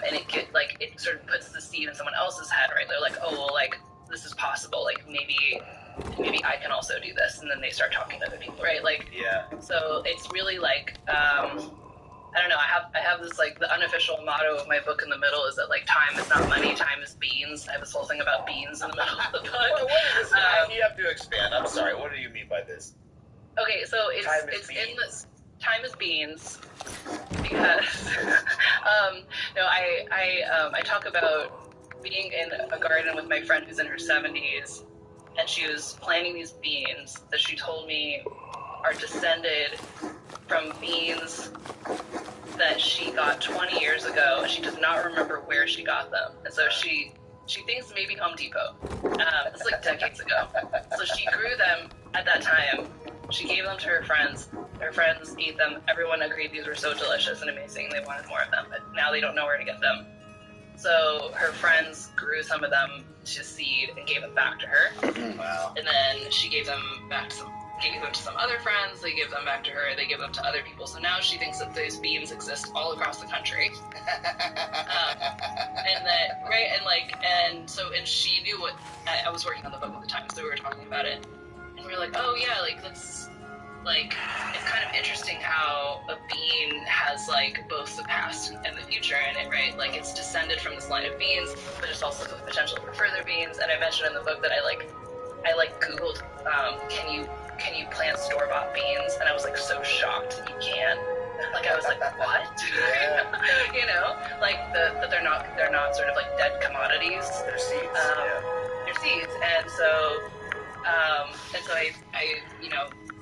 and it sort of puts the seed in someone else's head, right? They're like, oh, well, this is possible, maybe I can also do this, and then they start talking to other people, right? So it's really I don't know, I have this, the unofficial motto of my book in the middle is that, time is not money, time is beans. I have this whole thing about beans in the middle of the book. What is this? You have to expand. I'm sorry, what do you mean by this? Okay, so time is beans, because I talk about being in a garden with my friend who's in her 70s, and she was planting these beans that she told me are descended from beans that she got 20 years ago, and she does not remember where she got them. And so she thinks maybe Home Depot. It's decades ago. So she grew them at that time. She gave them to her friends. Her friends ate them. Everyone agreed these were so delicious and amazing. They wanted more of them, but now they don't know where to get them. So her friends grew some of them to seed and gave them back to her. Wow. And then she gave them back to some other friends. They give them back to her. They give them to other people. So now she thinks that those beans exist all across the country. And she knew what I was working on the book at the time, so we were talking about it, and we were like, oh yeah, that's it's kind of interesting how a bean has both the past and the future in it, right? It's descended from this line of beans, but there's also the potential for further beans. And I mentioned in the book that I Googled, can you plant store-bought beans? And I was so shocked that you can. I was like, what? That they're not sort of dead commodities. They're seeds. They're seeds. And so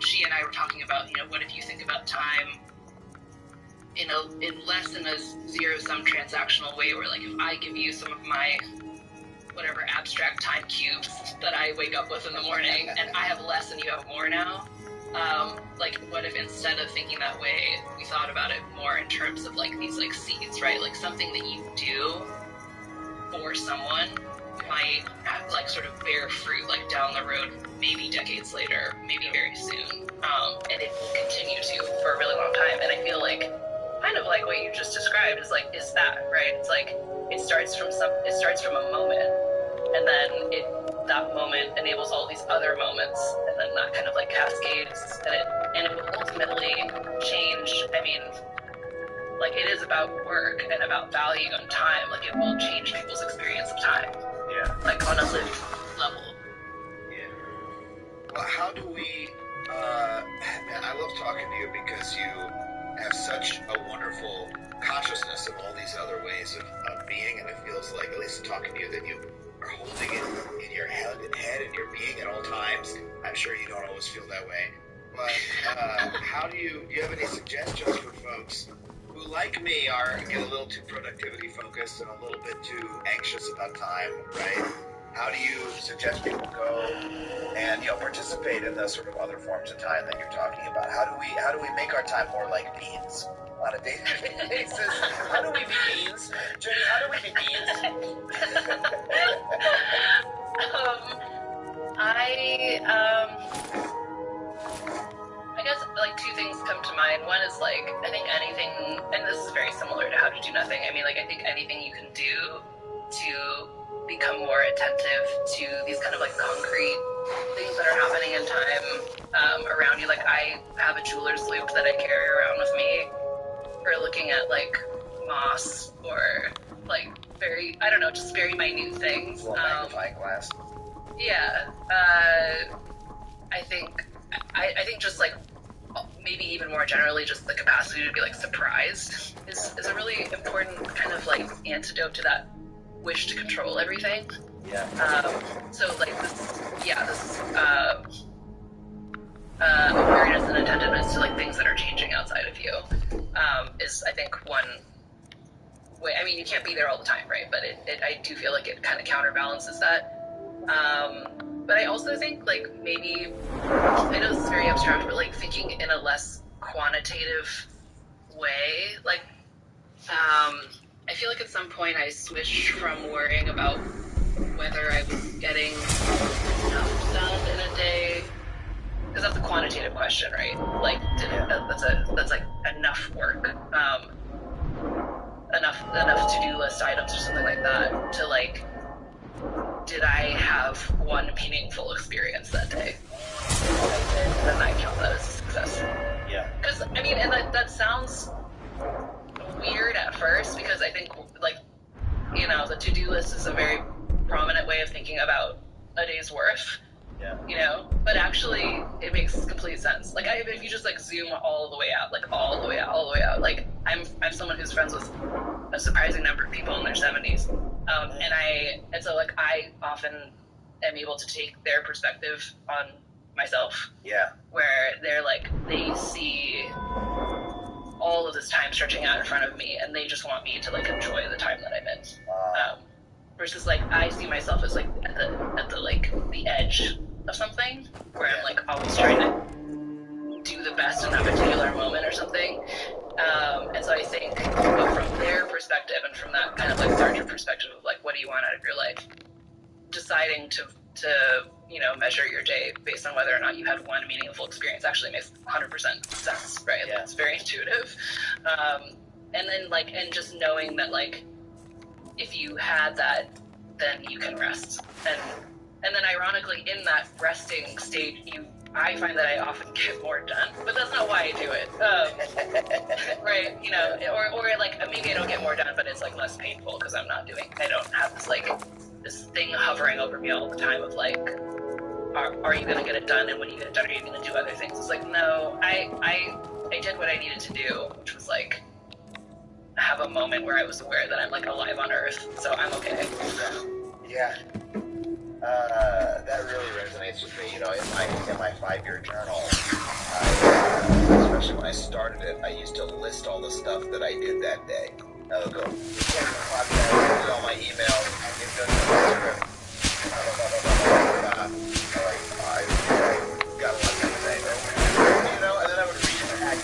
she and I were talking about, what if you think about time in less than a zero-sum transactional way, where if I give you some of my whatever abstract time cubes that I wake up with in the morning, and I have less and you have more now, what if instead of thinking that way, we thought about it more in terms of these seeds, right? Something that you do for someone might sort of bear fruit down the road, maybe decades later, maybe very soon, and it will continue to for a really long time. And I feel kind of what you just described is that, right? It's it starts from a moment, and then that moment enables all these other moments, and then that kind of cascades, and it will ultimately change. It is about work and about value and time. It will change people's experience of time. Yeah. On a lived level. Yeah. Well, how do we, man, I love talking to you because you have such a wonderful consciousness of all these other ways of being, and it feels like, at least talking to you, that you are holding it in your head and your being at all times. I'm sure you don't always feel that way. But how do you have any suggestions for folks who, like me, get a little too productivity focused and a little bit too anxious about time, right? How do you suggest people go and participate in the sort of other forms of time that you're talking about? How do we make our time more like beans on a day-to-day basis? How do we be beans, Jenny? How do we be beans? I guess like two things come to mind. One is like I think anything, and this is very similar to How to Do Nothing. I mean, like I think anything you can do to become more attentive to these kind of like concrete things that are happening in time around you. Like I have a jeweler's loop that I carry around with me for looking at like moss or like just very minute things. Magnifying glass. Yeah. I think just like maybe even more generally just the capacity to be like surprised is a really important kind of like antidote to that wish to control everything. Yeah. So like this awareness and attentiveness to like things that are changing outside of you is I think one way. I mean, you can't be there all the time, right? But I do feel like it kind of counterbalances that. But I also think, like, maybe, I know this is very abstract, but, like, thinking in a less quantitative way, like, I feel like at some point I switched from worrying about whether I was getting enough done in a day, because that's a quantitative question, right? Like, that's like enough work, enough to-do list items or something like that, to, like, did I have one meaningful experience that day? And then I count that as a success. Yeah. Because, I mean, and that sounds weird at first, because I think, like, the to-do list is a very prominent way of thinking about a day's worth. Yeah. But actually, it makes complete sense. Like, if you just, like, zoom all the way out, like, like, I'm someone who's friends with a surprising number of people in their 70s. And so, like, I often am able to take their perspective on myself. Yeah. Where they're, like, they see all of this time stretching out in front of me, and they just want me to, like, enjoy the time that I'm in. Versus, like, I see myself as, like, at the like, the edge of something, where I'm, like, always trying to do the best in that particular moment or something. And so I think from their perspective and from that kind of, like, larger perspective of, like, what do you want out of your life, deciding to measure your day based on whether or not you had one meaningful experience actually makes 100% sense, right? Yeah. It's very intuitive. And then, like, and just knowing that, like, if you had that, then you can rest. And then ironically, in that resting state, I find that I often get more done, but that's not why I do it. Right? Or like, maybe I don't get more done, but it's, like, less painful because I don't have this, like, this thing hovering over me all the time of, like, are you going to get it done? And when you get it done, are you going to do other things? It's like, no, I did what I needed to do, which was, like, have a moment where I was aware that I'm, like, alive on Earth, so I'm okay. Yeah. That really resonates with me. In my 5-year journal, especially when I started it, I used to list all the stuff that I did that day. I would go, podcast, all my emails, give them the script, I got a lot done today, and then I would read it back the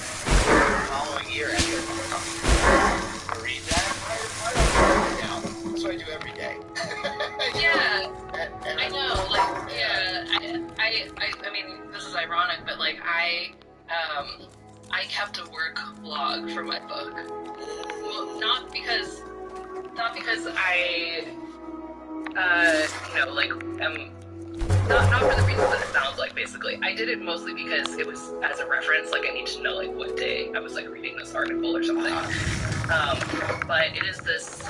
following year and read that, and so I do every day. Yeah, I know, like, yeah, I mean, this is ironic, but, like, I kept a work log for my book. Well, not because I, like, am, not for the reasons that it sounds like, basically. I did it mostly because it was as a reference, like, I need to know, like, what day I was, like, reading this article or something. But it is this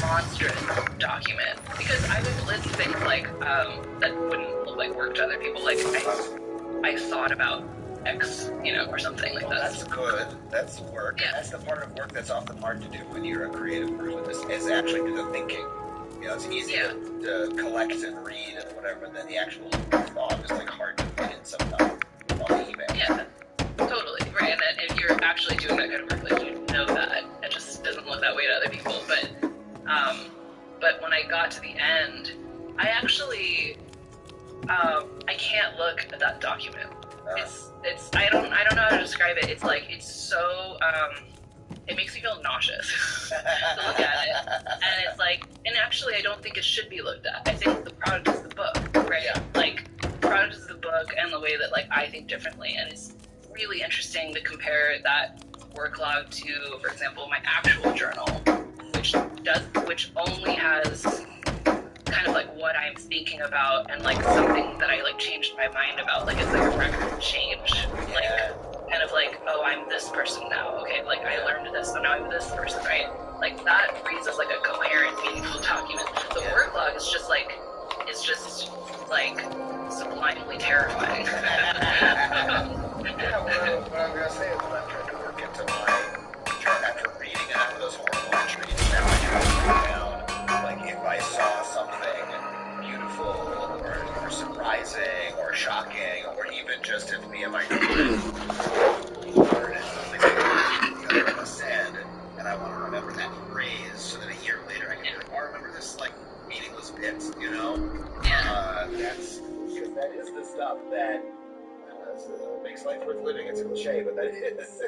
monstrous document, because I would list things, like, that wouldn't look like work to other people, like, I thought about X, or something like that. That's good. That's work. Yeah. That's the part of work that's often hard to do when you're a creative person, is actually do the thinking. It's easy to collect and read and whatever, and then the actual thought is, like, hard to put in sometimes on the email. Yeah, totally, right, and then if you're actually doing that kind of work, like, you know that, it just doesn't look that way to other people, but when I got to the end, I actually, I can't look at that document. It's I don't know how to describe it. It's like, it's so, it makes me feel nauseous to look at it. And it's like, and actually I don't think it should be looked at. I think the product is the book, right? Yeah. Like, the product is the book and the way that, like, I think differently. And it's really interesting to compare that work log to, for example, my actual journal, which only has kind of like what I'm thinking about and like something that I like changed my mind about. Like, it's like a record of change. Like, kind of like, oh, I'm this person now. Okay, like I learned this, so now I'm this person, right? Like, that reads as like a coherent, meaningful document. The work log is just like, sublimely terrifying. Yeah, what I'm gonna say is when I'm trying to work into after reading enough of those horrible entries, now I try to write down, like, if I saw something beautiful or surprising or shocking, or even just if me and my girlfriend learned something together in the sand, and I want to remember that phrase so that a year later I can be like, oh, I remember this, like, meaningless bit, you know? That's, because that is the stuff that makes life worth living. It's a cliche, but that is.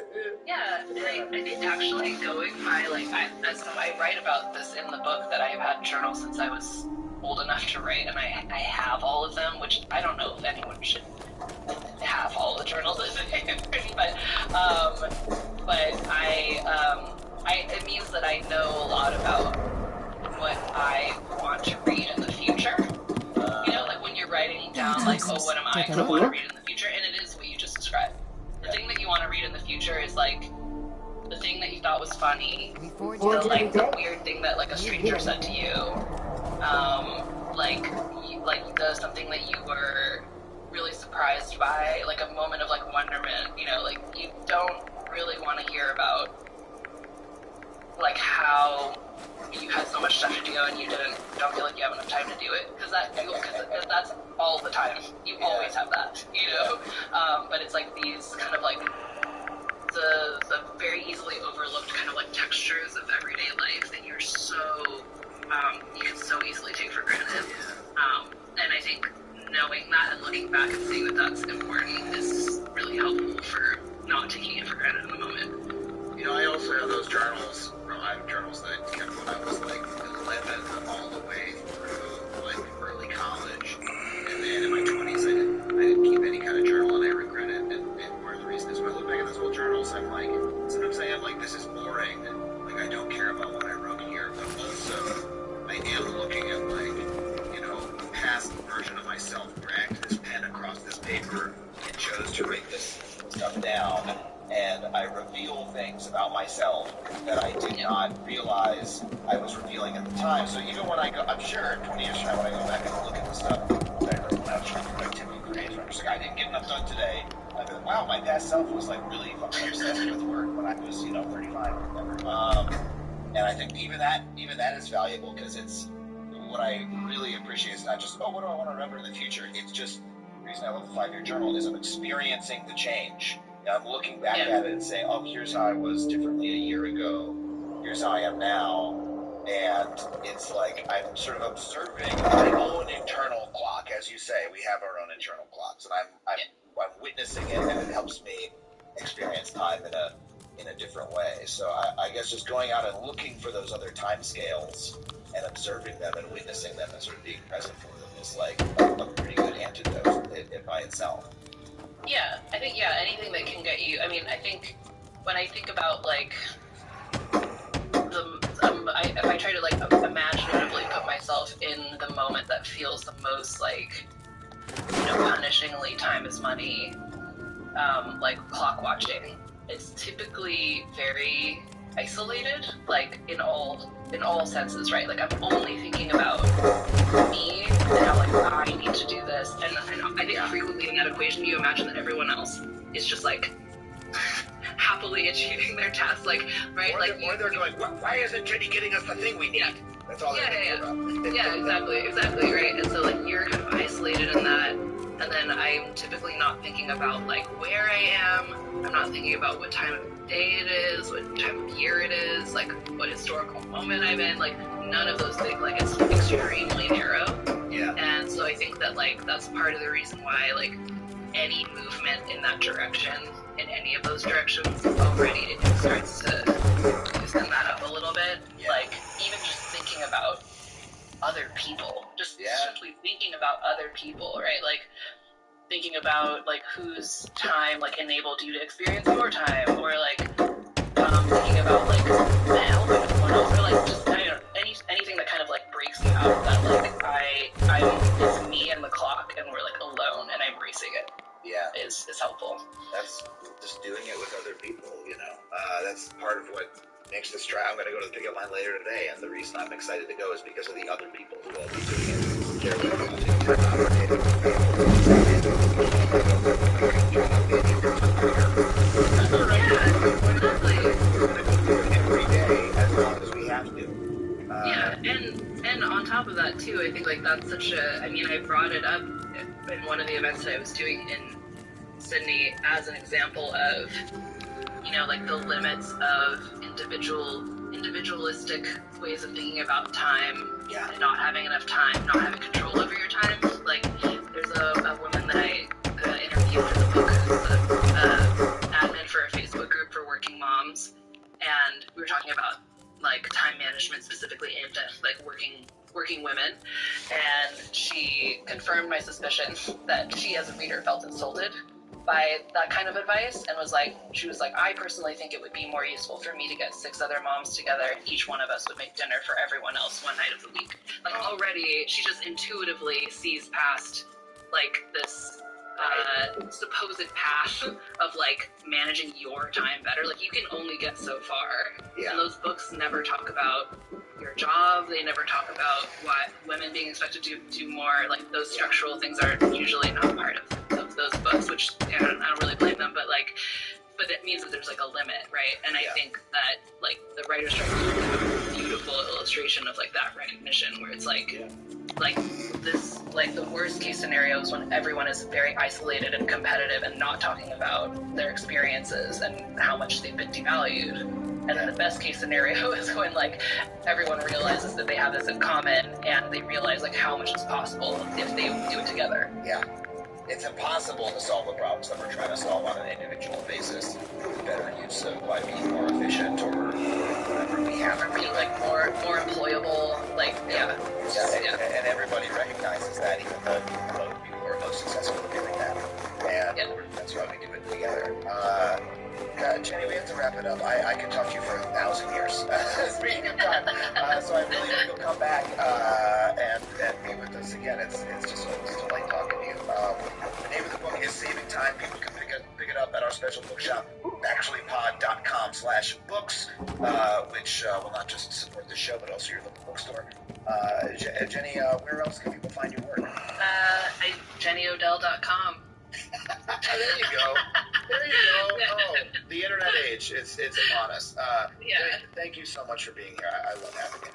Yeah, I think actually going by, like, so I write about this in the book that I've had journals since I was old enough to write, and I have all of them, which I don't know if anyone should have all the journals that they have written, but it means that I know a lot about what I want to read in the future. You know, like when you're writing down, like, oh, what am I going to want to read in the future? And it is what you just described. The thing that you want to read in the future is, like, the thing that you thought was funny, the weird thing that, like, a stranger said to you, something that you were really surprised by, like a moment of, like, wonderment, you know, like, you don't really want to hear about, like, how you had so much stuff to do and you don't feel like you have enough time to do it, because that's all the time. You always have that, you know. But it's like these kind of like the very easily overlooked kind of like textures of everyday life that you're so you can so easily take for granted. And I think knowing that and looking back and seeing that that's important is really helpful for not taking it for granted in the moment. You know, I also have those journals. I have journals that I kept when I was like 11 all the way through like early college, and then in my 20s I didn't keep any kind of journal, and I regret it. And part of the reason is when I look back at those old journals, I'm like, sometimes I am like, this is boring. Like, I don't care about what I wrote here, but also I am looking at, like, you know, a past version of myself dragged this pen across this paper and chose to write this stuff down. And I reveal things about myself that I did not realize I was revealing at the time. So even when I go, I'm sure 20 years from now when I go back and look at the stuff that I wrote when I was trying to productivity creative, I'm just like, I didn't get enough done today. I go, wow, my past self was like really fucking obsessed with work when I was, 35 or whatever. And I think even that is valuable, because it's what I really appreciate is not just, oh, what do I want to remember in the future? It's just, the reason I love the 5-year journal is I'm experiencing the change. I'm looking back at it and saying, oh, here's how I was differently a year ago. Here's how I am now. And it's like I'm sort of observing my own internal clock. As you say, we have our own internal clocks. And I'm witnessing it, and it helps me experience time in a different way. So I guess just going out and looking for those other time scales and observing them and witnessing them and sort of being present for them is like a pretty good antidote by itself. Yeah, I think, anything that can get you, I mean, I think when I think about, like, if I try to, like, imaginatively put myself in the moment that feels the most, like, punishingly time is money, like, clock watching, it's typically very isolated, like, in all senses, right? Like, I'm only thinking about me and how, like, I need to do this, and I think frequently in that equation you imagine that everyone else is just, like, happily achieving their tasks, like, right? Or they're going, why isn't Jenny getting us the thing we need? Yeah. That's all they're thinking about. Yeah, exactly, right? And so, like, you're kind of isolated in that, and then I'm typically not thinking about, like, where I am, I'm not thinking about what time day it is, what time of year it is, like what historical moment I'm in, like none of those things, like it's extremely narrow. Yeah. And so I think that like that's part of the reason why like any movement in that direction, in any of those directions, already it starts to loosen that up a little bit. Yeah. Like even just thinking about other people, just simply thinking about other people, right? Like thinking about like whose time like enabled you to experience your time, or like thinking about like the health of someone else, or like just I don't know, anything that kind of like breaks you out that like it's me and the clock and we're like alone and I'm racing it. Yeah, is helpful. That's just doing it with other people, you know. That's part of what makes this try. I'm going to go to the pickup line later today, and the reason I'm excited to go is because of the other people who will be doing it. They're willing to take time out of their day every day as long as we have to. And on top of that too, I think like that's such a. I mean, I brought it up in one of the events that I was doing in Sydney as an example of, you know, like the limits of individualistic ways of thinking about time, and not having enough time, not having control over your time. Like, there's a woman that I interviewed for the book who's an admin for a Facebook group for working moms, and we were talking about like time management specifically aimed at like working women, and she confirmed my suspicion that she as a reader felt insulted by that kind of advice, and she was like, I personally think it would be more useful for me to get 6 other moms together and each one of us would make dinner for everyone else one night of the week. Like already she just intuitively sees past like this supposed path of like managing your time better. Like you can only get so far. And those books never talk about your job. They never talk about what women being expected to do more. Like those structural things are usually not part of those books, which I don't really blame them, but it means that there's like a limit, right? And I think that like the writer's strike is a beautiful illustration of like that recognition, where it's like this, like the worst case scenario is when everyone is very isolated and competitive and not talking about their experiences and how much they've been devalued. And then the best case scenario is when like everyone realizes that they have this in common and they realize like how much is possible if they do it together. Yeah. It's impossible to solve the problems that we're trying to solve on an individual basis with better use of by being more efficient or whatever we have to be. Like more employable, like and everybody recognizes that, even the people who are most successful at doing that, and that's why we do it together. Jenny, we have to wrap it up. I could talk to you for 1,000 years. Speaking of time, so I really hope you'll come back and be with us again. It's just a delight talking to you. The name of the book is Saving Time. People can pick it up at our special bookshop, factuallypod.com/books, which will not just support the show, but also your local bookstore. Jenny, where else can people find your work? JennyOdell.com. There you go. Oh, the internet age. It's upon us. Thank you so much for being here. I love having you.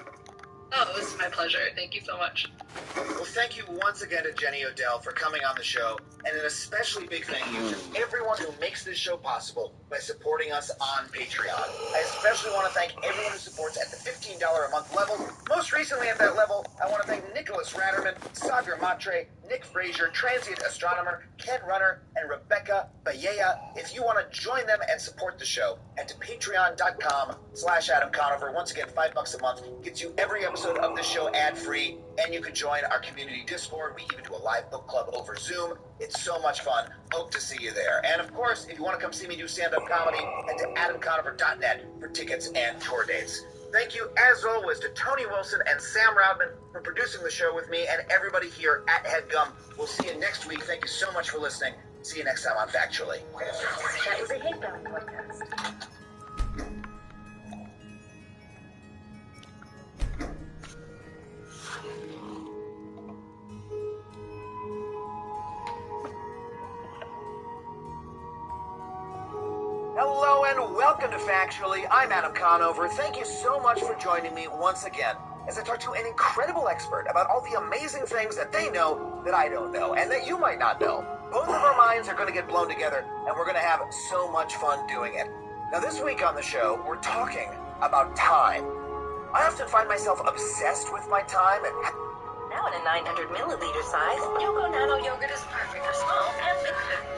Oh, it was my pleasure. Thank you so much. Well, thank you once again to Jenny Odell for coming on the show, and an especially big thank you to everyone who makes this show possible by supporting us on Patreon. I especially want to thank everyone who supports at the $15 a month level. Most recently at that level, I want to thank Nicholas Ratterman, Sagar Matre, Nick Frazier, Transient Astronomer, Ken Runner, and Rebecca Bayea. If you want to join them and support the show, head to patreon.com/Adam Conover. Once again, $5 a month gets you every episode of the show ad-free, and you can join our community Discord. We even do a live book club over Zoom. It's so much fun. Hope to see you there. And of course, if you want to come see me do stand-up comedy, head to adamconover.net for tickets and tour dates. Thank you, as always, to Tony Wilson and Sam Routman for producing the show with me, and everybody here at HeadGum. We'll see you next week. Thank you so much for listening. See you next time on Factually. That was a HeadGum podcast. Hello and welcome to Factually. I'm Adam Conover. Thank you so much for joining me once again as I talk to an incredible expert about all the amazing things that they know that I don't know and that you might not know. Both of our minds are going to get blown together, and we're going to have so much fun doing it. Now this week on the show, we're talking about time. I often find myself obsessed with my time and... Now in a 900 milliliter size, Yogo Nano yogurt is perfect for small and big food.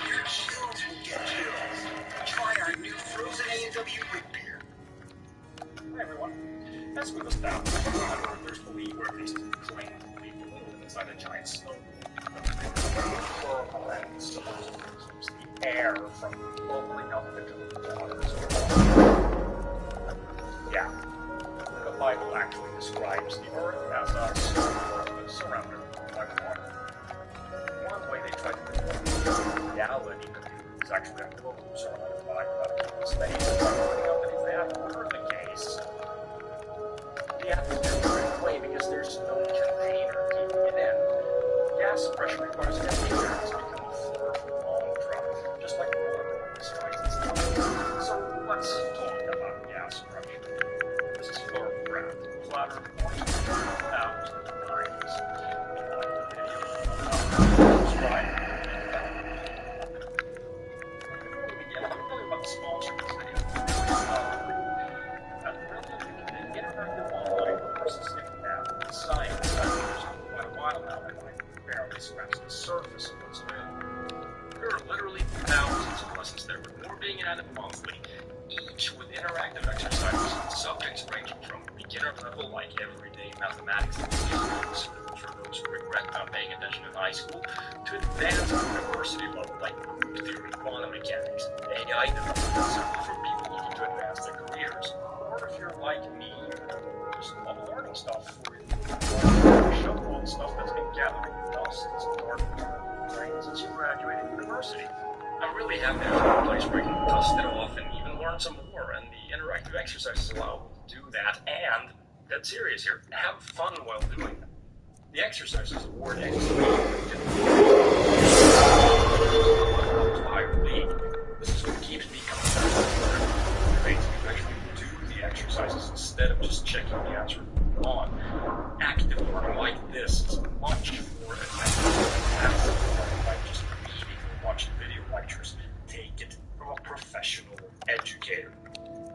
Your chills will get chills. Try our new frozen A&W root beer. Hi everyone. As we was down, there's believe, or at least claim to believe, a balloon inside a giant snow balloon. And supposedly keeps the air from bubbling up into the water. Yeah. The Bible actually describes the earth as a storm surrounded by water. One way they try to define reality is actually a globe surrounded by space. Pointing out that if that were the case, the atmosphere is right away because there's no container keeping it in. Gas pressure requires a container to become a floor for long drop, just like water destroys its stuff. So let's talk about gas pressure. This is for Brad, flatter 1,000 times. Subscribe. Sponsor this video. The interactive online courses that we have in science have been used for quite a while now, and I barely scratched the surface of what's available. There are literally thousands of lessons there, with more being added monthly, each with interactive exercises and subjects ranging from beginner level, like everyday mathematics and physics, for those who regret not paying attention in high school, to advanced university level, like group theory, quantum mechanics, AI development, simply for people looking to advance their careers. Or if you're like me, just love learning stuff for you. Show all the stuff that's been gathering dust and dark brain since you graduated university. I'm really happy to have a place where you can dust it off and even learn some more, and the interactive exercises allow you to do that, and, dead serious here, have fun while doing them. The exercises award X to higher league. This is what keeps me coming back to learn. You actually do the exercises instead of just checking the answer on. Active learning like this is much more effective than passive learning like just reading or watching video lectures. Take it from a professional educator.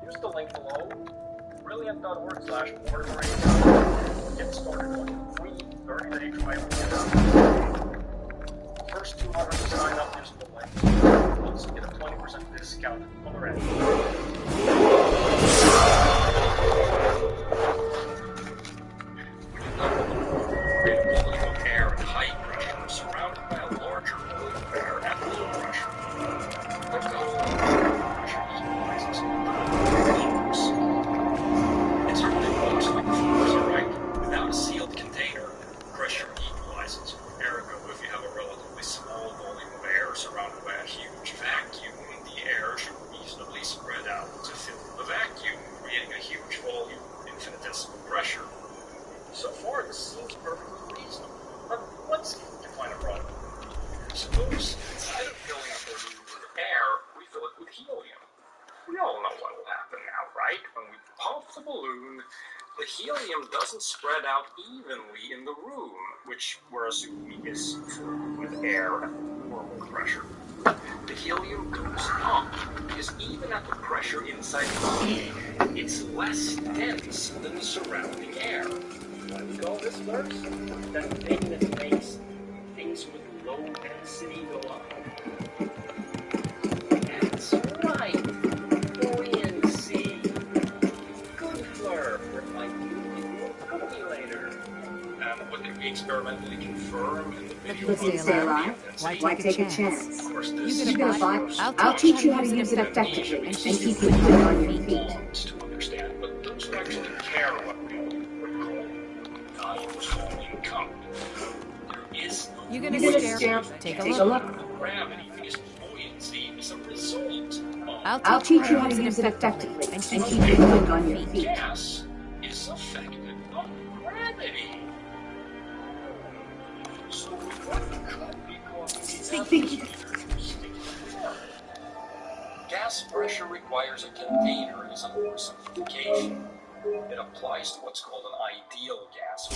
Use the link below, brilliant.org/mortimer. Get started on your free 30-day trial. First 200 to sign up using the link. Also get a 20% discount on the rest. When you level the volume of air at high pressure, surrounded by a larger volume of air at low pressure, what goes on pressure equalizes. It's really looks like force, right? Without a sealed container, pressure equalizes. Ergo, if you have a relatively small volume of air surrounded by a huge vacuum, the air should reasonably spread out to fill the vacuum, creating a huge volume, infinitesimal pressure. So far, this seems perfectly reasonable. But let's define a problem. Suppose instead of filling the balloon with air, we fill it with helium. We all know what will happen now, right? When we pump the balloon, the helium doesn't spread out evenly in the room, which we're assuming is filled with air at normal pressure. The helium goes up, because even at the pressure inside the balloon, it's less dense than the surrounding air. What do we call this first? That thing that makes things with low density go up. That's right. Buoyancy. Good flirt for my new cookie later. And what did we experimentally confirm in the video? If you stay alive, why take a chance? Of course, You get a bite. I'll teach you how to use it effectively and keep you quick on your feet. To understand, but those who actually care what we all call valuable income. There is no You get a stare. Take a look. gravity because buoyancy is a result of I'll teach you how to use it effectively and keep you quick on your feet. gas is affected by gravity. So what could be causing gas pressure requires a container as an oversimplification. It applies to what's called an ideal gas.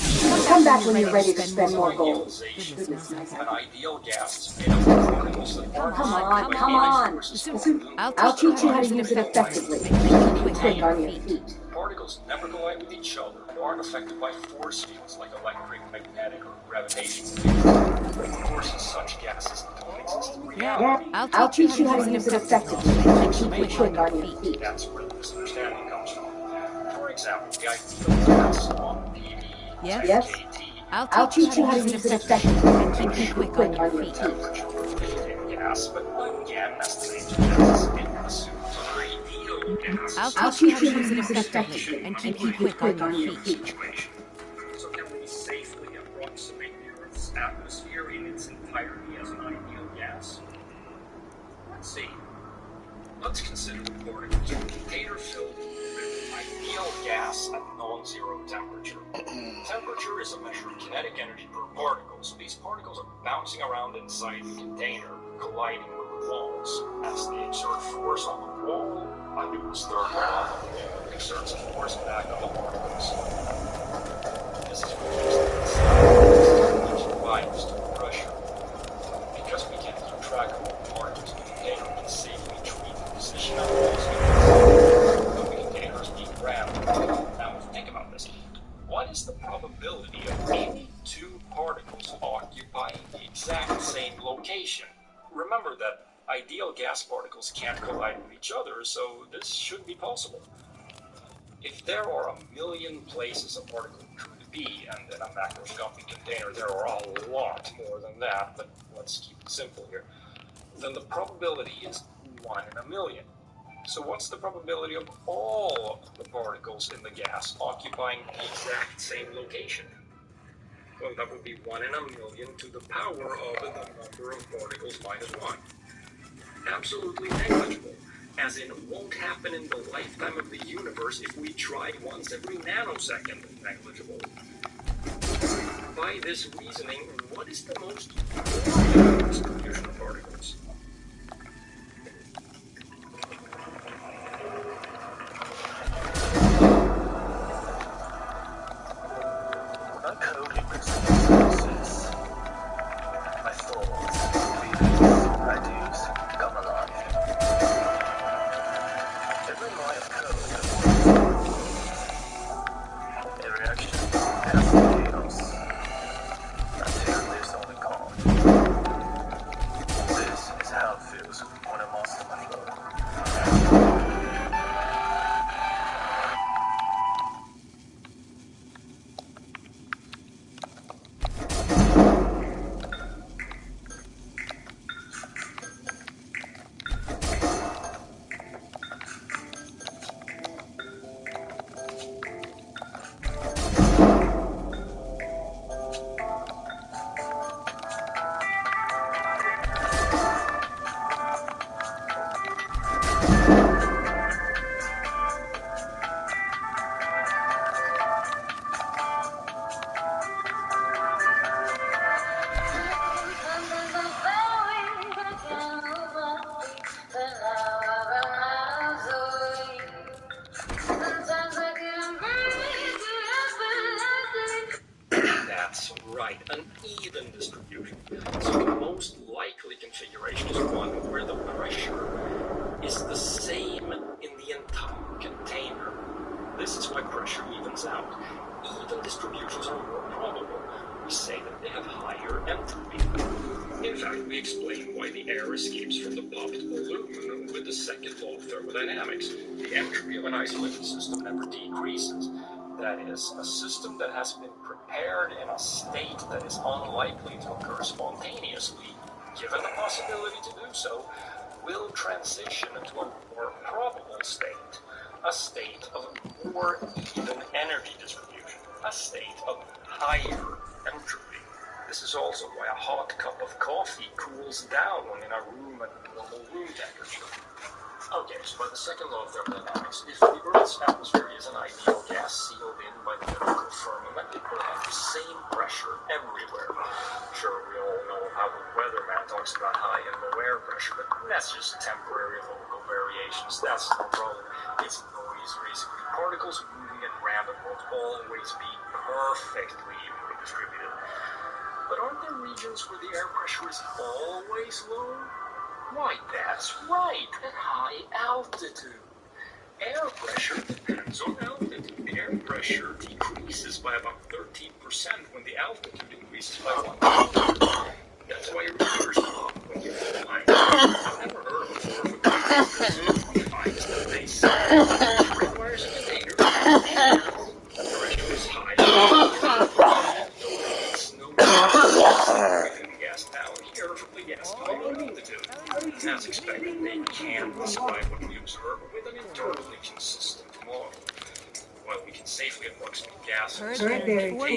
Come back when you're ready to spend more gold. Goodness knows an ideal gas is made up of particles that aren't Come on. I'll teach you how to use it effectively. Keep quick on your feet. Particles never collide with each other, aren't affected by force fields like electric, magnetic, or gravitational fields. Of course, such gases don't exist in reality. I'll teach you how to use it effectively. Keep quick on your feet. That's where the misunderstanding comes from. For example, the ideal gas on PV, Yes? I'll teach you how to use it effectively and keep quick on your feet. Gas, but again, that's the same as it assumes ideal gas. I'll teach you how to use it effectively and keep quick on your feet. So can we safely approximate the Earth's atmosphere in its entirety as an ideal gas? Let's see. Let's consider the particles in a container filled with ideal gas at non-zero temperature. Temperature is a measure of kinetic energy per particle, so these particles are bouncing around inside the container, colliding with the walls. As they exert force on the wall, a Newton's third law of the wall exerts a force back on the particles. This is what gives rise to pressure. Because we can't keep track of all the particles in the container and safely treat the position of walls, the container is being rammed. Now, think about this. What is the probability of any two particles occupying the exact same location? Remember that ideal gas particles can't collide with each other, so this should be possible. If there are a million places a particle could be, and in a macroscopic container there are a lot more than that, but let's keep it simple here, then the probability is 1 in a million. So what's the probability of all the particles in the gas occupying the exact same location? Well, that would be 1 in a million to the power of the number of particles minus 1. Absolutely negligible, as in won't happen in the lifetime of the universe if we tried once every nanosecond. Negligible. By this reasoning, what is the most normal distribution of particles? My coding exercises, my thoughts, feelings, ideas come alive. Every line of code, every action has chaos. Until there's only calm. This is how it feels when I master my flow. That's right, an even distribution. So the most likely configuration is one where the pressure is the same in the entire container. This is why pressure evens out. Even distributions are more probable. We say that they have higher entropy. In fact, we explain why the air escapes from the popped balloon with the second law of thermodynamics. The entropy of an isolated system never decreases. That is, a system that has been prepared in a state that is unlikely to occur spontaneously, given the possibility to do so, will transition into a more probable state, a state of more even energy distribution, a state of higher entropy. This is also why a hot cup of coffee cools down in a room at normal room temperature. Okay, so by the second law of thermodynamics, if the Earth's atmosphere is an ideal gas sealed in by the vertical firmament, it will have the same pressure everywhere. Sure, we all know how the weatherman talks about high and low air pressure, but that's just temporary local variations. That's no problem. It's noise, basically. Particles moving at random won't always be perfectly evenly distributed. But aren't there regions where the air pressure is always low? Why, that's right, at high altitude. Air pressure depends on altitude. The air pressure decreases by about 13% when the altitude increases by 1%. That's why your ears pop when you fly. I've never heard of a floor with the highest that they say. It requires a container. The pressure is high. Breathing the gas down here from the gas at low altitude. As expected, they can't describe what we observe with an internally consistent model. While we can safely approximate gas, there's no way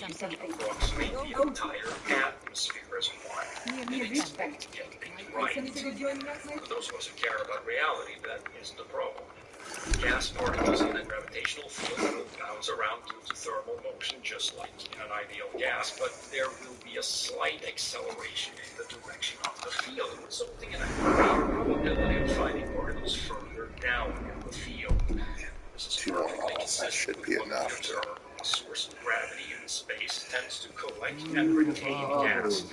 you can approximate the entire atmosphere as one and expect to get things right. For those of us who care about reality, that isn't a problem. Gas particles in a gravitational field will bounce around due to thermal motion, just like in an ideal gas, but there will be a slight acceleration in the direction of the field, resulting in a greater probability of finding particles further down in the field. This is perfectly consistent with what we observe. The source of gravity in space tends to collect and retain gas.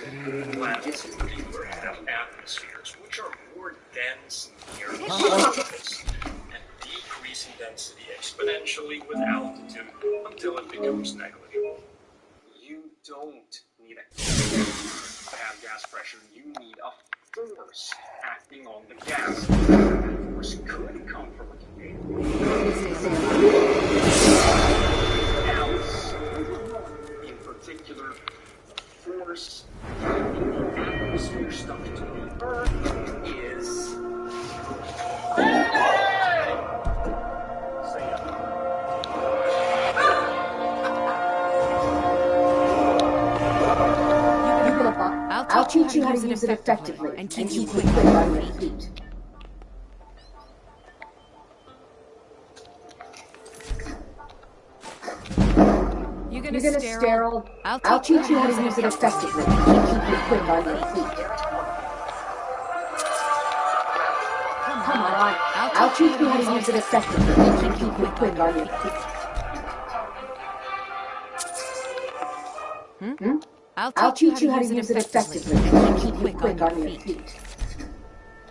Planets, in particular, have atmospheres which are more dense near the surface and decrease in density exponentially with altitude until it becomes negligible. You don't need a chemical to have gas pressure. You need a force acting on the gas. That force could come from a else. In particular, force in the atmosphere stuck to the Earth is... I'll teach you how to use it effectively and keep you quick on your feet. You're gonna sterile. I'll teach you how to use it effectively and keep you quick on your feet. Come on, I'll teach you how to use it effectively and keep you quick on your feet. I'll teach you how to use it effectively and keep you quick on your feet.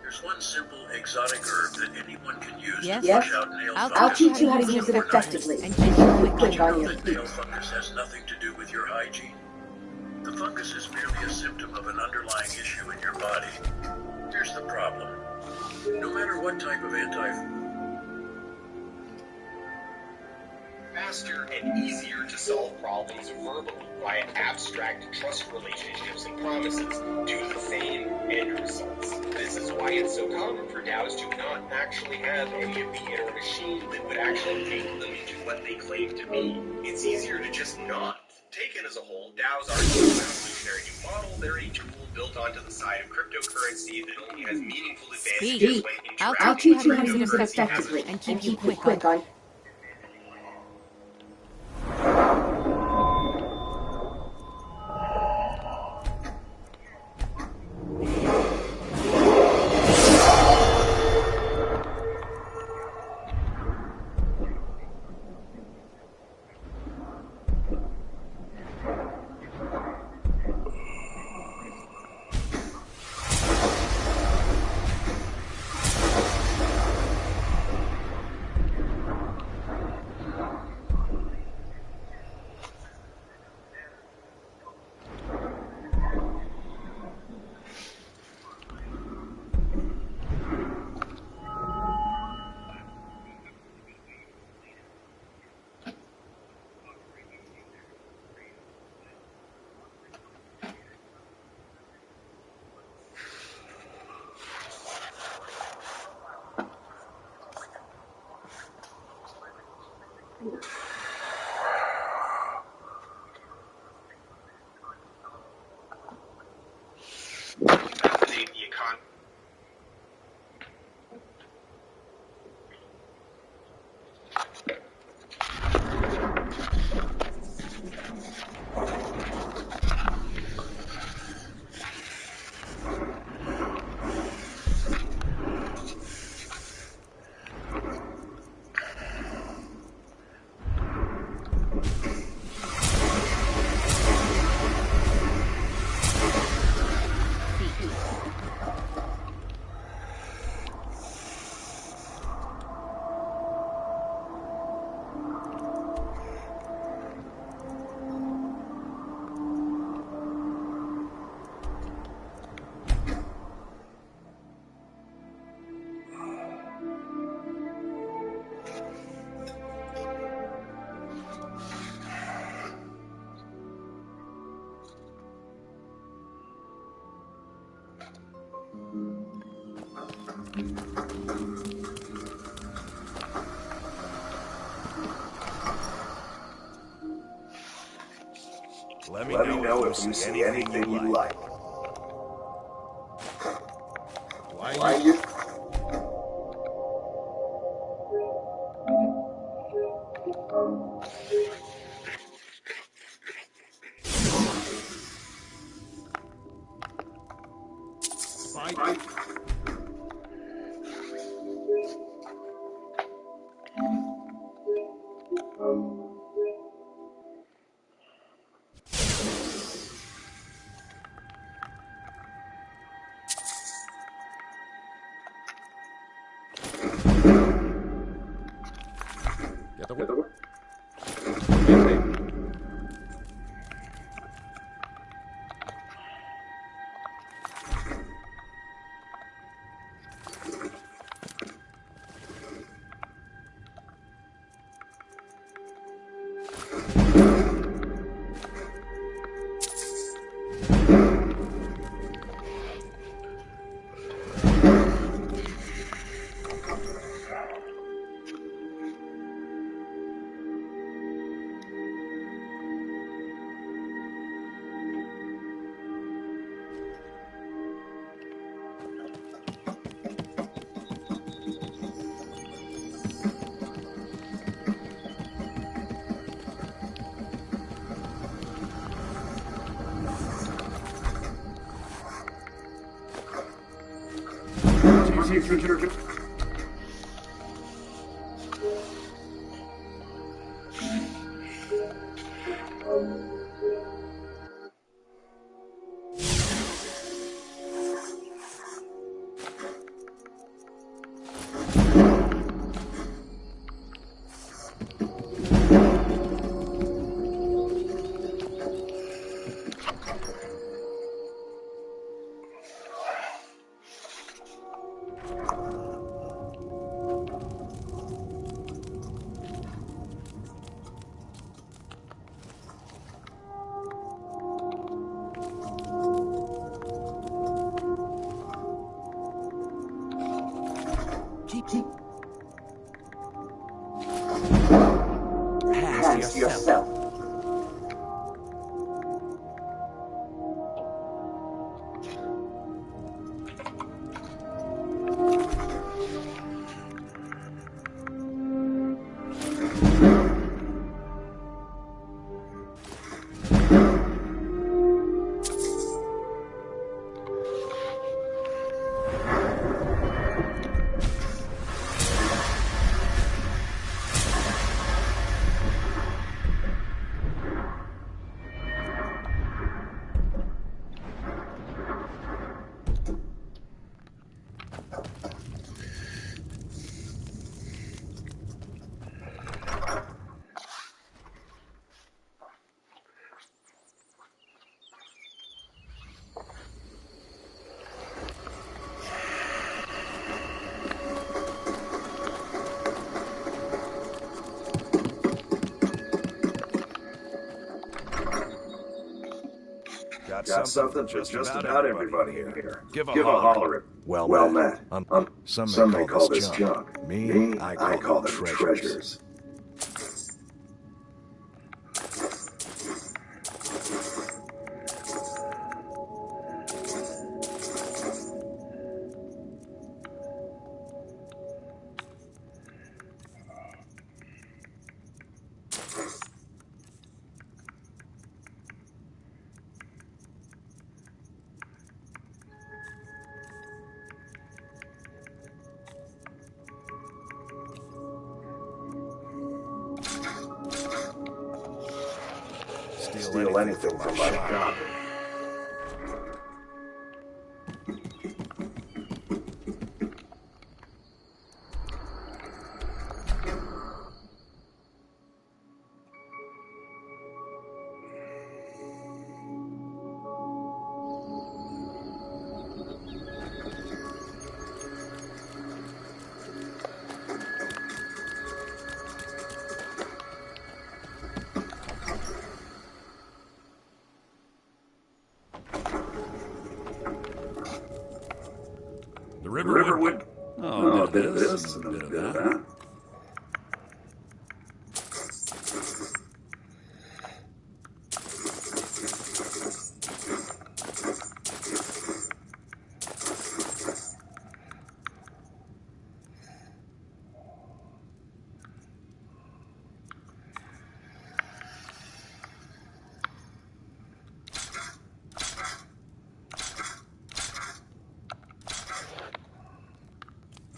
There's one simple exotic herb that anyone can use to Yes? flush out nail fungus. I'll teach you how to use it effectively and keep you quick on your feet. Nail fungus has nothing to do with your hygiene. The fungus is merely a symptom of an underlying issue in your body. Here's the problem. No matter what type of faster and easier to solve problems verbally via abstract trust relationships and promises do the same end results. This is why it's so common for DAOs to not actually have any of the inner machine that would actually make them into what they claim to be. It's easier to just not. Taken as a whole, DAOs aren't a revolutionary new model. They're a tool built onto the side of cryptocurrency that only has meaningful advantages when interacting I'll teach you how with to use it cryptocurrency effectively and keep you quick on. Let me know if you see anything you like. Why you... Fight. Get the word. Pass yourself. Got something for just about everybody in here. Give a holler. Well met. Some may call this junk. Me, I call them treasures. Steal anything from my shop. The river would bit of this and a bit of that.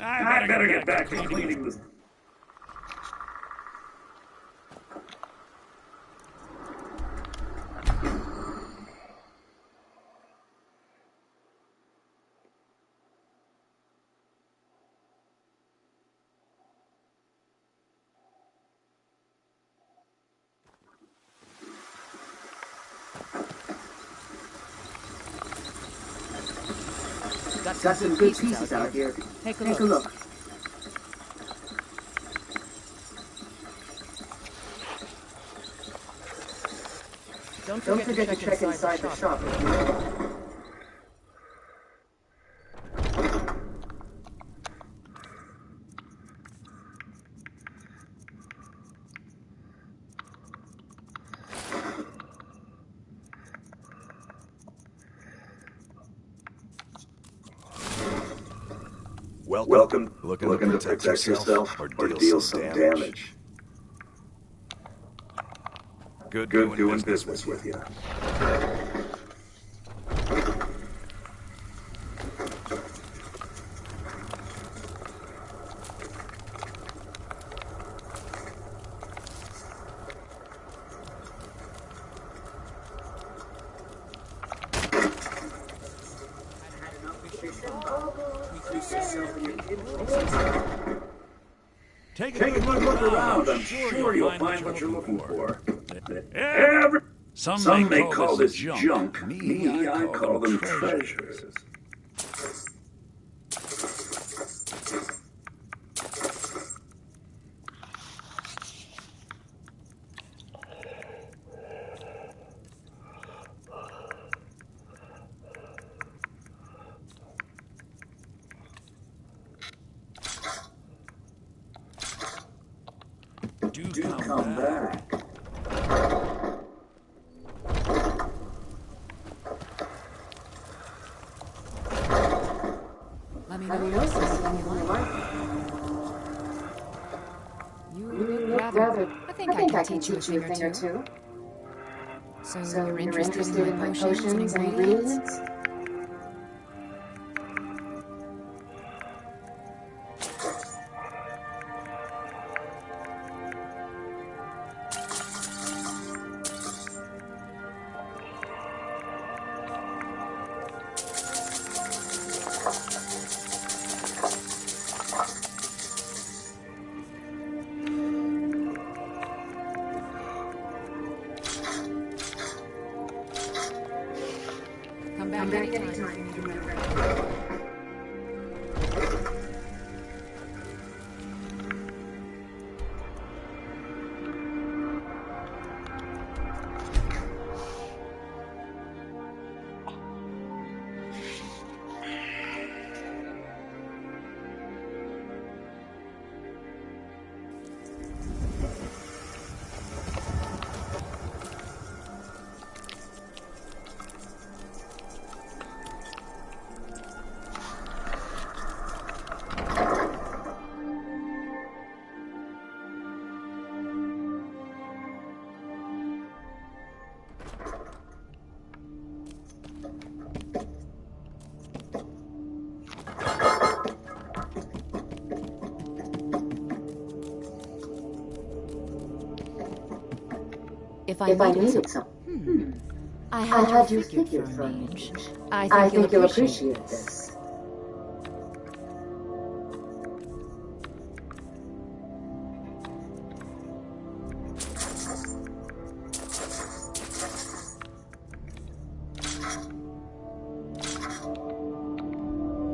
I better get back to cleaning this. Got some good pieces out here. Take a look. Don't forget to check inside the shop. Welcome. Looking to protect yourself or deal some damage. Good doing business with you. Take a good look around. I'm sure you'll find what you're looking for. Some may call this junk. Me, I call them treasures. Do come back. Let me know if there's anything you like. You look rather... I think I can teach you a thing or two. So you're interested in my potions and ingredients? Come back anytime. If I needed some. I had you figured for me. I think you'll appreciate this.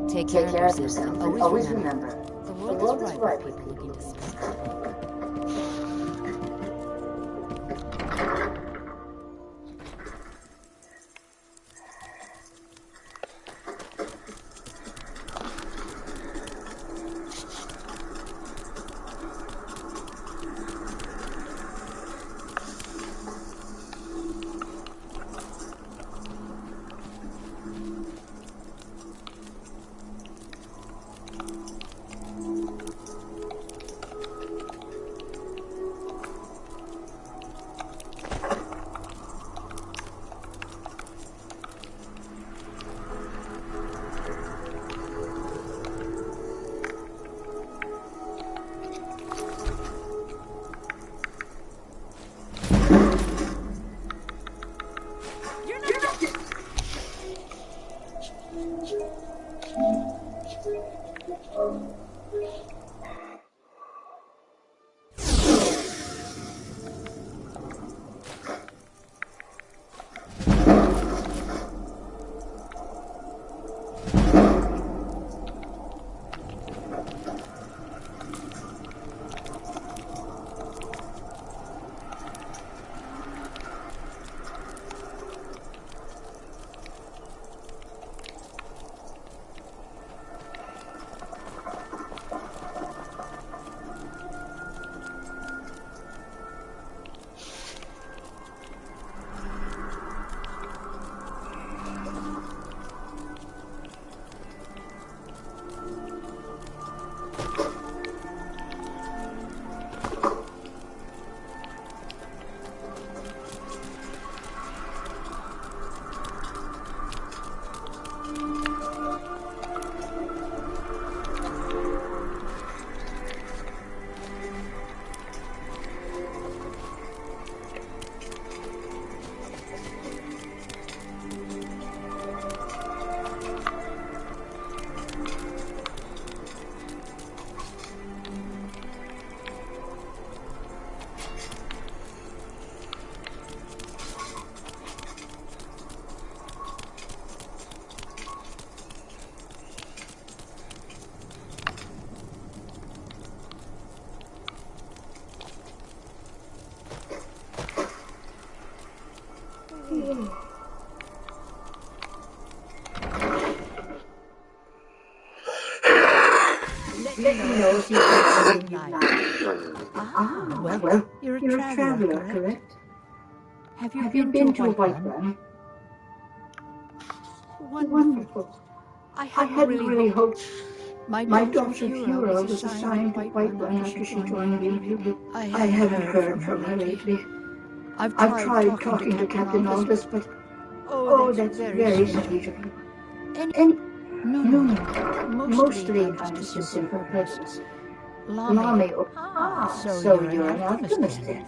Take care of yourself and always remember, the world is ripe with people looking to spend. Let me know if you find something you like. Well, you're a traveler, correct? Have you been to a white one? Wonderful. I hadn't really hoped. My daughter Fura was assigned to white one after she joined me. I haven't heard from her lately. I've tried talking to Captain Aldous, but that's very sweet of you. No. Mostly I'm just a simple person. Lami. So you're an alchemist then?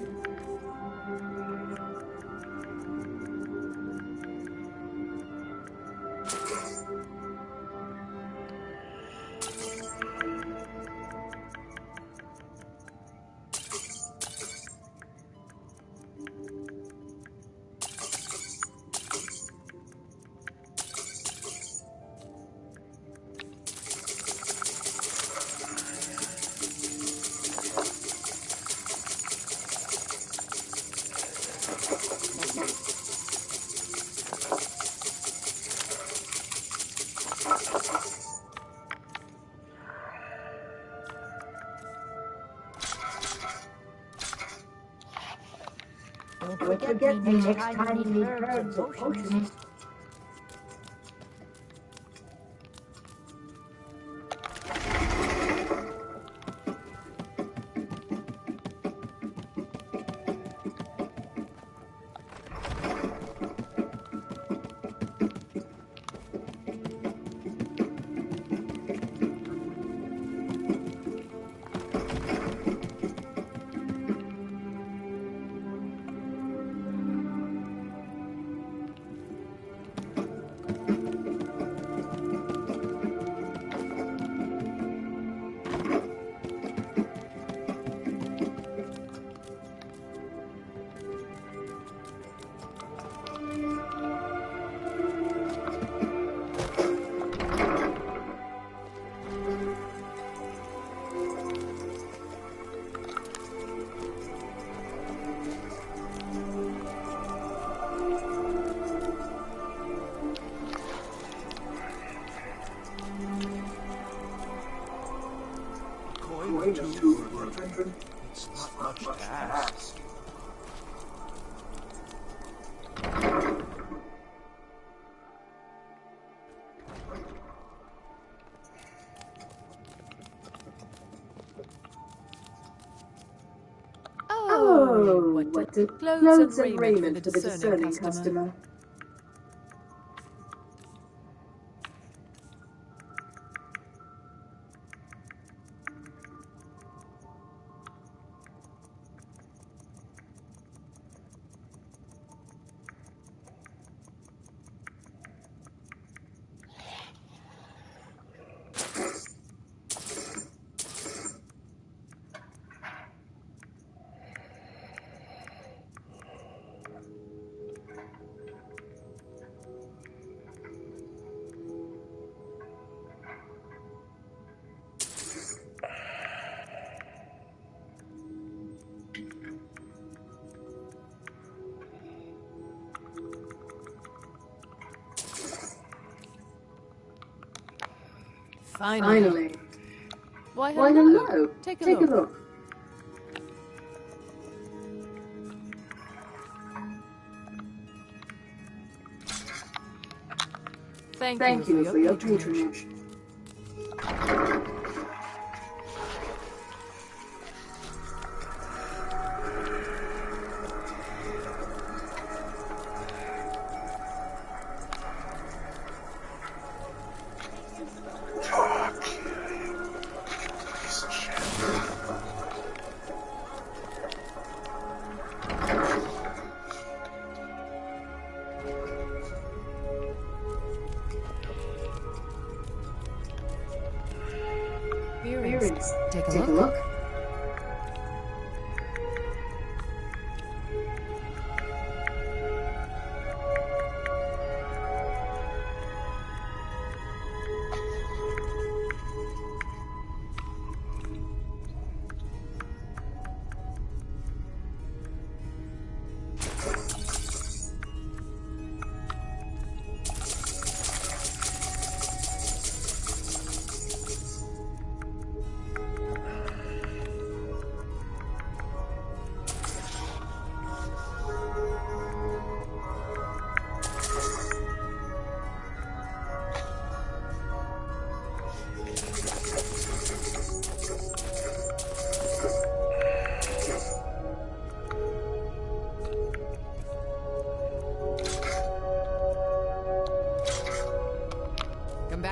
Don't forget me next time you need herbs or potions. It's not much to ask. What a clothes and raiment for the discerning customer. Finally. Why, hello. Take a look. Thank you for your patronage. Earrings. Take a look.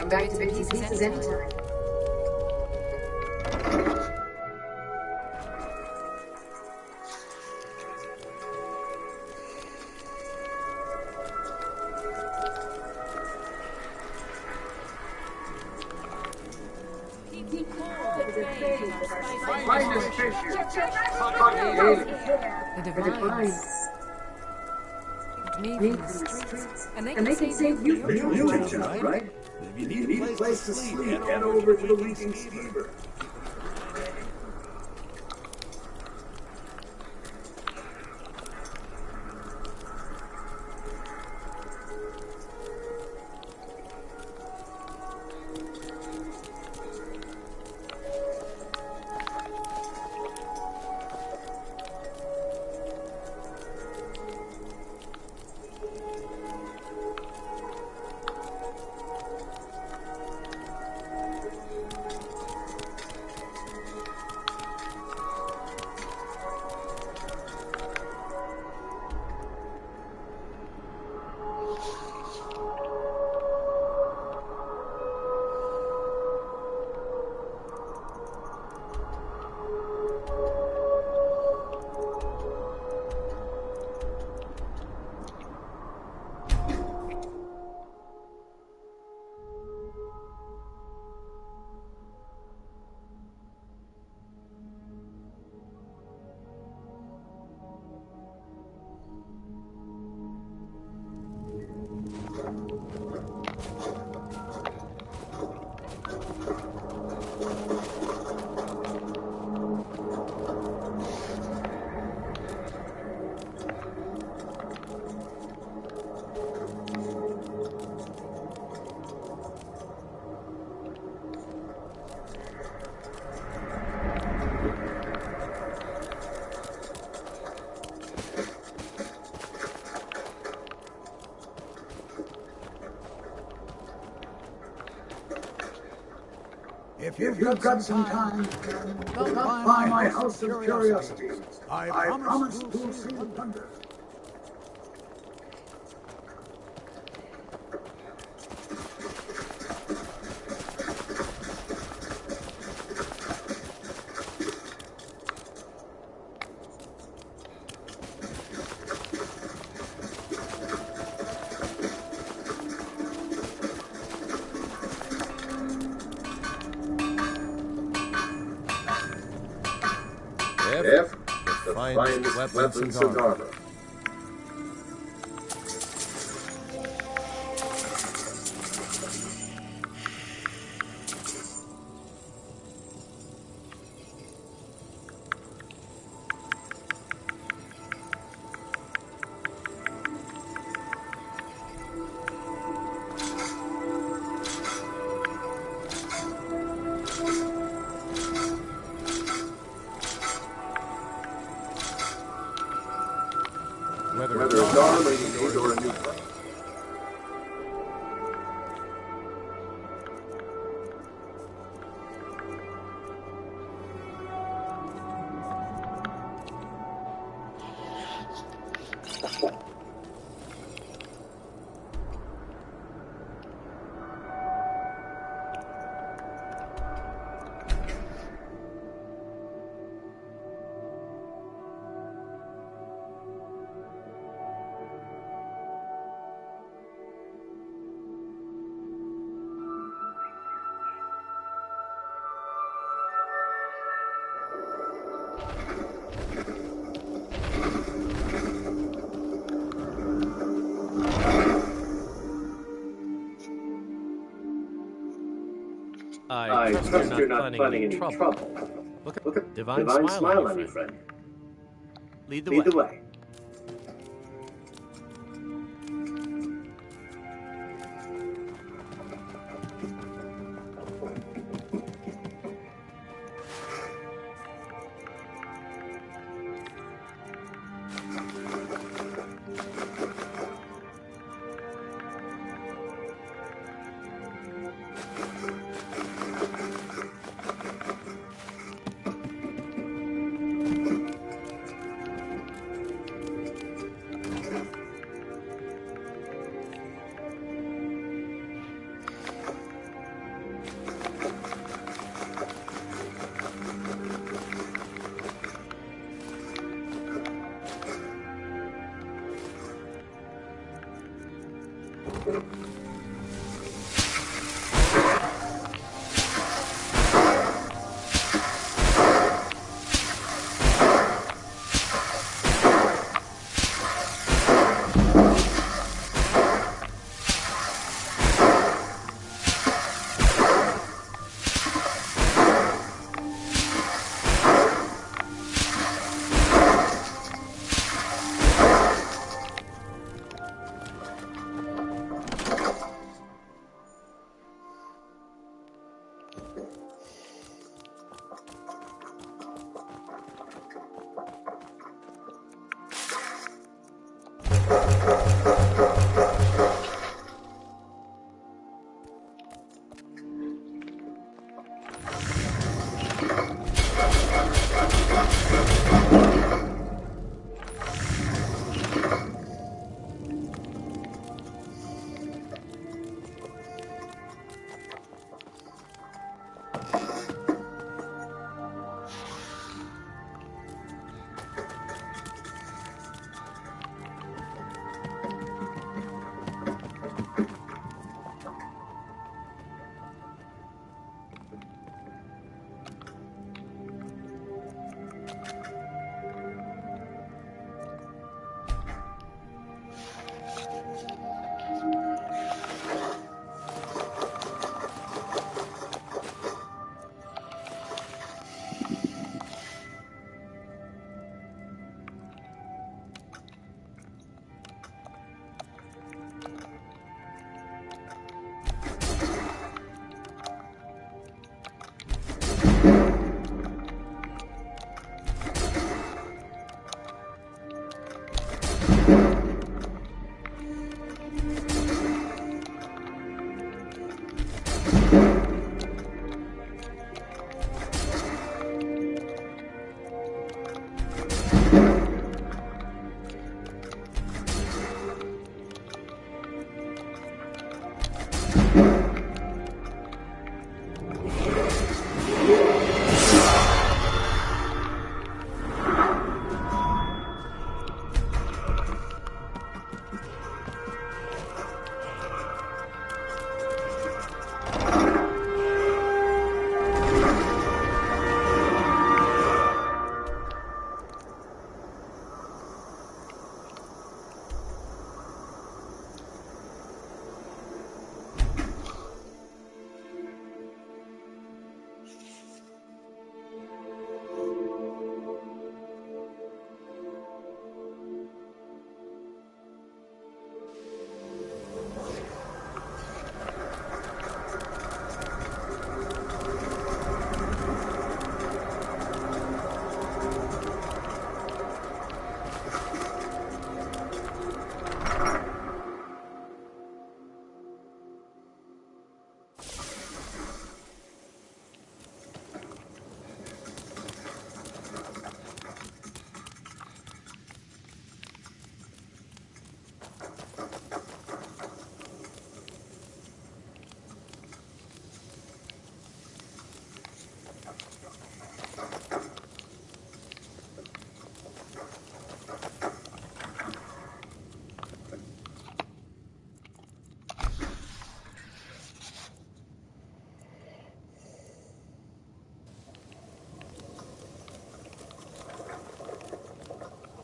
come back to the pieces anytime. The divines leave in the streets, and they can save you from your job, right? If you need a place to sleep, head over to the Weeping Steamer. If you've got some time, stop by my house of curiosities. I promise you'll see wonder. F, the finest weapons and armor. Whether it's arm or a new place. I trust you're not planning any trouble. Look at divine smile on you, friend. Lead the way.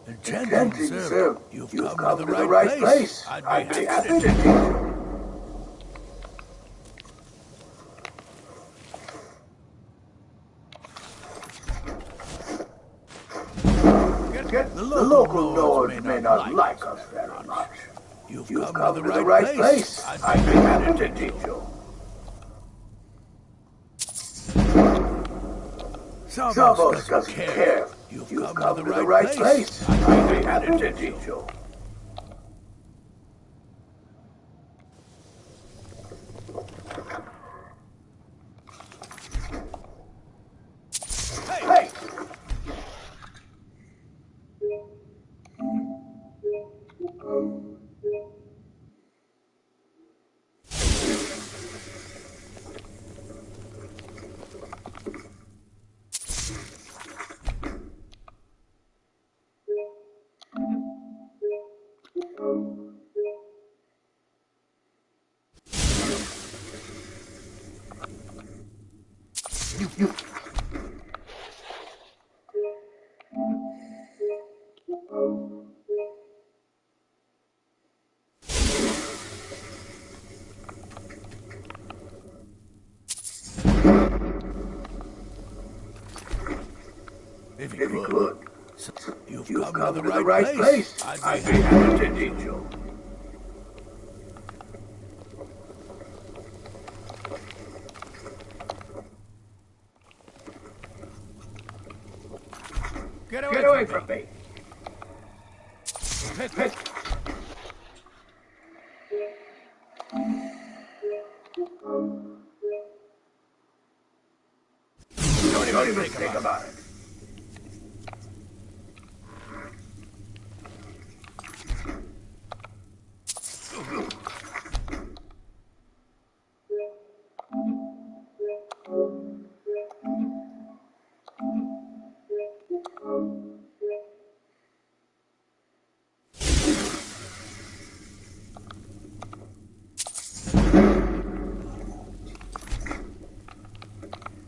Enchanting, sir. You've come to the right place. I'd be happy to teach you. The local lords may not like us very much. You've come to the right place. I'd be happy to teach you. Savos doesn't care. You've come to the right place. I'd be happy to teach you. Hey! If you could. You've come to the right place. I'd be happy to teach you. Get away from me. Don't even think about it.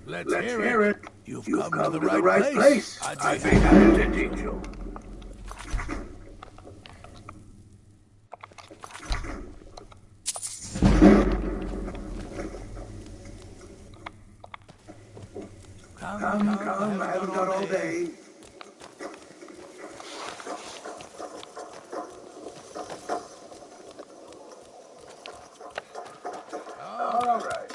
Let's hear it. You've come to the right place. I'd be happy to teach you. Come, I haven't done all day. All right.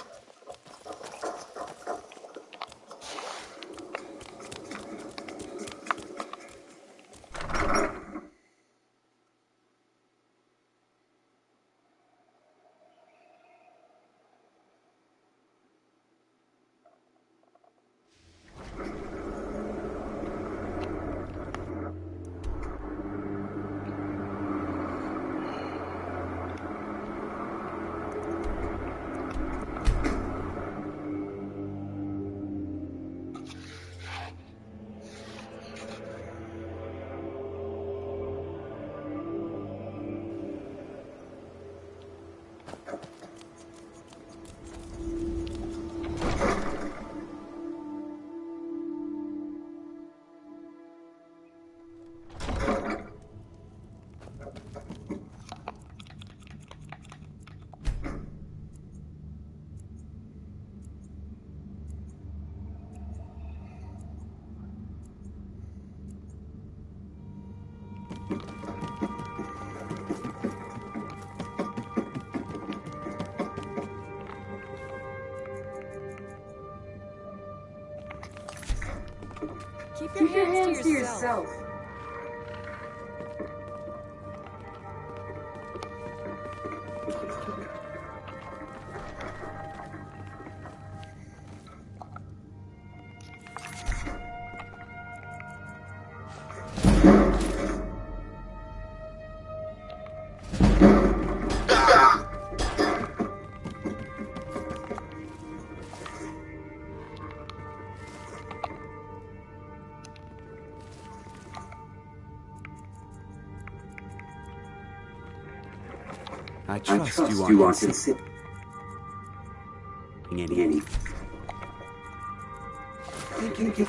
Keep your hands to yourself. I trust you aren't considering any. Thank you.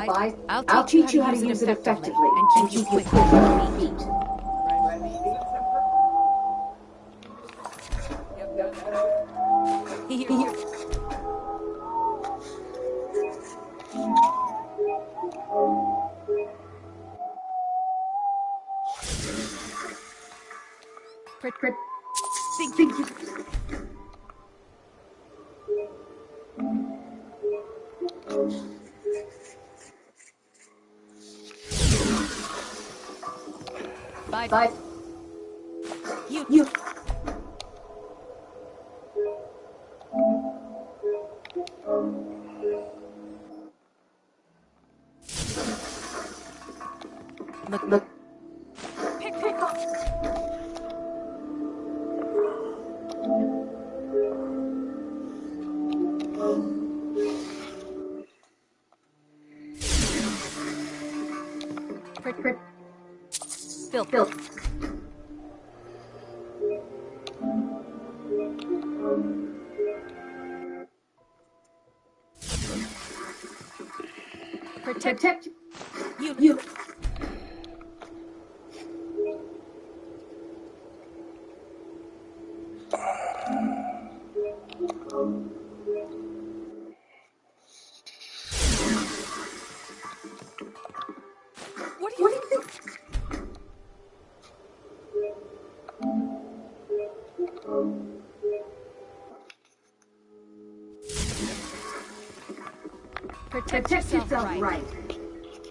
buy? I'll teach you how to use it effectively and keep you quick on your feet. Here. Thank you. Bye. You. Look. Pick up. Phil. Protect you. What do you think? Protect yourself right.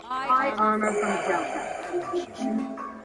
Eye armor from Delta.